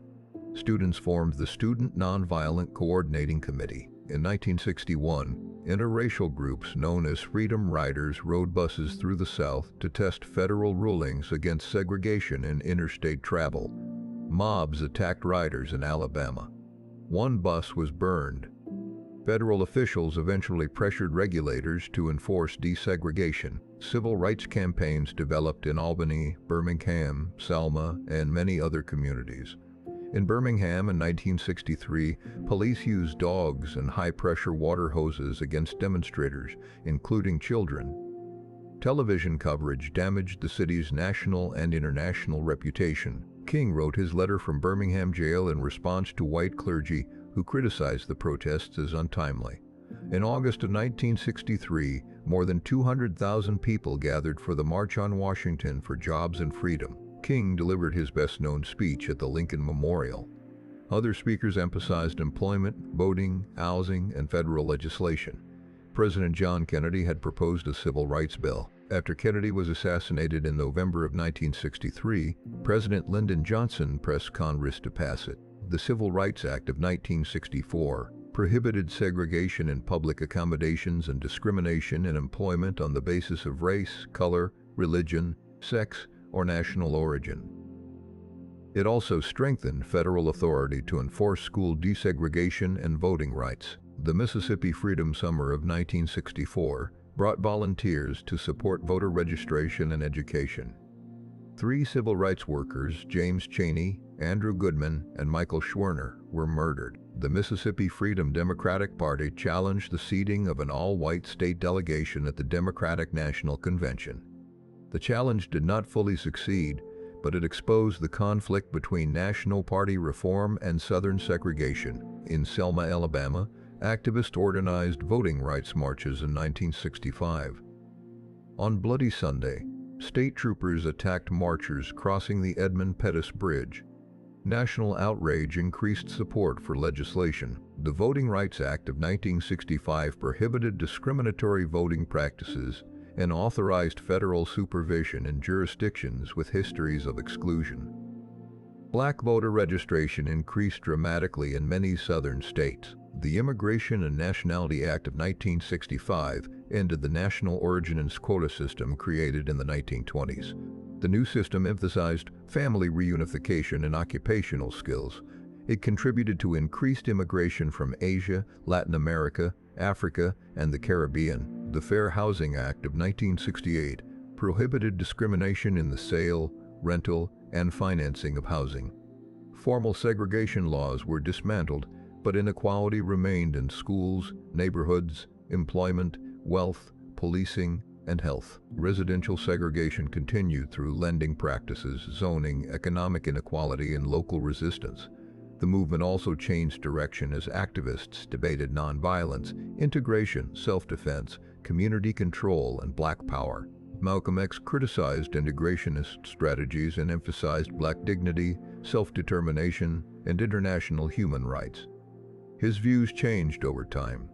Students formed the Student Nonviolent Coordinating Committee. In 1961, interracial groups known as Freedom Riders rode buses through the South to test federal rulings against segregation in interstate travel. Mobs attacked riders in Alabama. One bus was burned. Federal officials eventually pressured regulators to enforce desegregation. Civil rights campaigns developed in Albany, Birmingham, Selma, and many other communities. In Birmingham in 1963, police used dogs and high-pressure water hoses against demonstrators, including children. Television coverage damaged the city's national and international reputation. King wrote his letter from Birmingham jail in response to white clergy who criticized the protests as untimely. In August of 1963, more than 200,000 people gathered for the March on Washington for Jobs and Freedom. King delivered his best-known speech at the Lincoln Memorial. Other speakers emphasized employment, voting, housing, and federal legislation. President John Kennedy had proposed a civil rights bill. After Kennedy was assassinated in November of 1963, President Lyndon Johnson pressed Congress to pass it. The Civil Rights Act of 1964 prohibited segregation in public accommodations and discrimination in employment on the basis of race, color, religion, sex, or national origin. It also strengthened federal authority to enforce school desegregation and voting rights. The Mississippi Freedom Summer of 1964 brought volunteers to support voter registration and education. 3 civil rights workers, James Chaney, Andrew Goodman, and Michael Schwerner, were murdered. The Mississippi Freedom Democratic Party challenged the seating of an all-white state delegation at the Democratic National Convention. The challenge did not fully succeed, but it exposed the conflict between National Party reform and Southern segregation. In Selma, Alabama, activists organized voting rights marches in 1965. On Bloody Sunday, state troopers attacked marchers crossing the Edmund Pettus Bridge. National outrage increased support for legislation. The Voting Rights Act of 1965 prohibited discriminatory voting practices and authorized federal supervision in jurisdictions with histories of exclusion. Black voter registration increased dramatically in many southern states. The Immigration and Nationality Act of 1965 ended the national origin and quota system created in the 1920s. The new system emphasized family reunification and occupational skills. It contributed to increased immigration from Asia, Latin America, Africa, and the Caribbean. The Fair Housing Act of 1968 prohibited discrimination in the sale, rental, and financing of housing. Formal segregation laws were dismantled, but inequality remained in schools, neighborhoods, employment, wealth, policing, and health. Residential segregation continued through lending practices, zoning, economic inequality, and local resistance. The movement also changed direction as activists debated nonviolence, integration, self-defense, community control, and Black power. Malcolm X criticized integrationist strategies and emphasized Black dignity, self-determination, and international human rights. His views changed over time.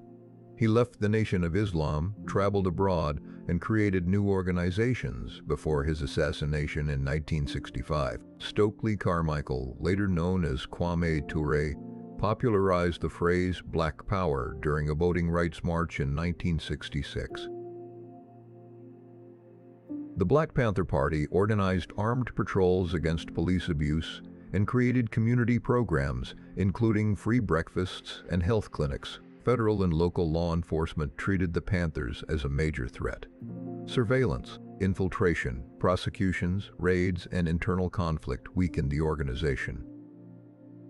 He left the Nation of Islam, traveled abroad, and created new organizations before his assassination in 1965. Stokely Carmichael, later known as Kwame Ture, popularized the phrase Black Power during a voting rights march in 1966. The Black Panther Party organized armed patrols against police abuse and created community programs, including free breakfasts and health clinics. Federal and local law enforcement treated the Panthers as a major threat. Surveillance, infiltration, prosecutions, raids, and internal conflict weakened the organization.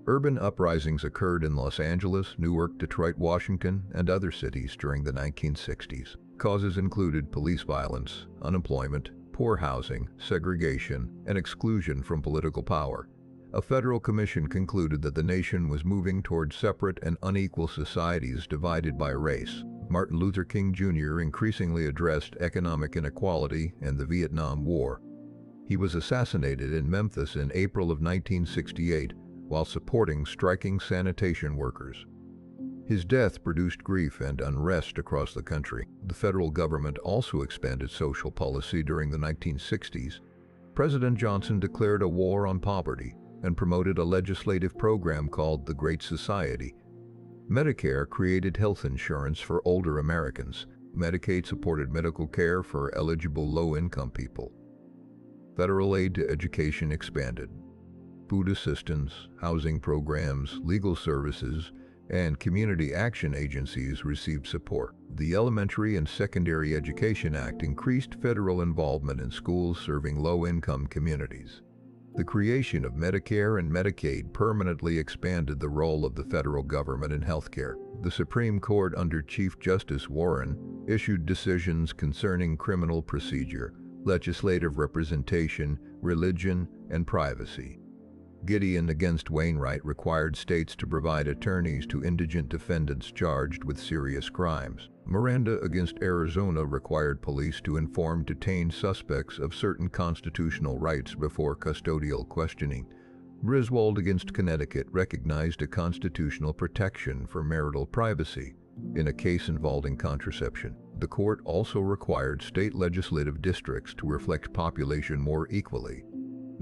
Urban uprisings occurred in Los Angeles, Newark, Detroit, Washington, and other cities during the 1960s. Causes included police violence, unemployment, poor housing, segregation, and exclusion from political power. A federal commission concluded that the nation was moving toward separate and unequal societies divided by race. Martin Luther King Jr. increasingly addressed economic inequality and the Vietnam War. He was assassinated in Memphis in April of 1968 while supporting striking sanitation workers. His death produced grief and unrest across the country. The federal government also expanded social policy during the 1960s. President Johnson declared a war on poverty and promoted a legislative program called the Great Society. Medicare created health insurance for older Americans. Medicaid supported medical care for eligible low-income people. Federal aid to education expanded. Food assistance, housing programs, legal services, and community action agencies received support. The Elementary and Secondary Education Act increased federal involvement in schools serving low-income communities. The creation of Medicare and Medicaid permanently expanded the role of the federal government in healthcare. The Supreme Court under Chief Justice Warren issued decisions concerning criminal procedure, legislative representation, religion, and privacy. Gideon against Wainwright required states to provide attorneys to indigent defendants charged with serious crimes. Miranda against Arizona required police to inform detained suspects of certain constitutional rights before custodial questioning. Griswold against Connecticut recognized a constitutional protection for marital privacy in a case involving contraception. The court also required state legislative districts to reflect population more equally.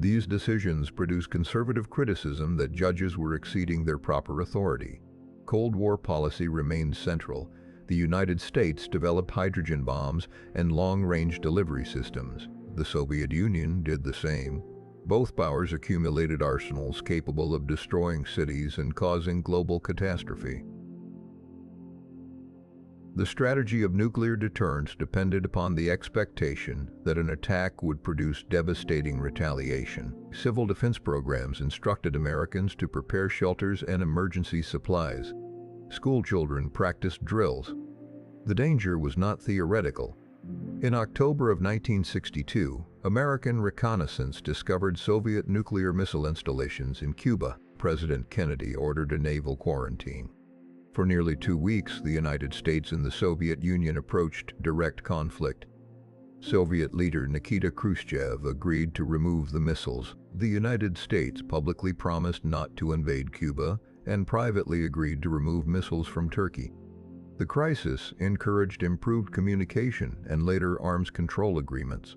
These decisions produced conservative criticism that judges were exceeding their proper authority. Cold War policy remained central. The United States developed hydrogen bombs and long-range delivery systems. The Soviet Union did the same. Both powers accumulated arsenals capable of destroying cities and causing global catastrophe. The strategy of nuclear deterrence depended upon the expectation that an attack would produce devastating retaliation. Civil defense programs instructed Americans to prepare shelters and emergency supplies. School children practiced drills. The danger was not theoretical. In October of 1962, American reconnaissance discovered Soviet nuclear missile installations in Cuba. President Kennedy ordered a naval quarantine. For nearly 2 weeks, the United States and the Soviet Union approached direct conflict. Soviet leader Nikita Khrushchev agreed to remove the missiles. The United States publicly promised not to invade Cuba and privately agreed to remove missiles from Turkey. The crisis encouraged improved communication and later arms control agreements.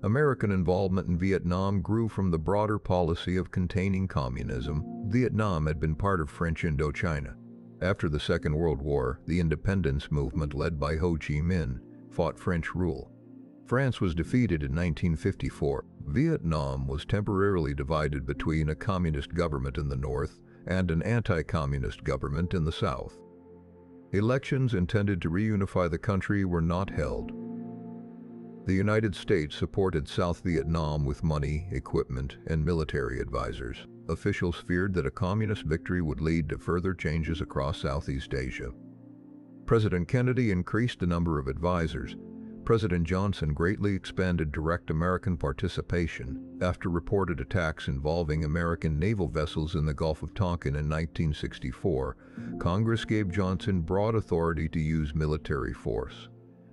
American involvement in Vietnam grew from the broader policy of containing communism. Vietnam had been part of French Indochina. After the Second World War, the independence movement led by Ho Chi Minh fought French rule. France was defeated in 1954. Vietnam was temporarily divided between a communist government in the north and an anti-communist government in the south. Elections intended to reunify the country were not held. The United States supported South Vietnam with money, equipment, and military advisors. Officials feared that a communist victory would lead to further changes across Southeast Asia. President Kennedy increased the number of advisors. President Johnson greatly expanded direct American participation. After reported attacks involving American naval vessels in the Gulf of Tonkin in 1964, Congress gave Johnson broad authority to use military force.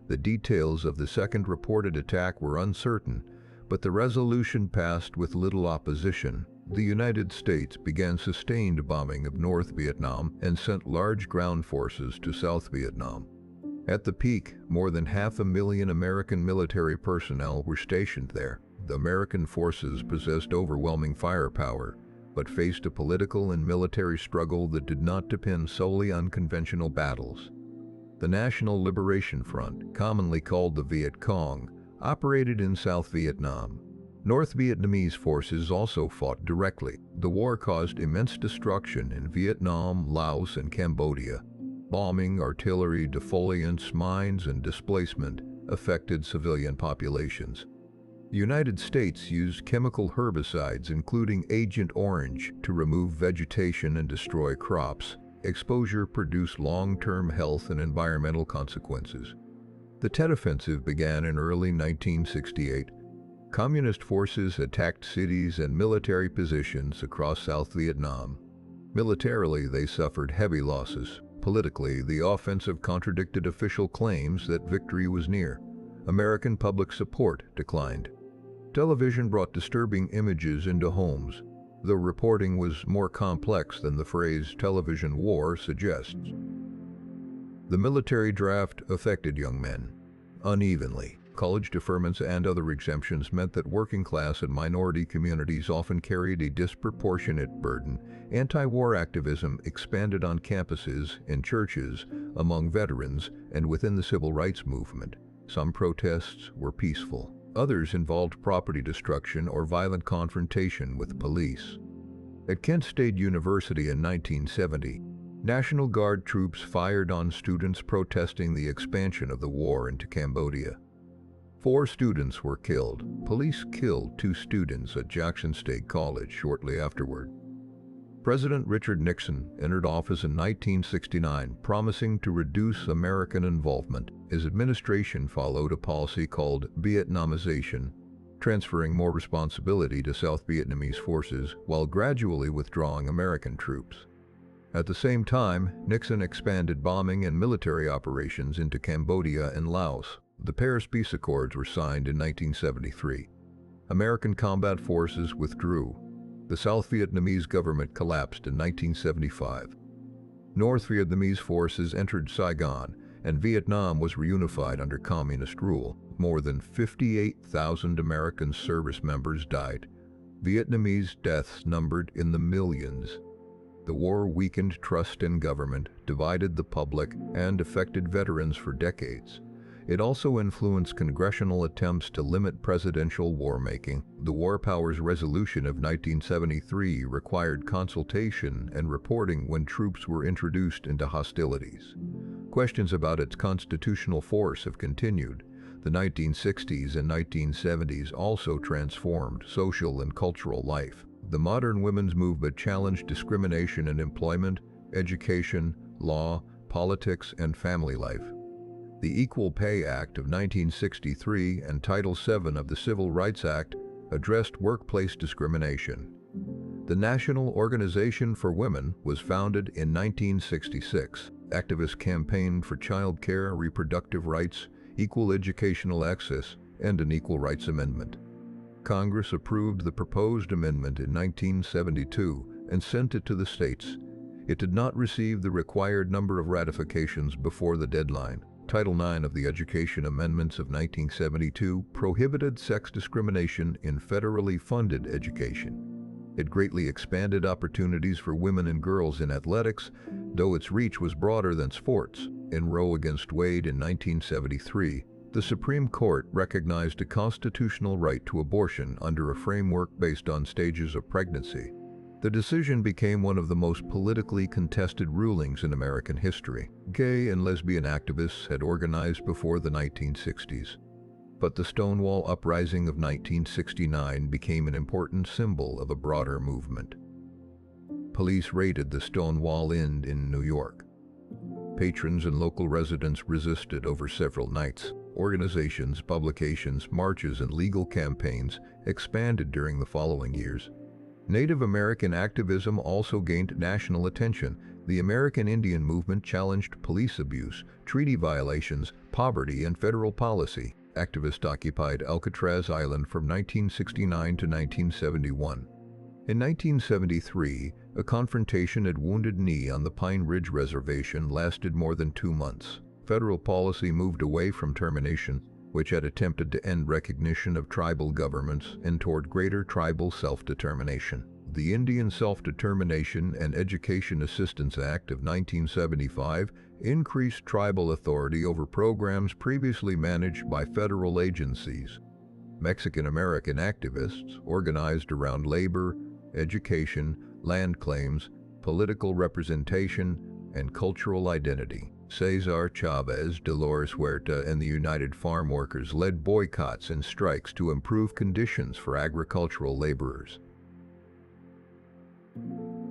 The details of the second reported attack were uncertain, but the resolution passed with little opposition. The United States began sustained bombing of North Vietnam and sent large ground forces to South Vietnam. At the peak, more than 500,000 American military personnel were stationed there. The American forces possessed overwhelming firepower, but faced a political and military struggle that did not depend solely on conventional battles. The National Liberation Front, commonly called the Viet Cong, operated in South Vietnam. North Vietnamese forces also fought directly. The war caused immense destruction in Vietnam, Laos, and Cambodia. Bombing, artillery, defoliants, mines, and displacement affected civilian populations. The United States used chemical herbicides, including Agent Orange, to remove vegetation and destroy crops. Exposure produced long-term health and environmental consequences. The Tet Offensive began in early 1968. Communist forces attacked cities and military positions across South Vietnam. Militarily, they suffered heavy losses. Politically, the offensive contradicted official claims that victory was near. American public support declined. Television brought disturbing images into homes, though reporting was more complex than the phrase television war suggests. The military draft affected young men unevenly. College deferments and other exemptions meant that working class and minority communities often carried a disproportionate burden. Anti-war activism expanded on campuses, in churches, among veterans, and within the civil rights movement. Some protests were peaceful. Others involved property destruction or violent confrontation with police. At Kent State University in 1970, National Guard troops fired on students protesting the expansion of the war into Cambodia. 4 students were killed. Police killed 2 students at Jackson State College shortly afterward. President Richard Nixon entered office in 1969, promising to reduce American involvement. His administration followed a policy called Vietnamization, transferring more responsibility to South Vietnamese forces while gradually withdrawing American troops. At the same time, Nixon expanded bombing and military operations into Cambodia and Laos. The Paris Peace Accords were signed in 1973. American combat forces withdrew. The South Vietnamese government collapsed in 1975. North Vietnamese forces entered Saigon, and Vietnam was reunified under communist rule. More than 58,000 American service members died. Vietnamese deaths numbered in the millions. The war weakened trust in government, divided the public, and affected veterans for decades. It also influenced congressional attempts to limit presidential war-making. The War Powers Resolution of 1973 required consultation and reporting when troops were introduced into hostilities. Questions about its constitutional force have continued. The 1960s and 1970s also transformed social and cultural life. The modern women's movement challenged discrimination in employment, education, law, politics, and family life. The Equal Pay Act of 1963 and Title VII of the Civil Rights Act addressed workplace discrimination. The National Organization for Women was founded in 1966. Activists campaigned for child care, reproductive rights, equal educational access, and an Equal Rights Amendment. Congress approved the proposed amendment in 1972 and sent it to the states. It did not receive the required number of ratifications before the deadline. Title IX of the Education Amendments of 1972 prohibited sex discrimination in federally funded education. It greatly expanded opportunities for women and girls in athletics, though its reach was broader than sports. In Roe against Wade in 1973, the Supreme Court recognized a constitutional right to abortion under a framework based on stages of pregnancy. The decision became one of the most politically contested rulings in American history. Gay and lesbian activists had organized before the 1960s. But the Stonewall Uprising of 1969 became an important symbol of a broader movement. Police raided the Stonewall Inn in New York. Patrons and local residents resisted over several nights. Organizations, publications, marches, and legal campaigns expanded during the following years. Native American activism also gained national attention. The American Indian movement challenged police abuse, treaty violations, poverty, and federal policy. Activists occupied Alcatraz Island from 1969 to 1971. In 1973, a confrontation at Wounded Knee on the Pine Ridge Reservation lasted more than 2 months. Federal policy moved away from termination, which had attempted to end recognition of tribal governments, and toward greater tribal self-determination. The Indian Self-Determination and Education Assistance Act of 1975 increased tribal authority over programs previously managed by federal agencies. Mexican-American activists organized around labor, education, land claims, political representation, and cultural identity. Cesar Chavez, Dolores Huerta, and the United Farm Workers led boycotts and strikes to improve conditions for agricultural laborers.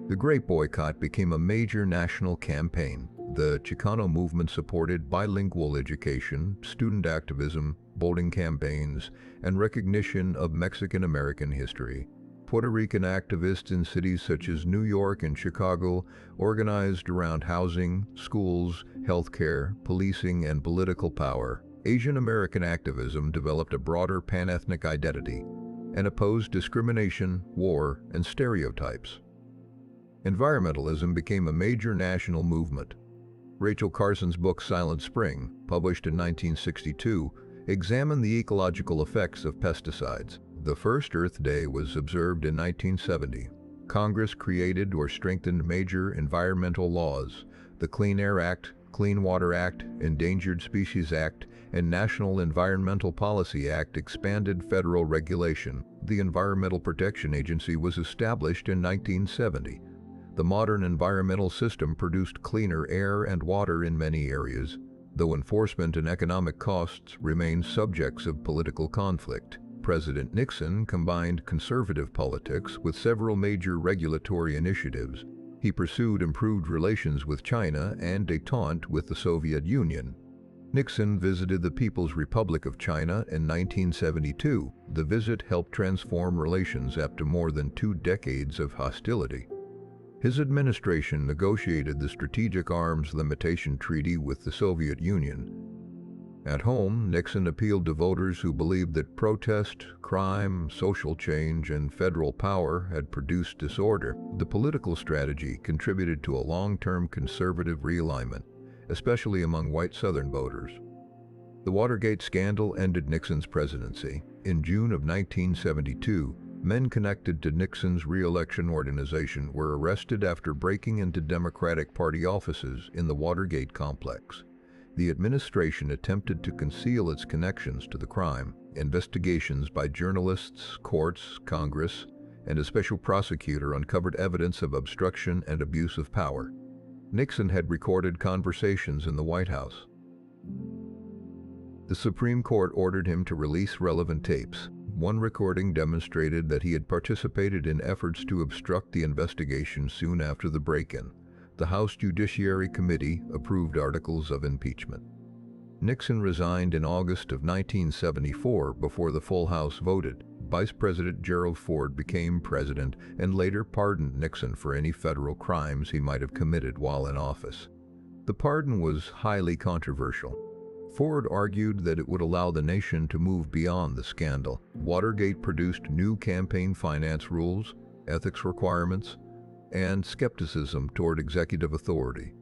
The Great Boycott became a major national campaign. The Chicano movement supported bilingual education, student activism, voting campaigns, and recognition of Mexican-American history. Puerto Rican activists in cities such as New York and Chicago organized around housing, schools, healthcare, policing, and political power. Asian American activism developed a broader pan-ethnic identity and opposed discrimination, war, and stereotypes. Environmentalism became a major national movement. Rachel Carson's book Silent Spring, published in 1962, examined the ecological effects of pesticides. The first Earth Day was observed in 1970. Congress created or strengthened major environmental laws. The Clean Air Act, Clean Water Act, Endangered Species Act, and National Environmental Policy Act expanded federal regulation. The Environmental Protection Agency was established in 1970. The modern environmental system produced cleaner air and water in many areas, though enforcement and economic costs remained subjects of political conflict. President Nixon combined conservative politics with several major regulatory initiatives. He pursued improved relations with China and détente with the Soviet Union. Nixon visited the People's Republic of China in 1972. The visit helped transform relations after more than 2 decades of hostility. His administration negotiated the Strategic Arms Limitation Treaty with the Soviet Union. At home, Nixon appealed to voters who believed that protest, crime, social change, and federal power had produced disorder. The political strategy contributed to a long-term conservative realignment, especially among white Southern voters. The Watergate scandal ended Nixon's presidency. In June of 1972, men connected to Nixon's re-election organization were arrested after breaking into Democratic Party offices in the Watergate complex. The administration attempted to conceal its connections to the crime. Investigations by journalists, courts, Congress, and a special prosecutor uncovered evidence of obstruction and abuse of power. Nixon had recorded conversations in the White House. The Supreme Court ordered him to release relevant tapes. One recording demonstrated that he had participated in efforts to obstruct the investigation soon after the break-in. The House Judiciary Committee approved articles of impeachment. Nixon resigned in August of 1974 before the full House voted. Vice President Gerald Ford became president and later pardoned Nixon for any federal crimes he might have committed while in office. The pardon was highly controversial. Ford argued that it would allow the nation to move beyond the scandal. Watergate produced new campaign finance rules, ethics requirements, and skepticism toward executive authority.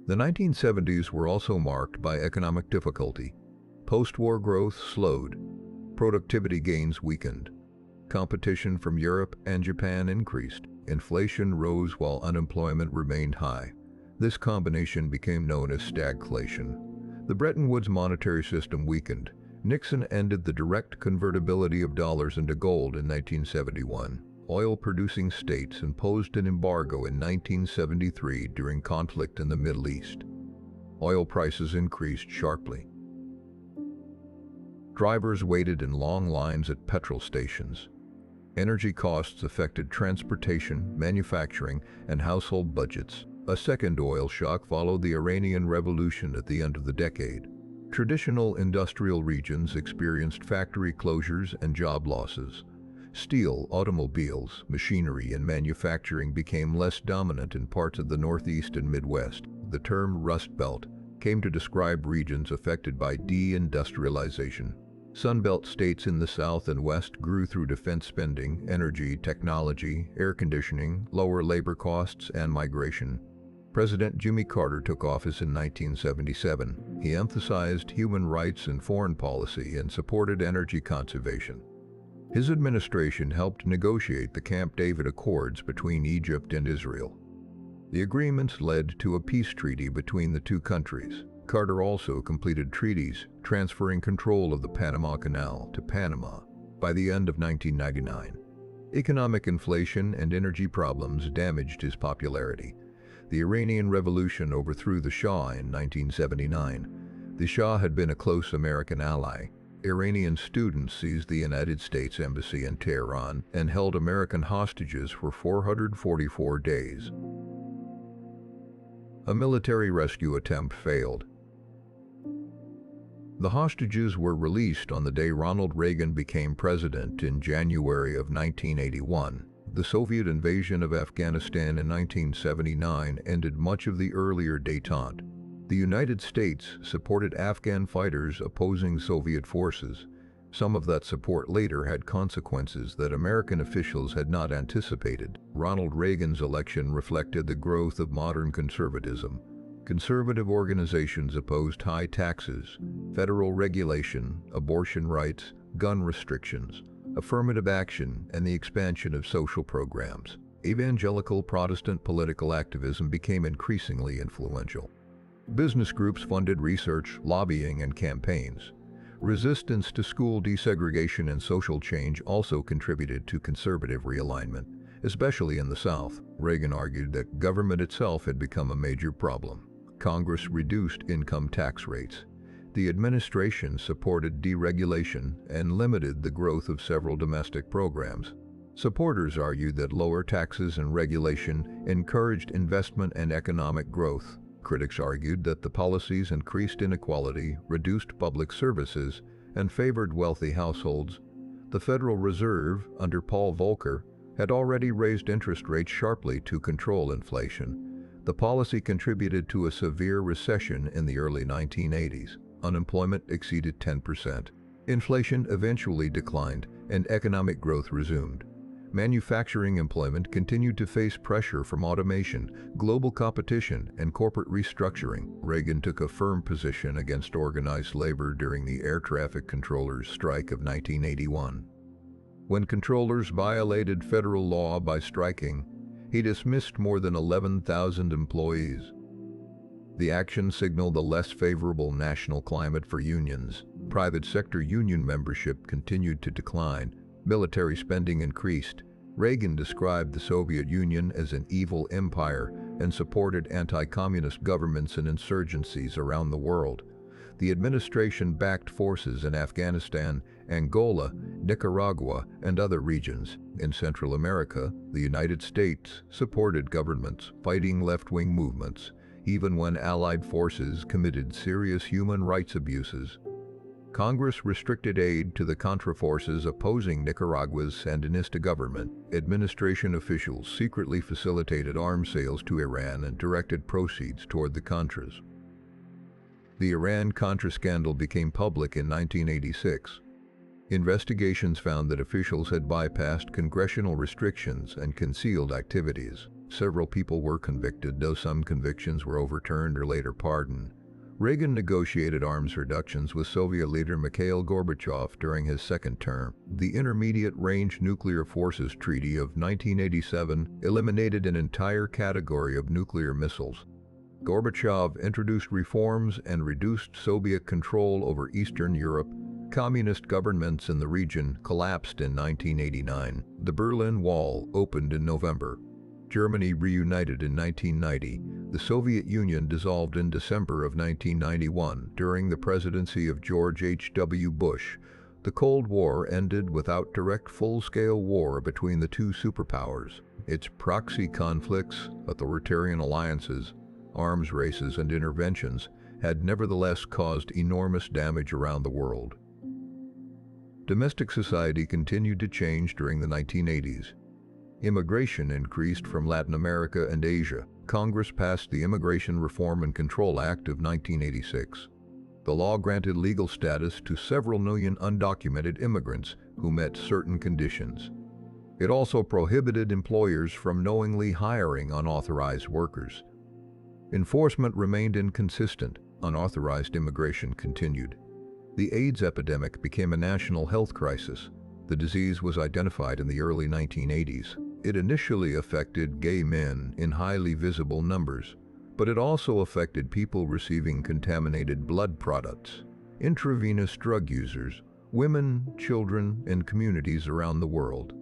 The 1970s were also marked by economic difficulty. Post-war growth slowed. Productivity gains weakened. Competition from Europe and Japan increased. Inflation rose while unemployment remained high. This combination became known as stagflation. The Bretton Woods monetary system weakened. Nixon ended the direct convertibility of dollars into gold in 1971. Oil-producing states imposed an embargo in 1973 during conflict in the Middle East. Oil prices increased sharply. Drivers waited in long lines at petrol stations. Energy costs affected transportation, manufacturing, and household budgets. A second oil shock followed the Iranian Revolution at the end of the decade. Traditional industrial regions experienced factory closures and job losses. Steel, automobiles, machinery, and manufacturing became less dominant in parts of the Northeast and Midwest. The term Rust Belt came to describe regions affected by deindustrialization. Sunbelt states in the South and West grew through defense spending, energy, technology, air conditioning, lower labor costs, and migration. President Jimmy Carter took office in 1977. He emphasized human rights and foreign policy and supported energy conservation. His administration helped negotiate the Camp David Accords between Egypt and Israel. The agreements led to a peace treaty between the two countries. Carter also completed treaties transferring control of the Panama Canal to Panama by the end of 1999. Economic inflation and energy problems damaged his popularity. The Iranian Revolution overthrew the Shah in 1979. The Shah had been a close American ally. Iranian students seized the United States Embassy in Tehran and held American hostages for 444 days. A military rescue attempt failed. The hostages were released on the day Ronald Reagan became president in January of 1981. The Soviet invasion of Afghanistan in 1979 ended much of the earlier détente. The United States supported Afghan fighters opposing Soviet forces. Some of that support later had consequences that American officials had not anticipated. Ronald Reagan's election reflected the growth of modern conservatism. Conservative organizations opposed high taxes, federal regulation, abortion rights, gun restrictions, affirmative action, and the expansion of social programs. Evangelical Protestant political activism became increasingly influential. Business groups funded research, lobbying, and campaigns. Resistance to school desegregation and social change also contributed to conservative realignment, especially in the South. Reagan argued that government itself had become a major problem. Congress reduced income tax rates. The administration supported deregulation and limited the growth of several domestic programs. Supporters argued that lower taxes and regulation encouraged investment and economic growth. Critics argued that the policies increased inequality, reduced public services, and favored wealthy households. The Federal Reserve, under Paul Volcker, had already raised interest rates sharply to control inflation. The policy contributed to a severe recession in the early 1980s. Unemployment exceeded 10%. Inflation eventually declined, and economic growth resumed. Manufacturing employment continued to face pressure from automation, global competition, and corporate restructuring. Reagan took a firm position against organized labor during the air traffic controllers' strike of 1981. When controllers violated federal law by striking, he dismissed more than 11,000 employees. The action signaled a less favorable national climate for unions. Private sector union membership continued to decline. Military spending increased. Reagan described the Soviet Union as an evil empire and supported anti-communist governments and insurgencies around the world. The administration backed forces in Afghanistan, Angola, Nicaragua, and other regions. In Central America, the United States supported governments fighting left-wing movements, even when Allied forces committed serious human rights abuses. Congress restricted aid to the Contra forces opposing Nicaragua's Sandinista government. Administration officials secretly facilitated arms sales to Iran and directed proceeds toward the Contras. The Iran-Contra scandal became public in 1986. Investigations found that officials had bypassed congressional restrictions and concealed activities. Several people were convicted, though some convictions were overturned or later pardoned. Reagan negotiated arms reductions with Soviet leader Mikhail Gorbachev during his second term. The Intermediate Range Nuclear Forces Treaty of 1987 eliminated an entire category of nuclear missiles. Gorbachev introduced reforms and reduced Soviet control over Eastern Europe. Communist governments in the region collapsed in 1989. The Berlin Wall opened in November. Germany reunited in 1990. The Soviet Union dissolved in December of 1991 during the presidency of George H.W. Bush. The Cold War ended without direct full-scale war between the two superpowers. Its proxy conflicts, authoritarian alliances, arms races, and interventions had nevertheless caused enormous damage around the world. Domestic society continued to change during the 1980s. Immigration increased from Latin America and Asia. Congress passed the Immigration Reform and Control Act of 1986. The law granted legal status to several million undocumented immigrants who met certain conditions. It also prohibited employers from knowingly hiring unauthorized workers. Enforcement remained inconsistent. Unauthorized immigration continued. The AIDS epidemic became a national health crisis. The disease was identified in the early 1980s. It initially affected gay men in highly visible numbers, but it also affected people receiving contaminated blood products, intravenous drug users, women, children, and communities around the world.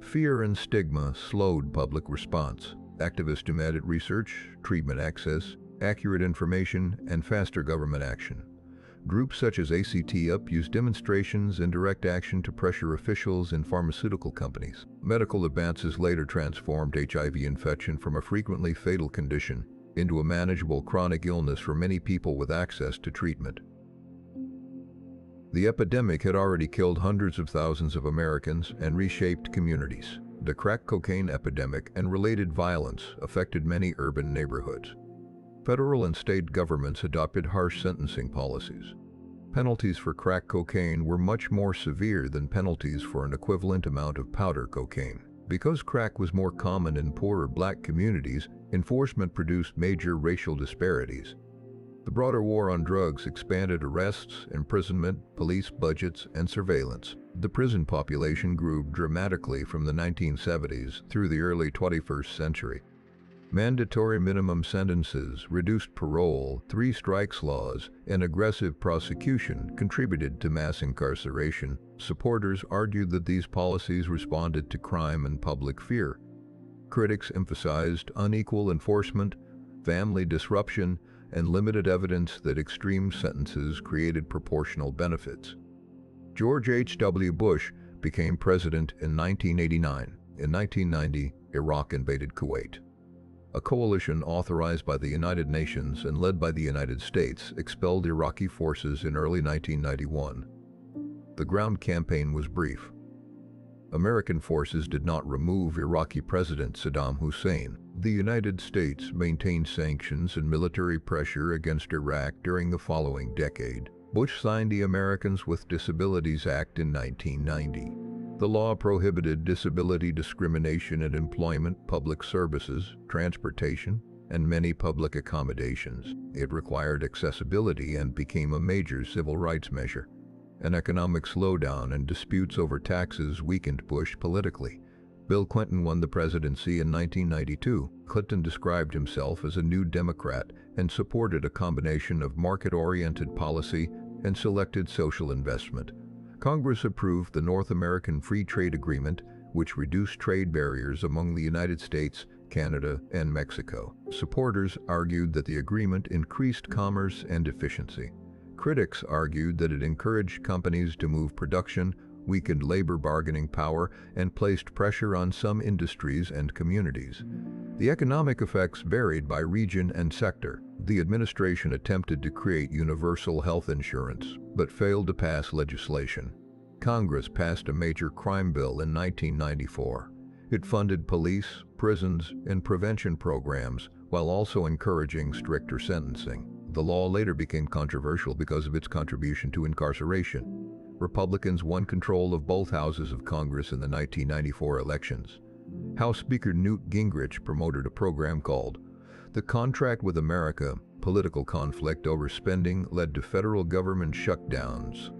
Fear and stigma slowed public response. Activists demanded research, treatment access, accurate information, and faster government action. Groups such as ACT-UP used demonstrations and direct action to pressure officials and pharmaceutical companies. Medical advances later transformed HIV infection from a frequently fatal condition into a manageable chronic illness for many people with access to treatment. The epidemic had already killed hundreds of thousands of Americans and reshaped communities. The crack cocaine epidemic and related violence affected many urban neighborhoods. Federal and state governments adopted harsh sentencing policies. Penalties for crack cocaine were much more severe than penalties for an equivalent amount of powder cocaine. Because crack was more common in poorer black communities, enforcement produced major racial disparities. The broader war on drugs expanded arrests, imprisonment, police budgets, and surveillance. The prison population grew dramatically from the 1970s through the early 21st century. Mandatory minimum sentences, reduced parole, three strikes laws, and aggressive prosecution contributed to mass incarceration. Supporters argued that these policies responded to crime and public fear. Critics emphasized unequal enforcement, family disruption, and limited evidence that extreme sentences created proportional benefits. George H.W. Bush became president in 1989. In 1990, Iraq invaded Kuwait. A coalition authorized by the United Nations and led by the United States expelled Iraqi forces in early 1991. The ground campaign was brief. American forces did not remove Iraqi President Saddam Hussein. The United States maintained sanctions and military pressure against Iraq during the following decade. Bush signed the Americans with Disabilities Act in 1990. The law prohibited disability discrimination in employment, public services, transportation, and many public accommodations. It required accessibility and became a major civil rights measure. An economic slowdown and disputes over taxes weakened Bush politically. Bill Clinton won the presidency in 1992. Clinton described himself as a New Democrat and supported a combination of market-oriented policy and selected social investment. Congress approved the North American Free Trade Agreement, which reduced trade barriers among the United States, Canada, and Mexico. Supporters argued that the agreement increased commerce and efficiency. Critics argued that it encouraged companies to move production, weakened labor bargaining power, and placed pressure on some industries and communities. The economic effects varied by region and sector. The administration attempted to create universal health insurance, but failed to pass legislation. Congress passed a major crime bill in 1994. It funded police, prisons, and prevention programs, while also encouraging stricter sentencing. The law later became controversial because of its contribution to incarceration. Republicans won control of both houses of Congress in the 1994 elections. House Speaker Newt Gingrich promoted a program called the Contract with America. Political conflict over spending led to federal government shutdowns.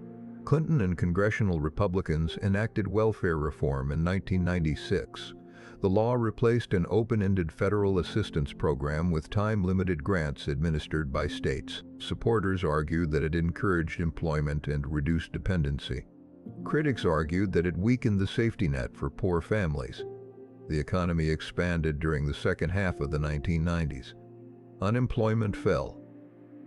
Clinton and congressional Republicans enacted welfare reform in 1996. The law replaced an open-ended federal assistance program with time-limited grants administered by states. Supporters argued that it encouraged employment and reduced dependency. Critics argued that it weakened the safety net for poor families. The economy expanded during the second half of the 1990s. Unemployment fell.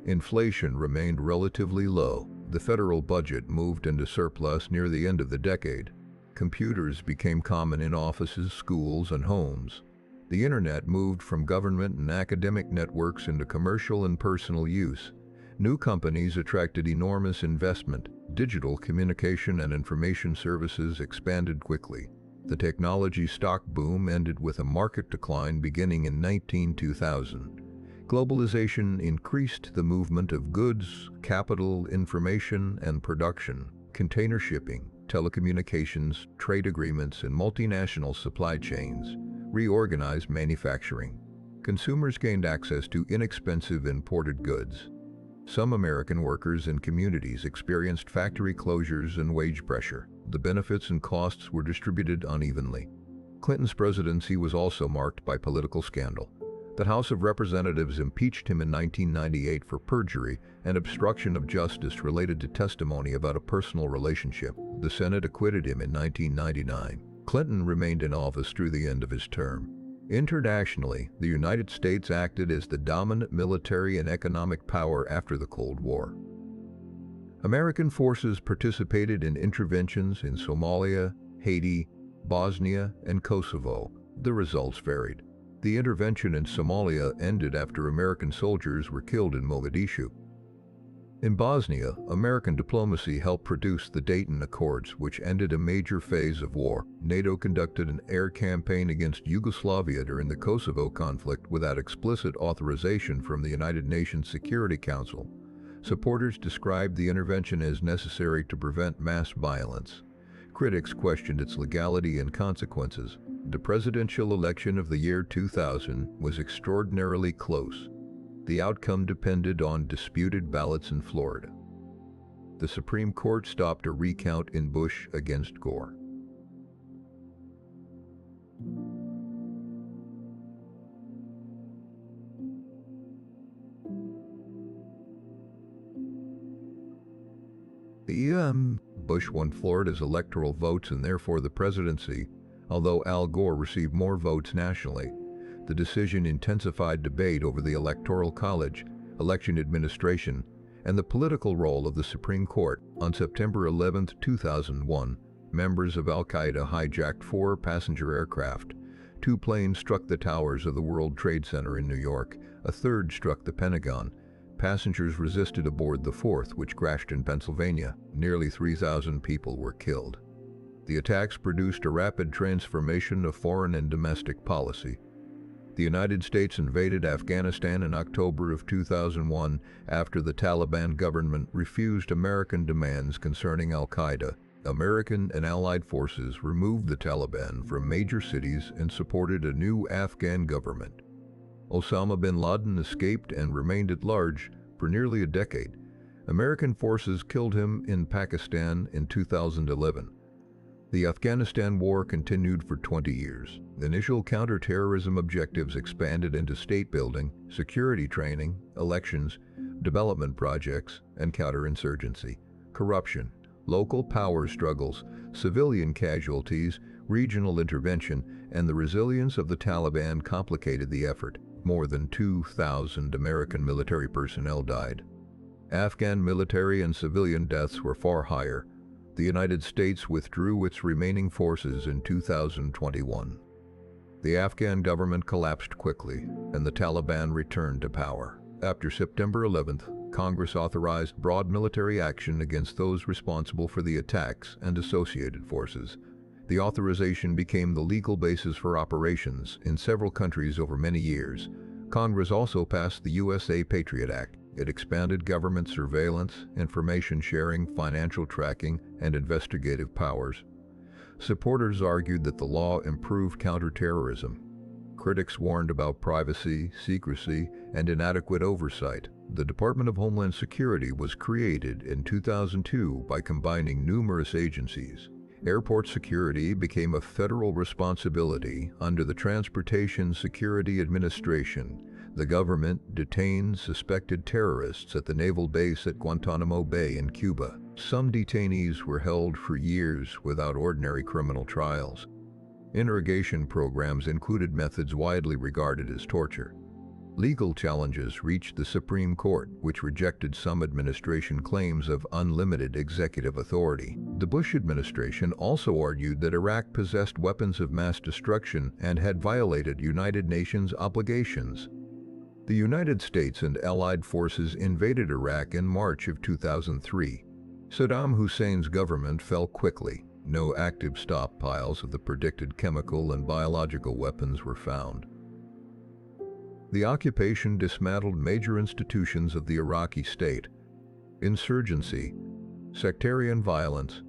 Inflation remained relatively low. The federal budget moved into surplus near the end of the decade. Computers became common in offices, schools, and homes. The internet moved from government and academic networks into commercial and personal use. New companies attracted enormous investment. Digital communication and information services expanded quickly. The technology stock boom ended with a market decline beginning in 2000. Globalization increased the movement of goods, capital, information, and production. Container shipping, telecommunications, trade agreements, and multinational supply chains reorganized manufacturing. Consumers gained access to inexpensive imported goods. Some American workers and communities experienced factory closures and wage pressure. The benefits and costs were distributed unevenly. Clinton's presidency was also marked by political scandal. The House of Representatives impeached him in 1998 for perjury and obstruction of justice related to testimony about a personal relationship. The Senate acquitted him in 1999. Clinton remained in office through the end of his term. Internationally, the United States acted as the dominant military and economic power after the Cold War. American forces participated in interventions in Somalia, Haiti, Bosnia, and Kosovo. The results varied. The intervention in Somalia ended after American soldiers were killed in Mogadishu. In Bosnia, American diplomacy helped produce the Dayton Accords, which ended a major phase of war. NATO conducted an air campaign against Yugoslavia during the Kosovo conflict without explicit authorization from the United Nations Security Council. Supporters described the intervention as necessary to prevent mass violence. Critics questioned its legality and consequences. The presidential election of the year 2000 was extraordinarily close. The outcome depended on disputed ballots in Florida. The Supreme Court stopped a recount in Bush against Gore. Bush won Florida's electoral votes and therefore the presidency, although Al Gore received more votes nationally. The decision intensified debate over the Electoral College, election administration, and the political role of the Supreme Court. On September 11, 2001, members of Al-Qaeda hijacked 4 passenger aircraft. 2 planes struck the towers of the World Trade Center in New York. A third struck the Pentagon. Passengers resisted aboard the 4th, which crashed in Pennsylvania. Nearly 3,000 people were killed. The attacks produced a rapid transformation of foreign and domestic policy. The United States invaded Afghanistan in October of 2001 after the Taliban government refused American demands concerning Al-Qaeda. American and Allied forces removed the Taliban from major cities and supported a new Afghan government. Osama bin Laden escaped and remained at large for nearly a decade. American forces killed him in Pakistan in 2011. The Afghanistan war continued for 20 years. Initial counterterrorism objectives expanded into state building, security training, elections, development projects, and counterinsurgency. Corruption, local power struggles, civilian casualties, regional intervention, and the resilience of the Taliban complicated the effort. More than 2,000 American military personnel died. Afghan military and civilian deaths were far higher. The United States withdrew its remaining forces in 2021. The Afghan government collapsed quickly, and the Taliban returned to power. After September 11th, Congress authorized broad military action against those responsible for the attacks and associated forces. The authorization became the legal basis for operations in several countries over many years. Congress also passed the USA Patriot Act. It expanded government surveillance, information sharing, financial tracking, and investigative powers. Supporters argued that the law improved counterterrorism. Critics warned about privacy, secrecy, and inadequate oversight. The Department of Homeland Security was created in 2002 by combining numerous agencies. Airport security became a federal responsibility under the Transportation Security Administration. The government detained suspected terrorists at the naval base at Guantanamo Bay in Cuba. Some detainees were held for years without ordinary criminal trials. Interrogation programs included methods widely regarded as torture. Legal challenges reached the Supreme Court, which rejected some administration claims of unlimited executive authority. The Bush administration also argued that Iraq possessed weapons of mass destruction and had violated United Nations obligations. The United States and Allied forces invaded Iraq in March of 2003. Saddam Hussein's government fell quickly. No active stockpiles of the predicted chemical and biological weapons were found. The occupation dismantled major institutions of the Iraqi state. Insurgency, sectarian violence,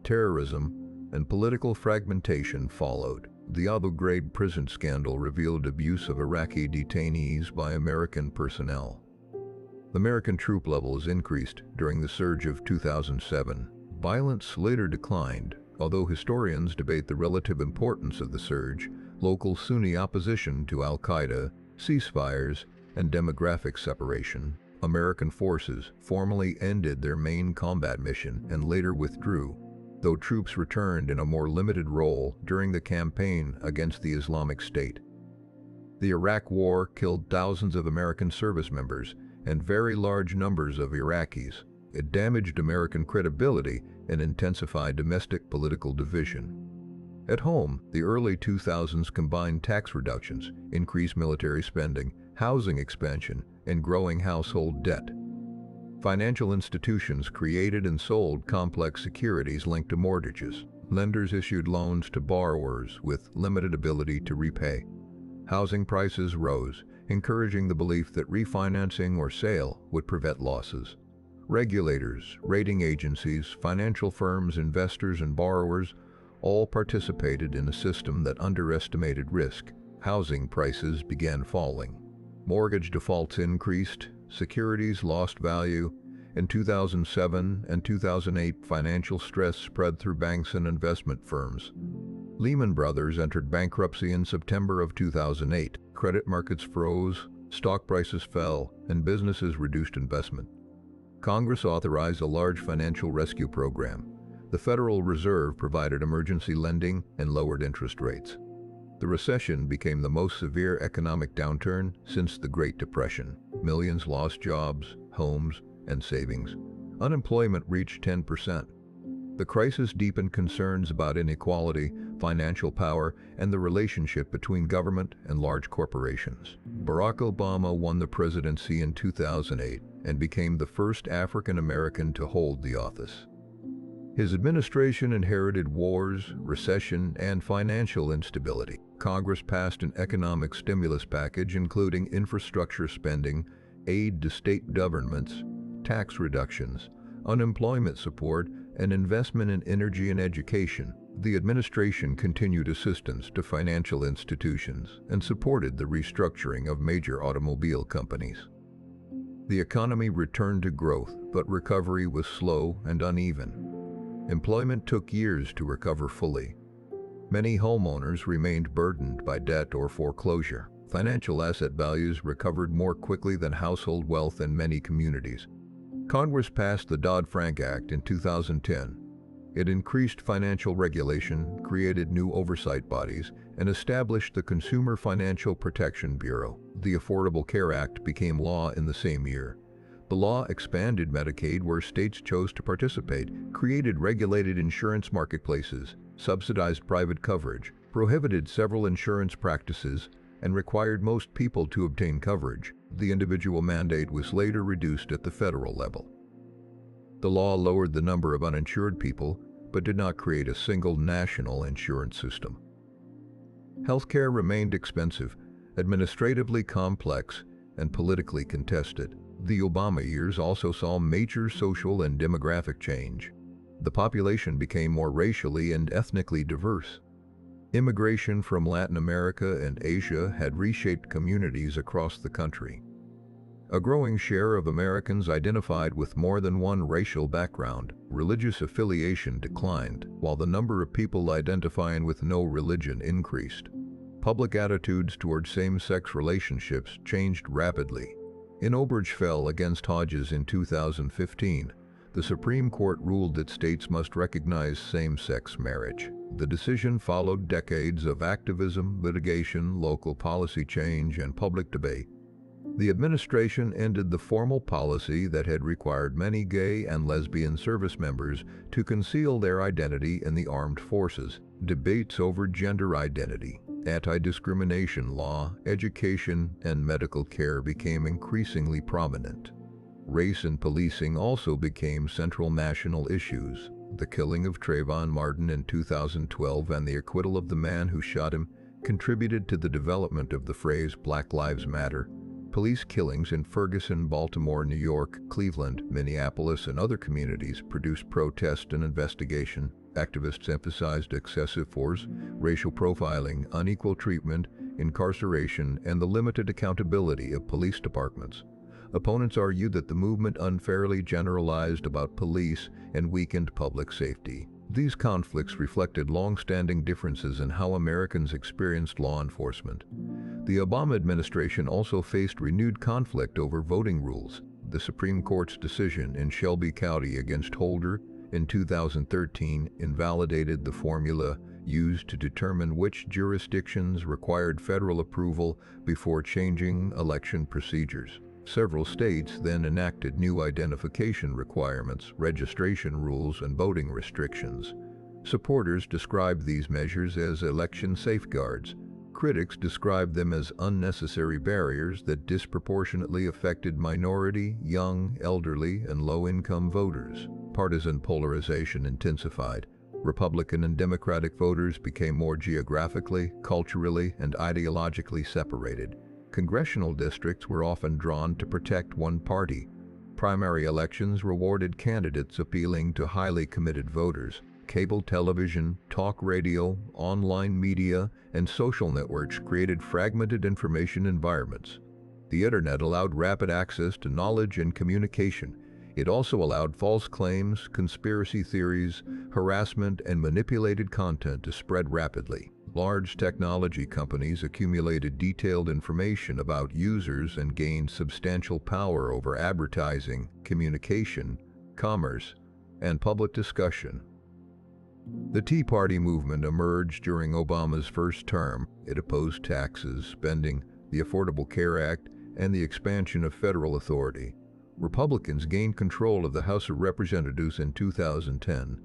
terrorism, and political fragmentation followed. The Abu Ghraib prison scandal revealed abuse of Iraqi detainees by American personnel. American troop levels increased during the surge of 2007. Violence later declined, although historians debate the relative importance of the surge. Local Sunni opposition to al-Qaeda, ceasefires, and demographic separation. American forces formally ended their main combat mission and later withdrew, though troops returned in a more limited role during the campaign against the Islamic State. The Iraq War killed thousands of American service members and very large numbers of Iraqis. It damaged American credibility and intensified domestic political division. At home, the early 2000s combined tax reductions, increased military spending, housing expansion, and growing household debt. Financial institutions created and sold complex securities linked to mortgages. Lenders issued loans to borrowers with limited ability to repay. Housing prices rose, encouraging the belief that refinancing or sale would prevent losses. Regulators, rating agencies, financial firms, investors, and borrowers all participated in a system that underestimated risk. Housing prices began falling. Mortgage defaults increased, securities lost value. In 2007 and 2008, financial stress spread through banks and investment firms. Lehman Brothers entered bankruptcy in September of 2008. Credit markets froze, stock prices fell, and businesses reduced investment. Congress authorized a large financial rescue program. The Federal Reserve provided emergency lending and lowered interest rates. The recession became the most severe economic downturn since the Great Depression. Millions lost jobs, homes, and savings. Unemployment reached 10%. The crisis deepened concerns about inequality, financial power, and the relationship between government and large corporations. Barack Obama won the presidency in 2008 and became the first African American to hold the office. His administration inherited wars, recession, and financial instability. Congress passed an economic stimulus package including infrastructure spending, aid to state governments, tax reductions, unemployment support, and investment in energy and education. The administration continued assistance to financial institutions and supported the restructuring of major automobile companies. The economy returned to growth, but recovery was slow and uneven. Employment took years to recover fully. Many homeowners remained burdened by debt or foreclosure. Financial asset values recovered more quickly than household wealth in many communities. Congress passed the Dodd-Frank Act in 2010. It increased financial regulation, created new oversight bodies, and established the Consumer Financial Protection Bureau. The Affordable Care Act became law in the same year. The law expanded Medicaid where states chose to participate, created regulated insurance marketplaces, subsidized private coverage, prohibited several insurance practices, and required most people to obtain coverage. The individual mandate was later reduced at the federal level. The law lowered the number of uninsured people, but did not create a single national insurance system. Healthcare remained expensive, administratively complex, and politically contested. The Obama years also saw major social and demographic change. The population became more racially and ethnically diverse. Immigration from Latin America and Asia had reshaped communities across the country. A growing share of Americans identified with more than one racial background. Religious affiliation declined, while the number of people identifying with no religion increased. Public attitudes toward same-sex relationships changed rapidly. In Obergefell against Hodges in 2015, the Supreme Court ruled that states must recognize same-sex marriage. The decision followed decades of activism, litigation, local policy change, and public debate. The administration ended the formal policy that had required many gay and lesbian service members to conceal their identity in the armed forces. Debates over gender identity, anti-discrimination law, education, and medical care became increasingly prominent. Race and policing also became central national issues. The killing of Trayvon Martin in 2012 and the acquittal of the man who shot him contributed to the development of the phrase Black Lives Matter. Police killings in Ferguson, Baltimore, New York, Cleveland, Minneapolis, and other communities produced protest and investigation. Activists emphasized excessive force, racial profiling, unequal treatment, incarceration, and the limited accountability of police departments. Opponents argued that the movement unfairly generalized about police and weakened public safety. These conflicts reflected long-standing differences in how Americans experienced law enforcement. The Obama administration also faced renewed conflict over voting rules. The Supreme Court's decision in Shelby County against Holder in 2013 invalidated the formula used to determine which jurisdictions required federal approval before changing election procedures. Several states then enacted new identification requirements, registration rules, and voting restrictions. Supporters described these measures as election safeguards. Critics described them as unnecessary barriers that disproportionately affected minority, young, elderly, and low-income voters. Partisan polarization intensified. Republican and Democratic voters became more geographically, culturally, and ideologically separated. Congressional districts were often drawn to protect one party. Primary elections rewarded candidates appealing to highly committed voters. Cable television, talk radio, online media, and social networks created fragmented information environments. The internet allowed rapid access to knowledge and communication. It also allowed false claims, conspiracy theories, harassment, and manipulated content to spread rapidly. Large technology companies accumulated detailed information about users and gained substantial power over advertising, communication, commerce, and public discussion. The Tea Party movement emerged during Obama's first term. It opposed taxes, spending, the Affordable Care Act, and the expansion of federal authority. Republicans gained control of the House of Representatives in 2010.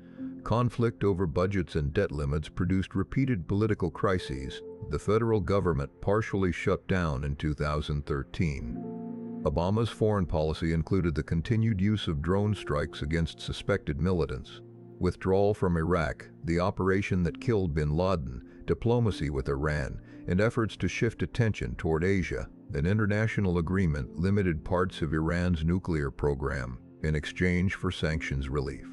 Conflict over budgets and debt limits produced repeated political crises. The federal government partially shut down in 2013. Obama's foreign policy included the continued use of drone strikes against suspected militants, withdrawal from Iraq, the operation that killed bin Laden, diplomacy with Iran, and efforts to shift attention toward Asia. An international agreement limited parts of Iran's nuclear program in exchange for sanctions relief.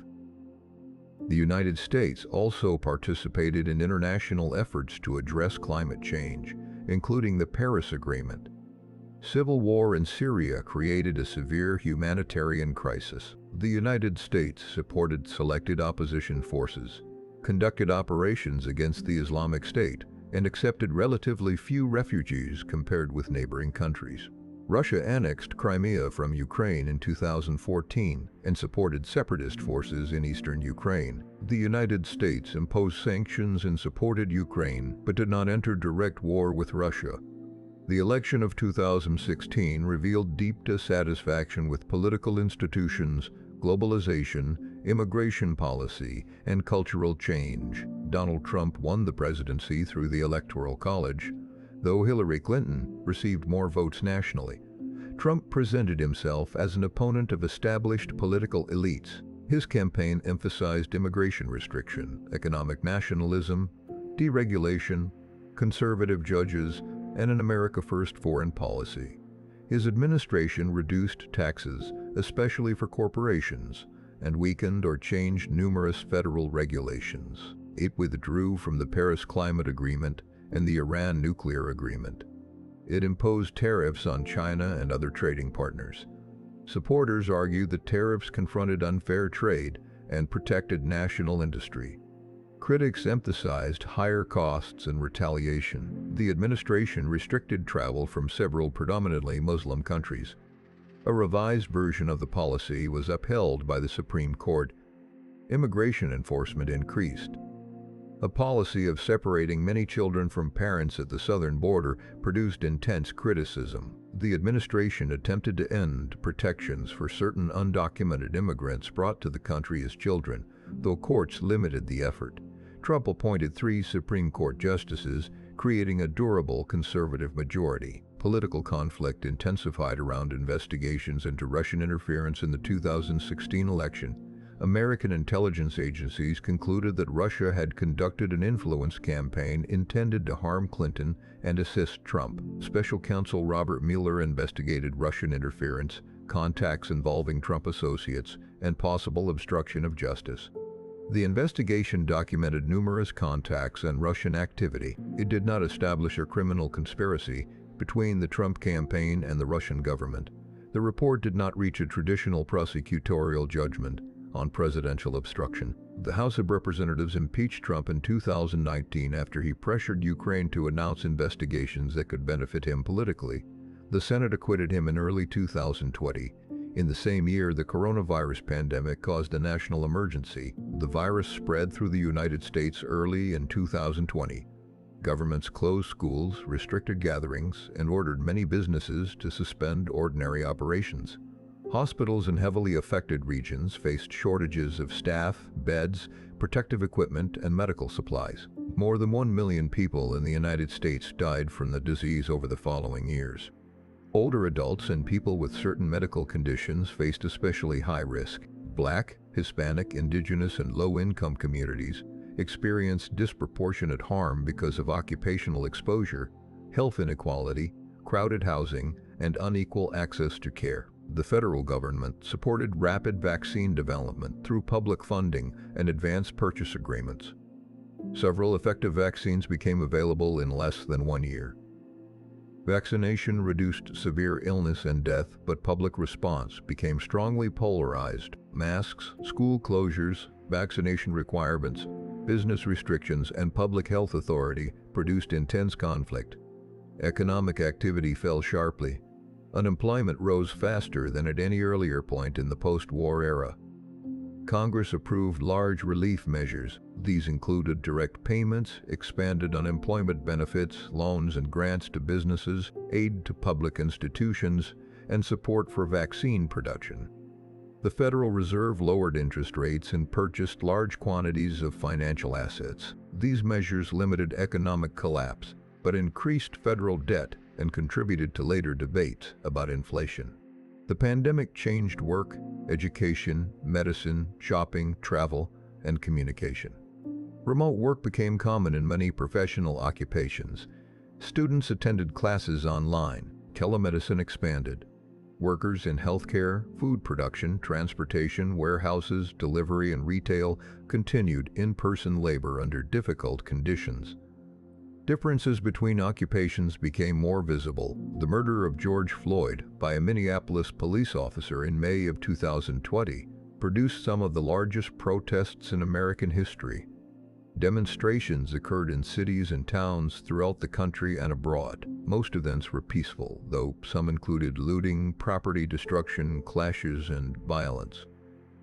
The United States also participated in international efforts to address climate change, including the Paris Agreement. Civil war in Syria created a severe humanitarian crisis. The United States supported selected opposition forces, conducted operations against the Islamic State, and accepted relatively few refugees compared with neighboring countries. Russia annexed Crimea from Ukraine in 2014 and supported separatist forces in eastern Ukraine. The United States imposed sanctions and supported Ukraine, but did not enter direct war with Russia. The election of 2016 revealed deep dissatisfaction with political institutions, globalization, immigration policy, and cultural change. Donald Trump won the presidency through the Electoral College, though Hillary Clinton received more votes nationally. Trump presented himself as an opponent of established political elites. His campaign emphasized immigration restriction, economic nationalism, deregulation, conservative judges, and an America First foreign policy. His administration reduced taxes, especially for corporations, and weakened or changed numerous federal regulations. It withdrew from the Paris Climate Agreement and the Iran nuclear agreement. It imposed tariffs on China and other trading partners. Supporters argued that tariffs confronted unfair trade and protected national industry. Critics emphasized higher costs and retaliation. The administration restricted travel from several predominantly Muslim countries. A revised version of the policy was upheld by the Supreme Court. Immigration enforcement increased. A policy of separating many children from parents at the southern border produced intense criticism. The administration attempted to end protections for certain undocumented immigrants brought to the country as children, though courts limited the effort. Trump appointed 3 Supreme Court justices, creating a durable conservative majority. Political conflict intensified around investigations into Russian interference in the 2016 election. American intelligence agencies concluded that Russia had conducted an influence campaign intended to harm Clinton and assist Trump. Special counsel Robert Mueller investigated Russian interference, contacts involving Trump associates, and possible obstruction of justice. The investigation documented numerous contacts and Russian activity. It did not establish a criminal conspiracy between the Trump campaign and the Russian government. The report did not reach a traditional prosecutorial judgment on presidential obstruction. The House of Representatives impeached Trump in 2019 after he pressured Ukraine to announce investigations that could benefit him politically. The Senate acquitted him in early 2020. In the same year, the coronavirus pandemic caused a national emergency. The virus spread through the United States early in 2020. Governments closed schools, restricted gatherings, and ordered many businesses to suspend ordinary operations. Hospitals in heavily affected regions faced shortages of staff, beds, protective equipment, and medical supplies. More than 1 million people in the United States died from the disease over the following years. Older adults and people with certain medical conditions faced especially high risk. Black, Hispanic, Indigenous, and low-income communities experienced disproportionate harm because of occupational exposure, health inequality, crowded housing, and unequal access to care. The federal government supported rapid vaccine development through public funding and advance purchase agreements. Several effective vaccines became available in less than 1 year. Vaccination reduced severe illness and death, but public response became strongly polarized. Masks, school closures, vaccination requirements, business restrictions, and public health authority produced intense conflict. Economic activity fell sharply. Unemployment rose faster than at any earlier point in the post-war era. Congress approved large relief measures. These included direct payments, expanded unemployment benefits, loans and grants to businesses, aid to public institutions, and support for vaccine production. The Federal Reserve lowered interest rates and purchased large quantities of financial assets. These measures limited economic collapse, but increased federal debt and contributed to later debates about inflation. The pandemic changed work, education, medicine, shopping, travel, and communication. Remote work became common in many professional occupations. Students attended classes online. Telemedicine expanded. Workers in healthcare, food production, transportation, warehouses, delivery, and retail continued in-person labor under difficult conditions. Differences between occupations became more visible. The murder of George Floyd by a Minneapolis police officer in May of 2020 produced some of the largest protests in American history. Demonstrations occurred in cities and towns throughout the country and abroad. Most events were peaceful, though some included looting, property destruction, clashes, and violence.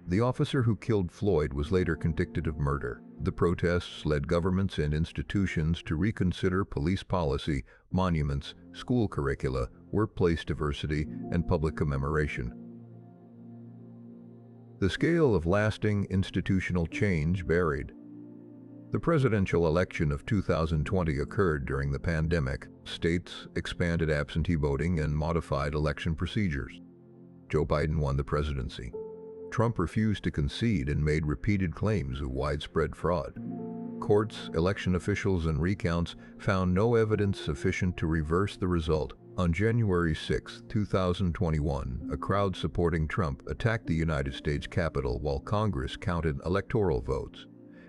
The officer who killed Floyd was later convicted of murder. The protests led governments and institutions to reconsider police policy, monuments, school curricula, workplace diversity, and public commemoration. The scale of lasting institutional change varied. The presidential election of 2020 occurred during the pandemic. States expanded absentee voting and modified election procedures. Joe Biden won the presidency. Trump refused to concede and made repeated claims of widespread fraud. Courts, election officials, and recounts found no evidence sufficient to reverse the result. On January 6, 2021, a crowd supporting Trump attacked the United States Capitol while Congress counted electoral votes.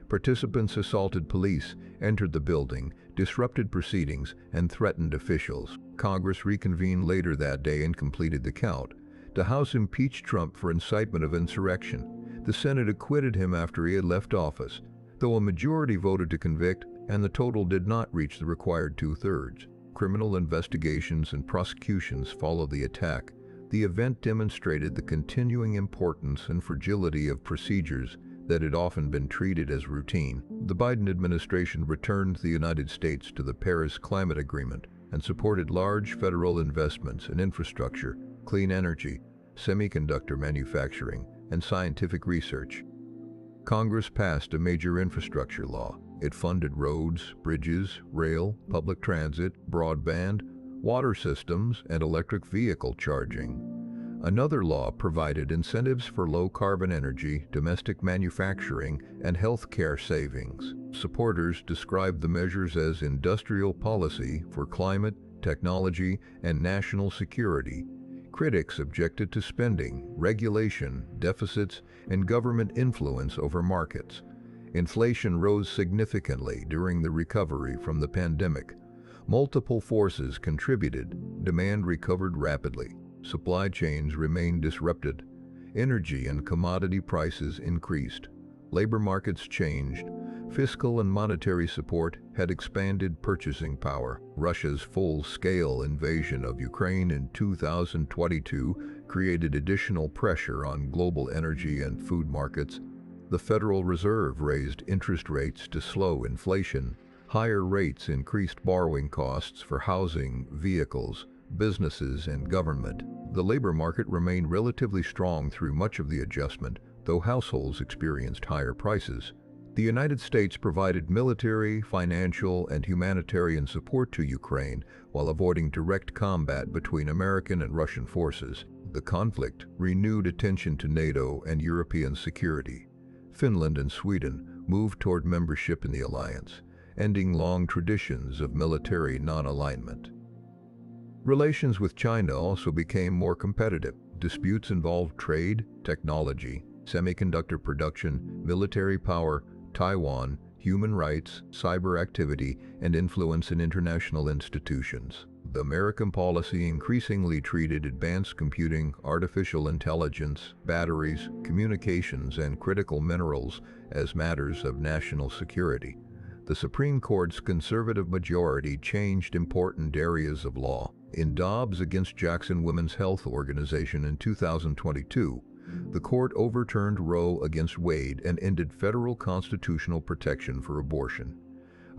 Participants assaulted police, entered the building, disrupted proceedings, and threatened officials. Congress reconvened later that day and completed the count. The House impeached Trump for incitement of insurrection. The Senate acquitted him after he had left office, though a majority voted to convict, and the total did not reach the required two-thirds. Criminal investigations and prosecutions followed the attack. The event demonstrated the continuing importance and fragility of procedures that had often been treated as routine. The Biden administration returned the United States to the Paris Climate Agreement and supported large federal investments in infrastructure, clean energy, semiconductor manufacturing, and scientific research. Congress passed a major infrastructure law. It funded roads, bridges, rail, public transit, broadband, water systems, and electric vehicle charging. Another law provided incentives for low-carbon energy, domestic manufacturing, and health care savings. Supporters described the measures as industrial policy for climate, technology, and national security. Critics objected to spending, regulation, deficits, and government influence over markets. Inflation rose significantly during the recovery from the pandemic. Multiple forces contributed. Demand recovered rapidly. Supply chains remained disrupted. Energy and commodity prices increased. Labor markets changed. Fiscal and monetary support had expanded purchasing power. Russia's full-scale invasion of Ukraine in 2022 created additional pressure on global energy and food markets. The Federal Reserve raised interest rates to slow inflation. Higher rates increased borrowing costs for housing, vehicles, businesses, and government. The labor market remained relatively strong through much of the adjustment, though households experienced higher prices. The United States provided military, financial, and humanitarian support to Ukraine while avoiding direct combat between American and Russian forces. The conflict renewed attention to NATO and European security. Finland and Sweden moved toward membership in the alliance, ending long traditions of military non-alignment. Relations with China also became more competitive. Disputes involved trade, technology, semiconductor production, military power, Taiwan, human rights, cyber activity, and influence in international institutions. The American policy increasingly treated advanced computing, artificial intelligence, batteries, communications, and critical minerals as matters of national security. The Supreme Court's conservative majority changed important areas of law. In Dobbs against Jackson Women's Health Organization in 2022, the court overturned Roe against Wade and ended federal constitutional protection for abortion.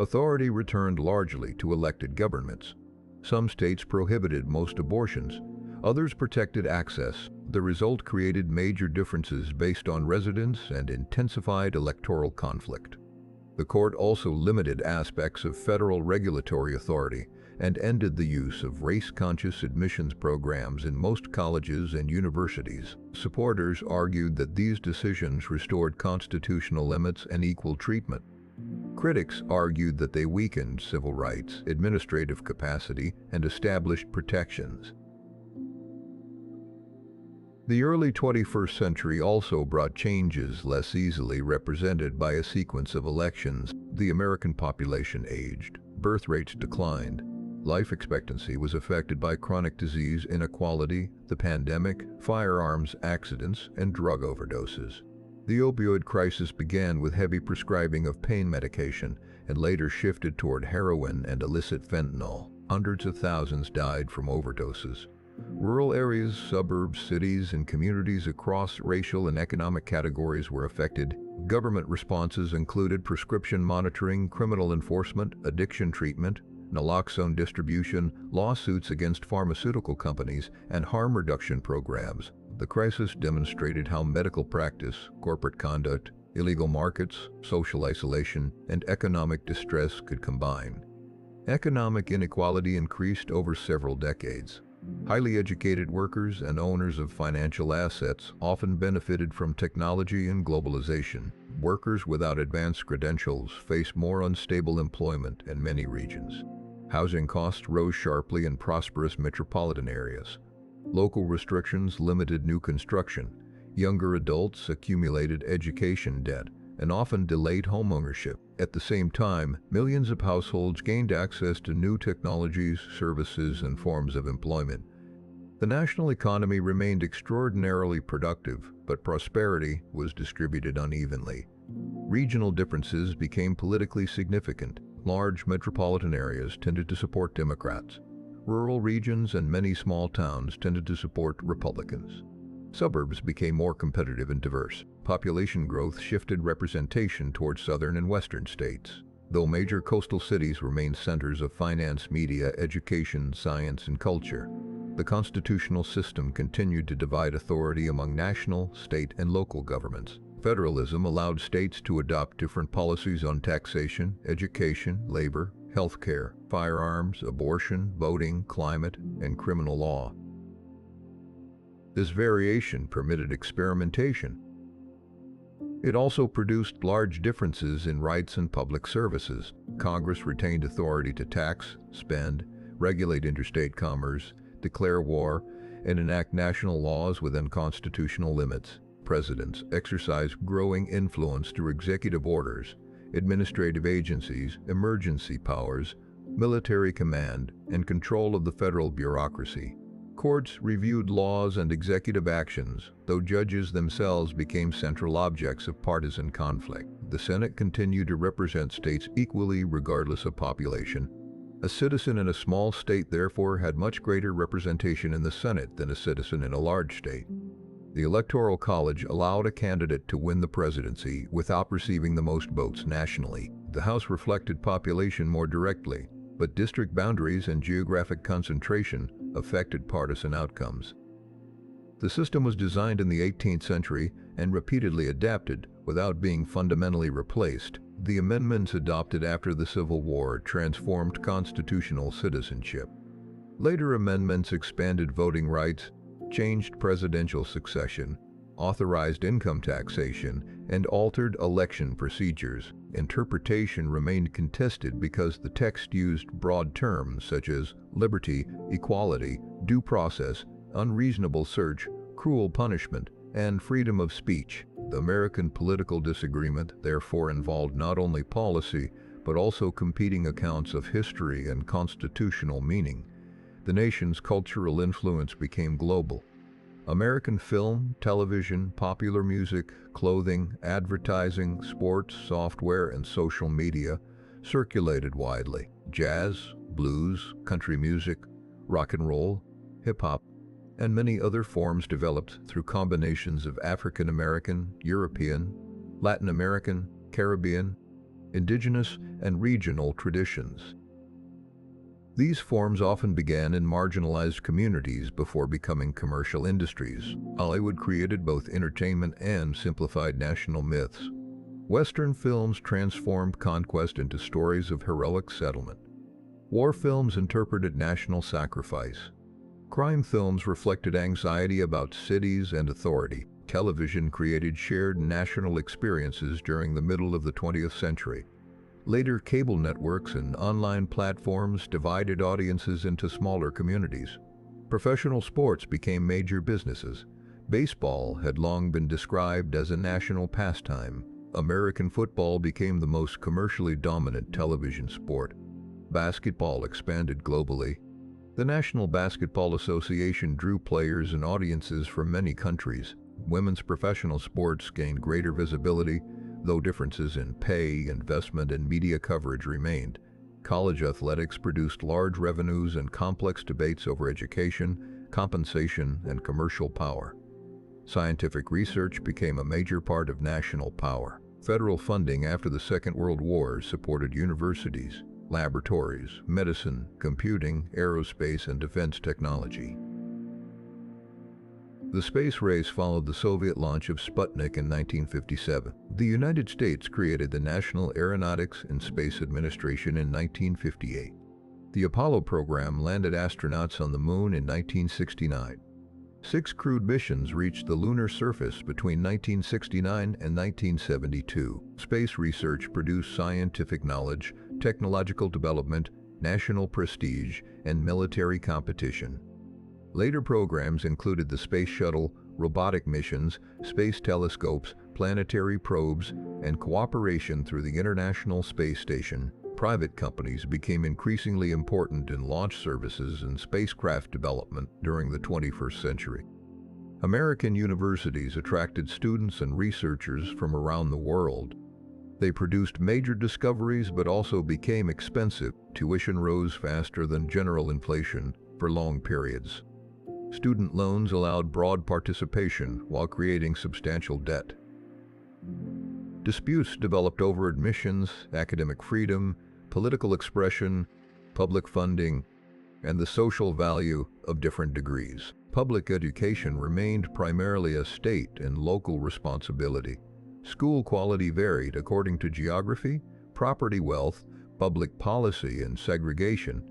Authority returned largely to elected governments. Some states prohibited most abortions, others protected access. The result created major differences based on residence and intensified electoral conflict. The court also limited aspects of federal regulatory authority and ended the use of race-conscious admissions programs in most colleges and universities. Supporters argued that these decisions restored constitutional limits and equal treatment. Critics argued that they weakened civil rights, administrative capacity, and established protections. The early 21st century also brought changes less easily represented by a sequence of elections. The American population aged, birth rates declined, life expectancy was affected by chronic disease inequality, the pandemic, firearms accidents, and drug overdoses. The opioid crisis began with heavy prescribing of pain medication and later shifted toward heroin and illicit fentanyl. Hundreds of thousands died from overdoses. Rural areas, suburbs, cities, and communities across racial and economic categories were affected. Government responses included prescription monitoring, criminal enforcement, addiction treatment, naloxone distribution, lawsuits against pharmaceutical companies, and harm reduction programs. The crisis demonstrated how medical practice, corporate conduct, illegal markets, social isolation, and economic distress could combine. Economic inequality increased over several decades. Highly educated workers and owners of financial assets often benefited from technology and globalization. Workers without advanced credentials face more unstable employment in many regions. Housing costs rose sharply in prosperous metropolitan areas. Local restrictions limited new construction. Younger adults accumulated education debt and often delayed homeownership. At the same time, millions of households gained access to new technologies, services, and forms of employment. The national economy remained extraordinarily productive, but prosperity was distributed unevenly. Regional differences became politically significant. Large metropolitan areas tended to support Democrats. Rural regions and many small towns tended to support Republicans. Suburbs became more competitive and diverse. Population growth shifted representation towards southern and western states. Though major coastal cities remained centers of finance, media, education, science, and culture, the constitutional system continued to divide authority among national, state, and local governments. Federalism allowed states to adopt different policies on taxation, education, labor, healthcare, firearms, abortion, voting, climate, and criminal law. This variation permitted experimentation. It also produced large differences in rights and public services. Congress retained authority to tax, spend, regulate interstate commerce, declare war, and enact national laws within constitutional limits. Presidents exercised growing influence through executive orders, administrative agencies, emergency powers, military command, and control of the federal bureaucracy. Courts reviewed laws and executive actions, though judges themselves became central objects of partisan conflict. The Senate continued to represent states equally regardless of population. A citizen in a small state therefore had much greater representation in the Senate than a citizen in a large state. The Electoral College allowed a candidate to win the presidency without receiving the most votes nationally. The House reflected population more directly, but district boundaries and geographic concentration affected partisan outcomes. The system was designed in the 18th century and repeatedly adapted without being fundamentally replaced. The amendments adopted after the Civil War transformed constitutional citizenship. Later amendments expanded voting rights, changed presidential succession, authorized income taxation, and altered election procedures. Interpretation remained contested because the text used broad terms such as liberty, equality, due process, unreasonable search, cruel punishment, and freedom of speech. The American political disagreement therefore involved not only policy, but also competing accounts of history and constitutional meaning. The nation's cultural influence became global. American film, television, popular music, clothing, advertising, sports, software, and social media circulated widely. Jazz, blues, country music, rock and roll, hip-hop, and many other forms developed through combinations of African American, European, Latin American, Caribbean, indigenous, and regional traditions. These forms often began in marginalized communities before becoming commercial industries. Hollywood created both entertainment and simplified national myths. Western films transformed conquest into stories of heroic settlement. War films interpreted national sacrifice. Crime films reflected anxiety about cities and authority. Television created shared national experiences during the middle of the 20th century. Later, cable networks and online platforms divided audiences into smaller communities. Professional sports became major businesses. Baseball had long been described as a national pastime. American football became the most commercially dominant television sport. Basketball expanded globally. The National Basketball Association drew players and audiences from many countries. Women's professional sports gained greater visibility, though differences in pay, investment, and media coverage remained. College athletics produced large revenues and complex debates over education, compensation, and commercial power. Scientific research became a major part of national power. Federal funding after the Second World War supported universities, laboratories, medicine, computing, aerospace, and defense technology. The space race followed the Soviet launch of Sputnik in 1957. The United States created the National Aeronautics and Space Administration in 1958. The Apollo program landed astronauts on the Moon in 1969. 6 crewed missions reached the lunar surface between 1969 and 1972. Space research produced scientific knowledge, technological development, national prestige, and military competition. Later programs included the Space Shuttle, robotic missions, space telescopes, planetary probes, and cooperation through the International Space Station. Private companies became increasingly important in launch services and spacecraft development during the 21st century. American universities attracted students and researchers from around the world. They produced major discoveries but also became expensive. Tuition rose faster than general inflation for long periods. Student loans allowed broad participation while creating substantial debt. Disputes developed over admissions, academic freedom, political expression, public funding, and the social value of different degrees. Public education remained primarily a state and local responsibility. School quality varied according to geography, property wealth, public policy, and segregation.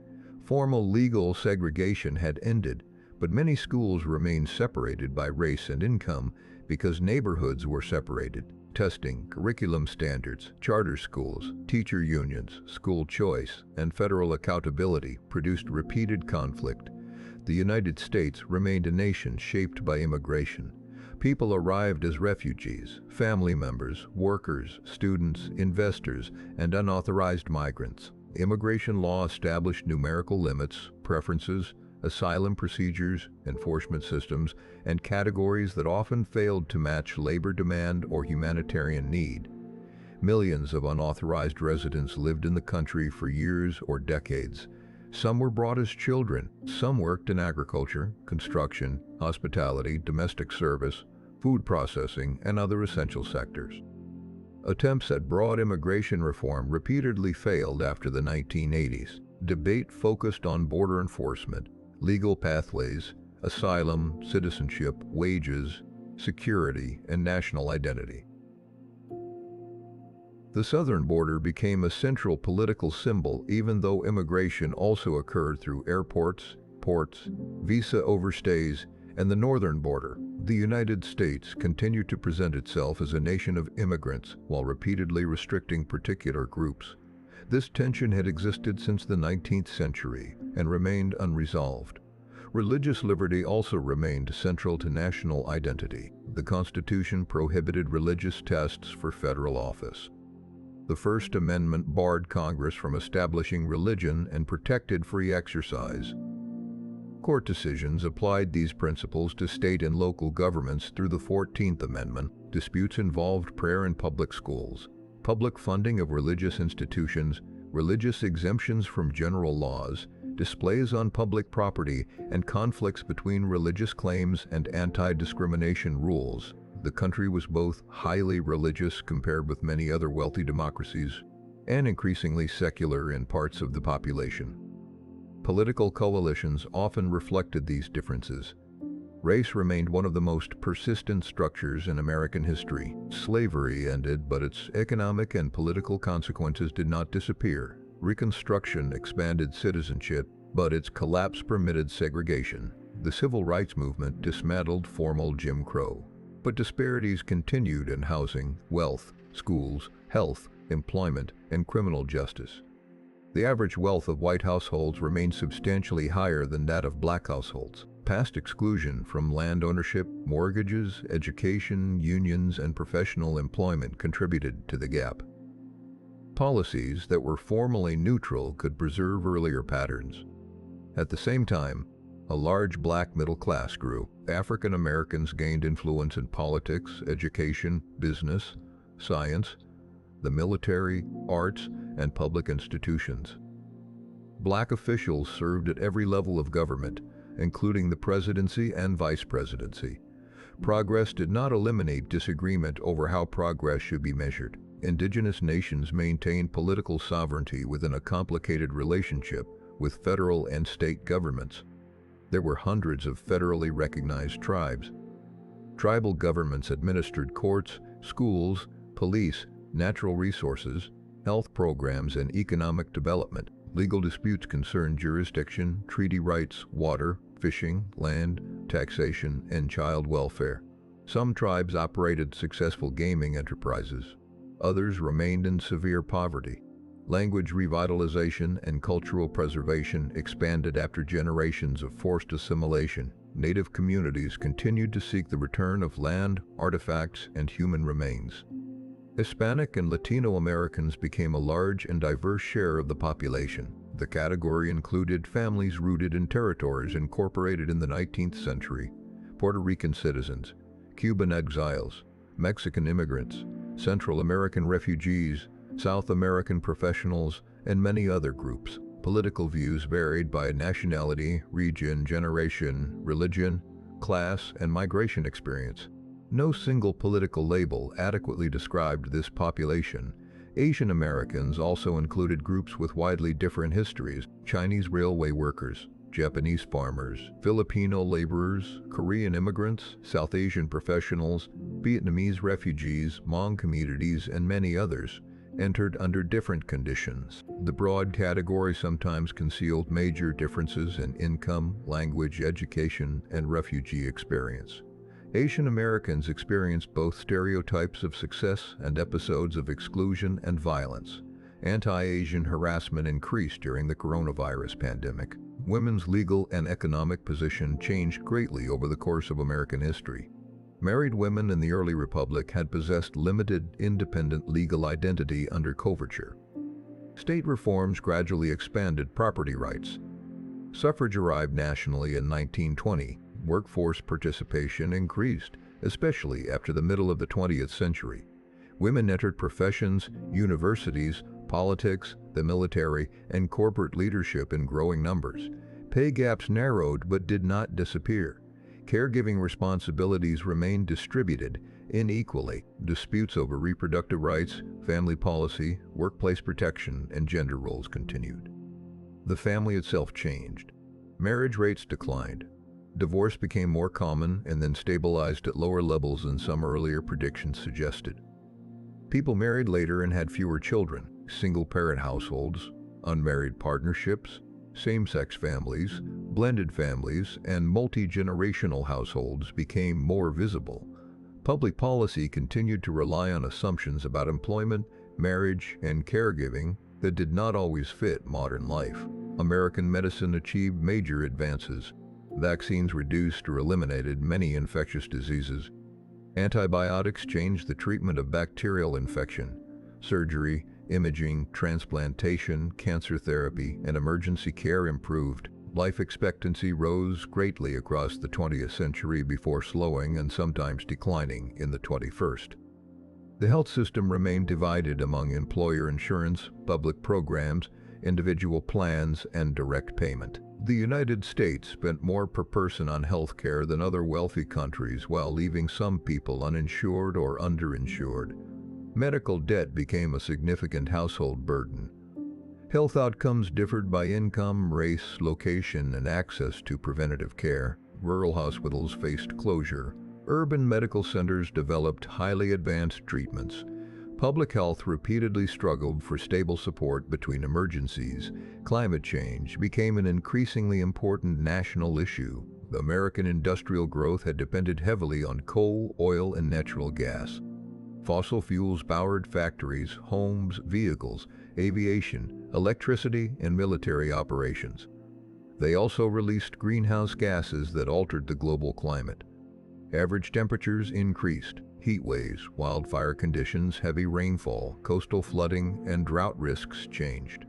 Formal legal segregation had ended, but many schools remained separated by race and income because neighborhoods were separated. Testing, curriculum standards, charter schools, teacher unions, school choice, and federal accountability produced repeated conflict. The United States remained a nation shaped by immigration. People arrived as refugees, family members, workers, students, investors, and unauthorized migrants. Immigration law established numerical limits, preferences, asylum procedures, enforcement systems, and categories that often failed to match labor demand or humanitarian need. Millions of unauthorized residents lived in the country for years or decades. Some were brought as children. Some worked in agriculture, construction, hospitality, domestic service, food processing, and other essential sectors. Attempts at broad immigration reform repeatedly failed after the 1980s. Debate focused on border enforcement, legal pathways, asylum, citizenship, wages, security, and national identity. The southern border became a central political symbol even though immigration also occurred through airports, ports, visa overstays, and the northern border. The United States continued to present itself as a nation of immigrants while repeatedly restricting particular groups. This tension had existed since the 19th century and remained unresolved. Religious liberty also remained central to national identity. The Constitution prohibited religious tests for federal office. The First Amendment barred Congress from establishing religion and protected free exercise. Court decisions applied these principles to state and local governments through the 14th Amendment. Disputes involved prayer in public schools, public funding of religious institutions, religious exemptions from general laws, displays on public property, and conflicts between religious claims and anti-discrimination rules. The country was both highly religious compared with many other wealthy democracies and increasingly secular in parts of the population. Political coalitions often reflected these differences. Race remained one of the most persistent structures in American history. Slavery ended, but its economic and political consequences did not disappear. Reconstruction expanded citizenship, but its collapse permitted segregation. The Civil Rights Movement dismantled formal Jim Crow, but disparities continued in housing, wealth, schools, health, employment, and criminal justice. The average wealth of white households remained substantially higher than that of black households. Past exclusion from land ownership, mortgages, education, unions, and professional employment contributed to the gap. Policies that were formally neutral could preserve earlier patterns. At the same time, a large black middle class grew. African Americans gained influence in politics, education, business, science, the military, arts, and public institutions. Black officials served at every level of government, including the presidency and vice presidency. Progress did not eliminate disagreement over how progress should be measured. Indigenous nations maintained political sovereignty within a complicated relationship with federal and state governments. There were hundreds of federally recognized tribes. Tribal governments administered courts, schools, police, natural resources, health programs, and economic development. Legal disputes concerned jurisdiction, treaty rights, water, fishing, land, taxation, and child welfare. Some tribes operated successful gaming enterprises. Others remained in severe poverty. Language revitalization and cultural preservation expanded after generations of forced assimilation. Native communities continued to seek the return of land, artifacts, and human remains. Hispanic and Latino Americans became a large and diverse share of the population. The category included families rooted in territories incorporated in the 19th century, Puerto Rican citizens, Cuban exiles, Mexican immigrants, Central American refugees, South American professionals, and many other groups. Political views varied by nationality, region, generation, religion, class, and migration experience. No single political label adequately described this population. Asian Americans also included groups with widely different histories: Chinese railway workers, Japanese farmers, Filipino laborers, Korean immigrants, South Asian professionals, Vietnamese refugees, Hmong communities, and many others entered under different conditions. The broad category sometimes concealed major differences in income, language, education, and refugee experience. Asian Americans experienced both stereotypes of success and episodes of exclusion and violence. Anti-Asian harassment increased during the coronavirus pandemic. Women's legal and economic position changed greatly over the course of American history. Married women in the early republic had possessed limited, independent legal identity under coverture. State reforms gradually expanded property rights. Suffrage arrived nationally in 1920. Workforce participation increased, especially after the middle of the 20th century. Women entered professions, universities, politics, the military, and corporate leadership in growing numbers. Pay gaps narrowed but did not disappear. Caregiving responsibilities remained distributed unequally. Disputes over reproductive rights, family policy, workplace protection, and gender roles continued. The family itself changed. Marriage rates declined. Divorce became more common and then stabilized at lower levels than some earlier predictions suggested. People married later and had fewer children. Single-parent households, unmarried partnerships, same-sex families, blended families, and multi-generational households became more visible. Public policy continued to rely on assumptions about employment, marriage, and caregiving that did not always fit modern life. American medicine achieved major advances. Vaccines reduced or eliminated many infectious diseases. Antibiotics changed the treatment of bacterial infection. Surgery, imaging, transplantation, cancer therapy, and emergency care improved. Life expectancy rose greatly across the 20th century before slowing and sometimes declining in the 21st. The health system remained divided among employer insurance, public programs, individual plans, and direct payment. The United States spent more per person on health care than other wealthy countries, while leaving some people uninsured or underinsured. Medical debt became a significant household burden. Health outcomes differed by income, race, location, and access to preventative care. Rural hospitals faced closure. Urban medical centers developed highly advanced treatments. Public health repeatedly struggled for stable support between emergencies. Climate change became an increasingly important national issue. The American industrial growth had depended heavily on coal, oil, and natural gas. Fossil fuels powered factories, homes, vehicles, aviation, electricity, and military operations. They also released greenhouse gases that altered the global climate. Average temperatures increased. Heat waves, wildfire conditions, heavy rainfall, coastal flooding, and drought risks changed.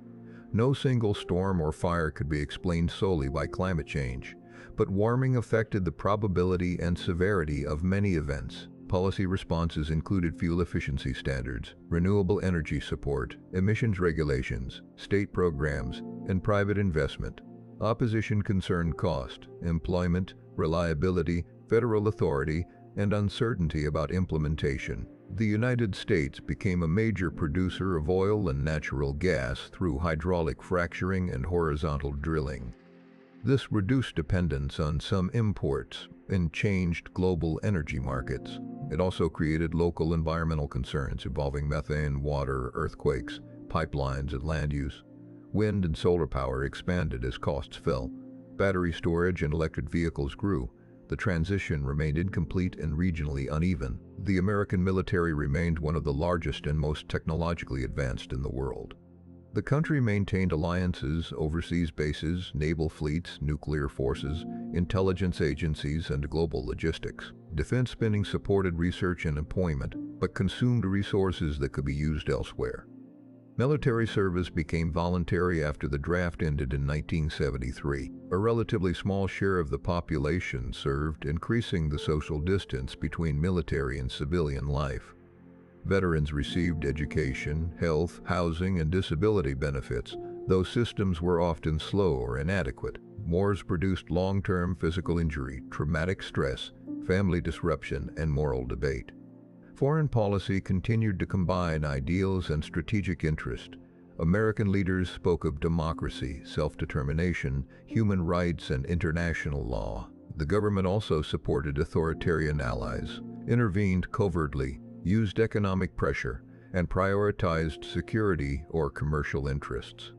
No single storm or fire could be explained solely by climate change, but warming affected the probability and severity of many events. Policy responses included fuel efficiency standards, renewable energy support, emissions regulations, state programs, and private investment. Opposition concerned cost, employment, reliability, federal authority, and uncertainty about implementation. The United States became a major producer of oil and natural gas through hydraulic fracturing and horizontal drilling. This reduced dependence on some imports and changed global energy markets. It also created local environmental concerns involving methane, water, earthquakes, pipelines, and land use. Wind and solar power expanded as costs fell. Battery storage and electric vehicles grew. The transition remained incomplete and regionally uneven. The American military remained one of the largest and most technologically advanced in the world. The country maintained alliances, overseas bases, naval fleets, nuclear forces, intelligence agencies, and global logistics. Defense spending supported research and employment, but consumed resources that could be used elsewhere. Military service became voluntary after the draft ended in 1973. A relatively small share of the population served, increasing the social distance between military and civilian life. Veterans received education, health, housing, and disability benefits, though systems were often slow or inadequate. Wars produced long-term physical injury, traumatic stress, family disruption, and moral debate. Foreign policy continued to combine ideals and strategic interest. American leaders spoke of democracy, self-determination, human rights, and international law. The government also supported authoritarian allies, intervened covertly, used economic pressure, and prioritized security or commercial interests.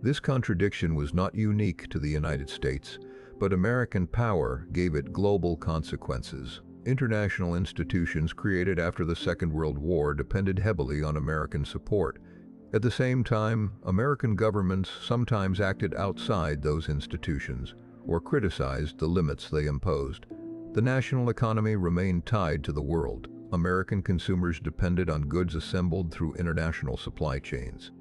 This contradiction was not unique to the United States, but American power gave it global consequences. International institutions created after the Second World War depended heavily on American support. At the same time, American governments sometimes acted outside those institutions or criticized the limits they imposed. The national economy remained tied to the world. American consumers depended on goods assembled through international supply chains.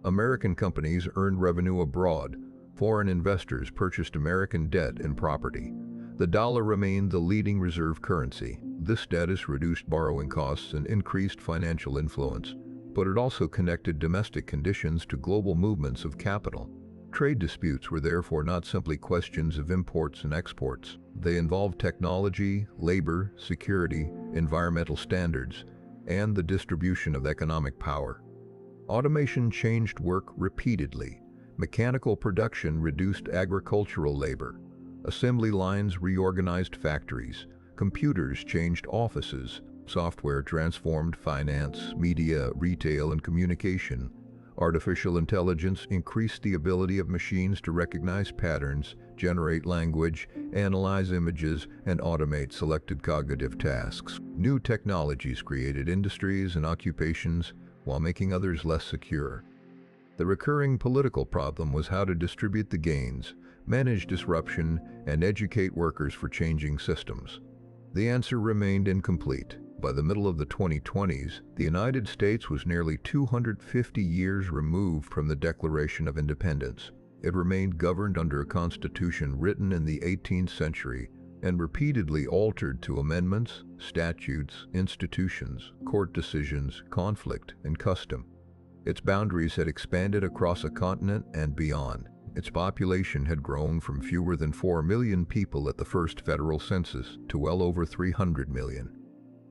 American companies earned revenue abroad. Foreign investors purchased American debt and property. The dollar remained the leading reserve currency. This status reduced borrowing costs and increased financial influence, but it also connected domestic conditions to global movements of capital. Trade disputes were therefore not simply questions of imports and exports. They involved technology, labor, security, environmental standards, and the distribution of economic power. Automation changed work repeatedly. Mechanical production reduced agricultural labor. Assembly lines reorganized factories. Computers changed offices. Software transformed finance, media, retail, and communication. Artificial intelligence increased the ability of machines to recognize patterns, generate language, analyze images, and automate selected cognitive tasks. New technologies created industries and occupations while making others less secure. The recurring political problem was how to distribute the gains, manage disruption, and educate workers for changing systems. The answer remained incomplete. By the middle of the 2020s, the United States was nearly 250 years removed from the Declaration of Independence. It remained governed under a constitution written in the 18th century and repeatedly altered to amendments, statutes, institutions, court decisions, conflict, and custom. Its boundaries had expanded across a continent and beyond. Its population had grown from fewer than 4 million people at the first federal census to well over 300 million.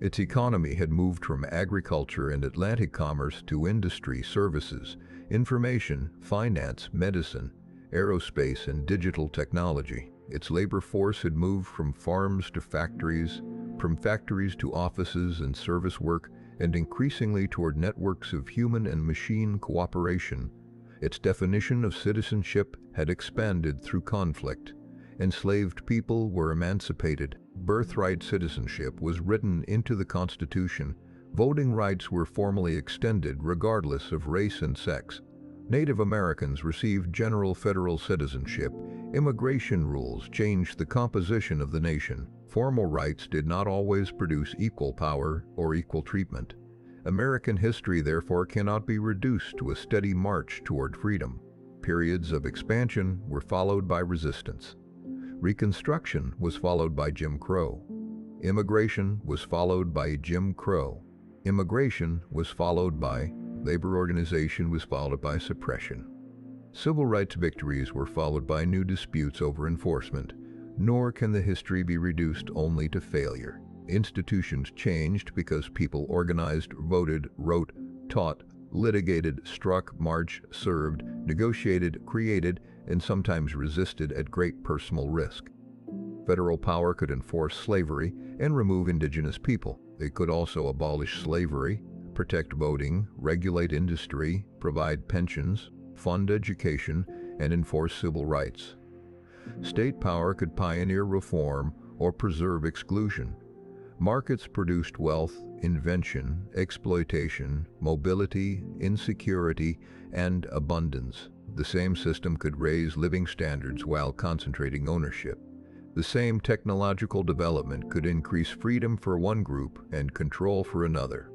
Its economy had moved from agriculture and Atlantic commerce to industry, services, information, finance, medicine, aerospace, and digital technology. Its labor force had moved from farms to factories, from factories to offices and service work, and increasingly toward networks of human and machine cooperation. Its definition of citizenship had expanded through conflict. Enslaved people were emancipated. Birthright citizenship was written into the Constitution. Voting rights were formally extended regardless of race and sex. Native Americans received general federal citizenship. Immigration rules changed the composition of the nation. Formal rights did not always produce equal power or equal treatment. American history therefore cannot be reduced to a steady march toward freedom. Periods of expansion were followed by resistance. Reconstruction was followed by Jim Crow. Immigration was followed by Jim Crow. Immigration was followed by labor organization was followed by suppression. Civil rights victories were followed by new disputes over enforcement, nor can the history be reduced only to failure. Institutions changed because people organized, voted, wrote, taught, litigated, struck, marched, served, negotiated, created, and sometimes resisted at great personal risk. Federal power could enforce slavery and remove indigenous people. It could also abolish slavery, protect voting, regulate industry, provide pensions, fund education, and enforce civil rights. State power could pioneer reform or preserve exclusion. Markets produced wealth, invention, exploitation, mobility, insecurity, and abundance. The same system could raise living standards while concentrating ownership. The same technological development could increase freedom for one group and control for another.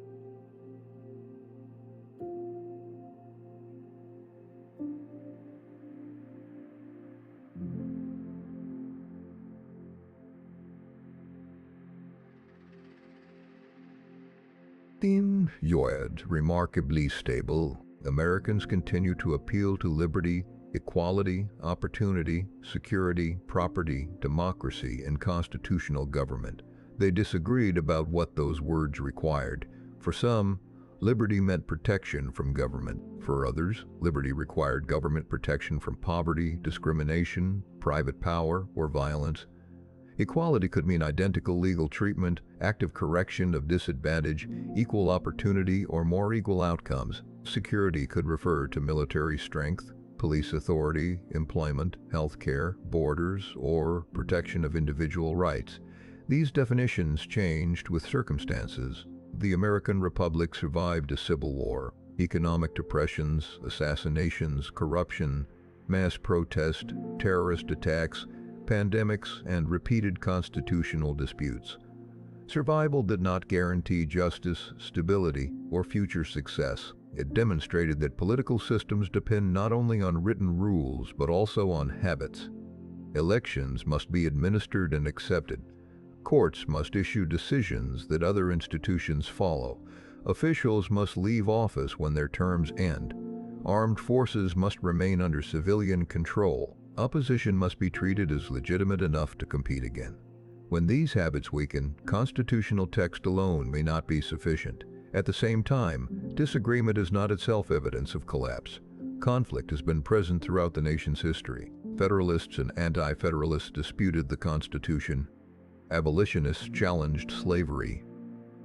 Unhurried, remarkably stable, Americans continue to appeal to liberty, equality, opportunity, security, property, democracy, and constitutional government. They disagreed about what those words required. For some, liberty meant protection from government. For others, liberty required government protection from poverty, discrimination, private power, or violence. Equality could mean identical legal treatment, active correction of disadvantage, equal opportunity, or more equal outcomes. Security could refer to military strength, police authority, employment, healthcare, borders, or protection of individual rights. These definitions changed with circumstances. The American Republic survived a civil war, economic depressions, assassinations, corruption, mass protest, terrorist attacks, pandemics, and repeated constitutional disputes. Survival did not guarantee justice, stability, or future success. It demonstrated that political systems depend not only on written rules but also on habits. Elections must be administered and accepted. Courts must issue decisions that other institutions follow. Officials must leave office when their terms end. Armed forces must remain under civilian control. Opposition must be treated as legitimate enough to compete again. When these habits weaken, constitutional text alone may not be sufficient. At the same time, disagreement is not itself evidence of collapse. Conflict has been present throughout the nation's history. Federalists and anti-federalists disputed the Constitution. Abolitionists challenged slavery.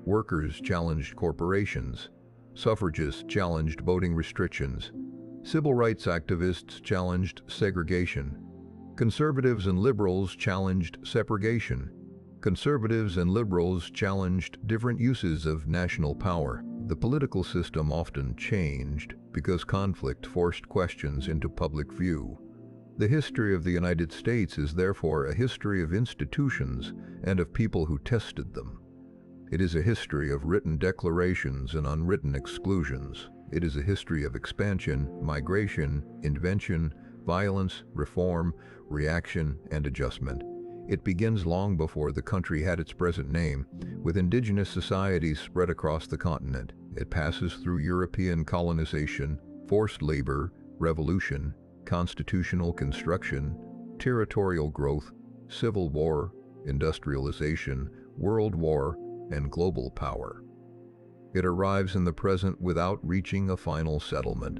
Workers challenged corporations. Suffragists challenged voting restrictions. Civil rights activists challenged segregation. Conservatives and liberals challenged segregation. Conservatives and liberals challenged different uses of national power. The political system often changed because conflict forced questions into public view. The history of the United States is therefore a history of institutions and of people who tested them. It is a history of written declarations and unwritten exclusions. It is a history of expansion, migration, invention, violence, reform, reaction, and adjustment. It begins long before the country had its present name, with indigenous societies spread across the continent. It passes through European colonization, forced labor, revolution, constitutional construction, territorial growth, civil war, industrialization, world war, and global power. It arrives in the present without reaching a final settlement.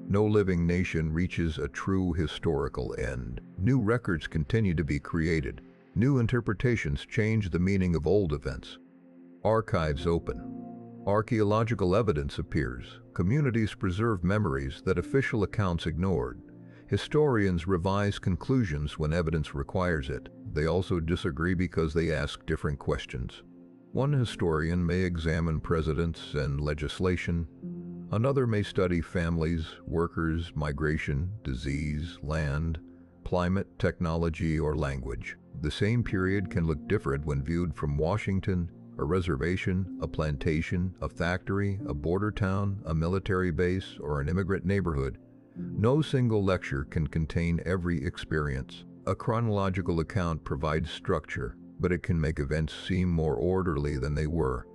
No living nation reaches a true historical end. New records continue to be created. New interpretations change the meaning of old events. Archives open. Archaeological evidence appears. Communities preserve memories that official accounts ignored. Historians revise conclusions when evidence requires it. They also disagree because they ask different questions. One historian may examine presidents and legislation. Another may study families, workers, migration, disease, land, climate, technology, or language. The same period can look different when viewed from Washington, a reservation, a plantation, a factory, a border town, a military base, or an immigrant neighborhood. No single lecture can contain every experience. A chronological account provides structure, but it can make events seem more orderly than they were.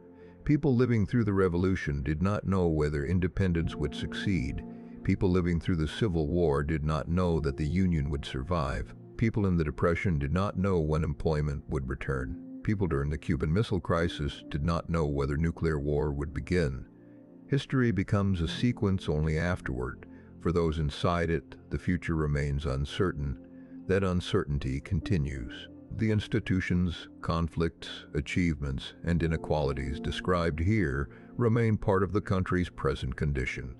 People living through the Revolution did not know whether independence would succeed. People living through the Civil War did not know that the Union would survive. People in the Depression did not know when employment would return. People during the Cuban Missile Crisis did not know whether nuclear war would begin. History becomes a sequence only afterward. For those inside it, the future remains uncertain. That uncertainty continues. The institutions, conflicts, achievements, and inequalities described here remain part of the country's present condition.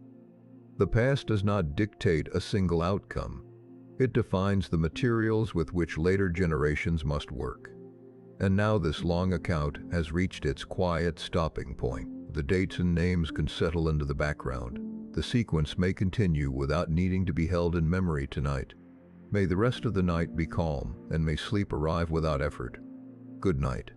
The past does not dictate a single outcome. It defines the materials with which later generations must work. And now this long account has reached its quiet stopping point. The dates and names can settle into the background. The sequence may continue without needing to be held in memory tonight. May the rest of the night be calm, and may sleep arrive without effort. Good night.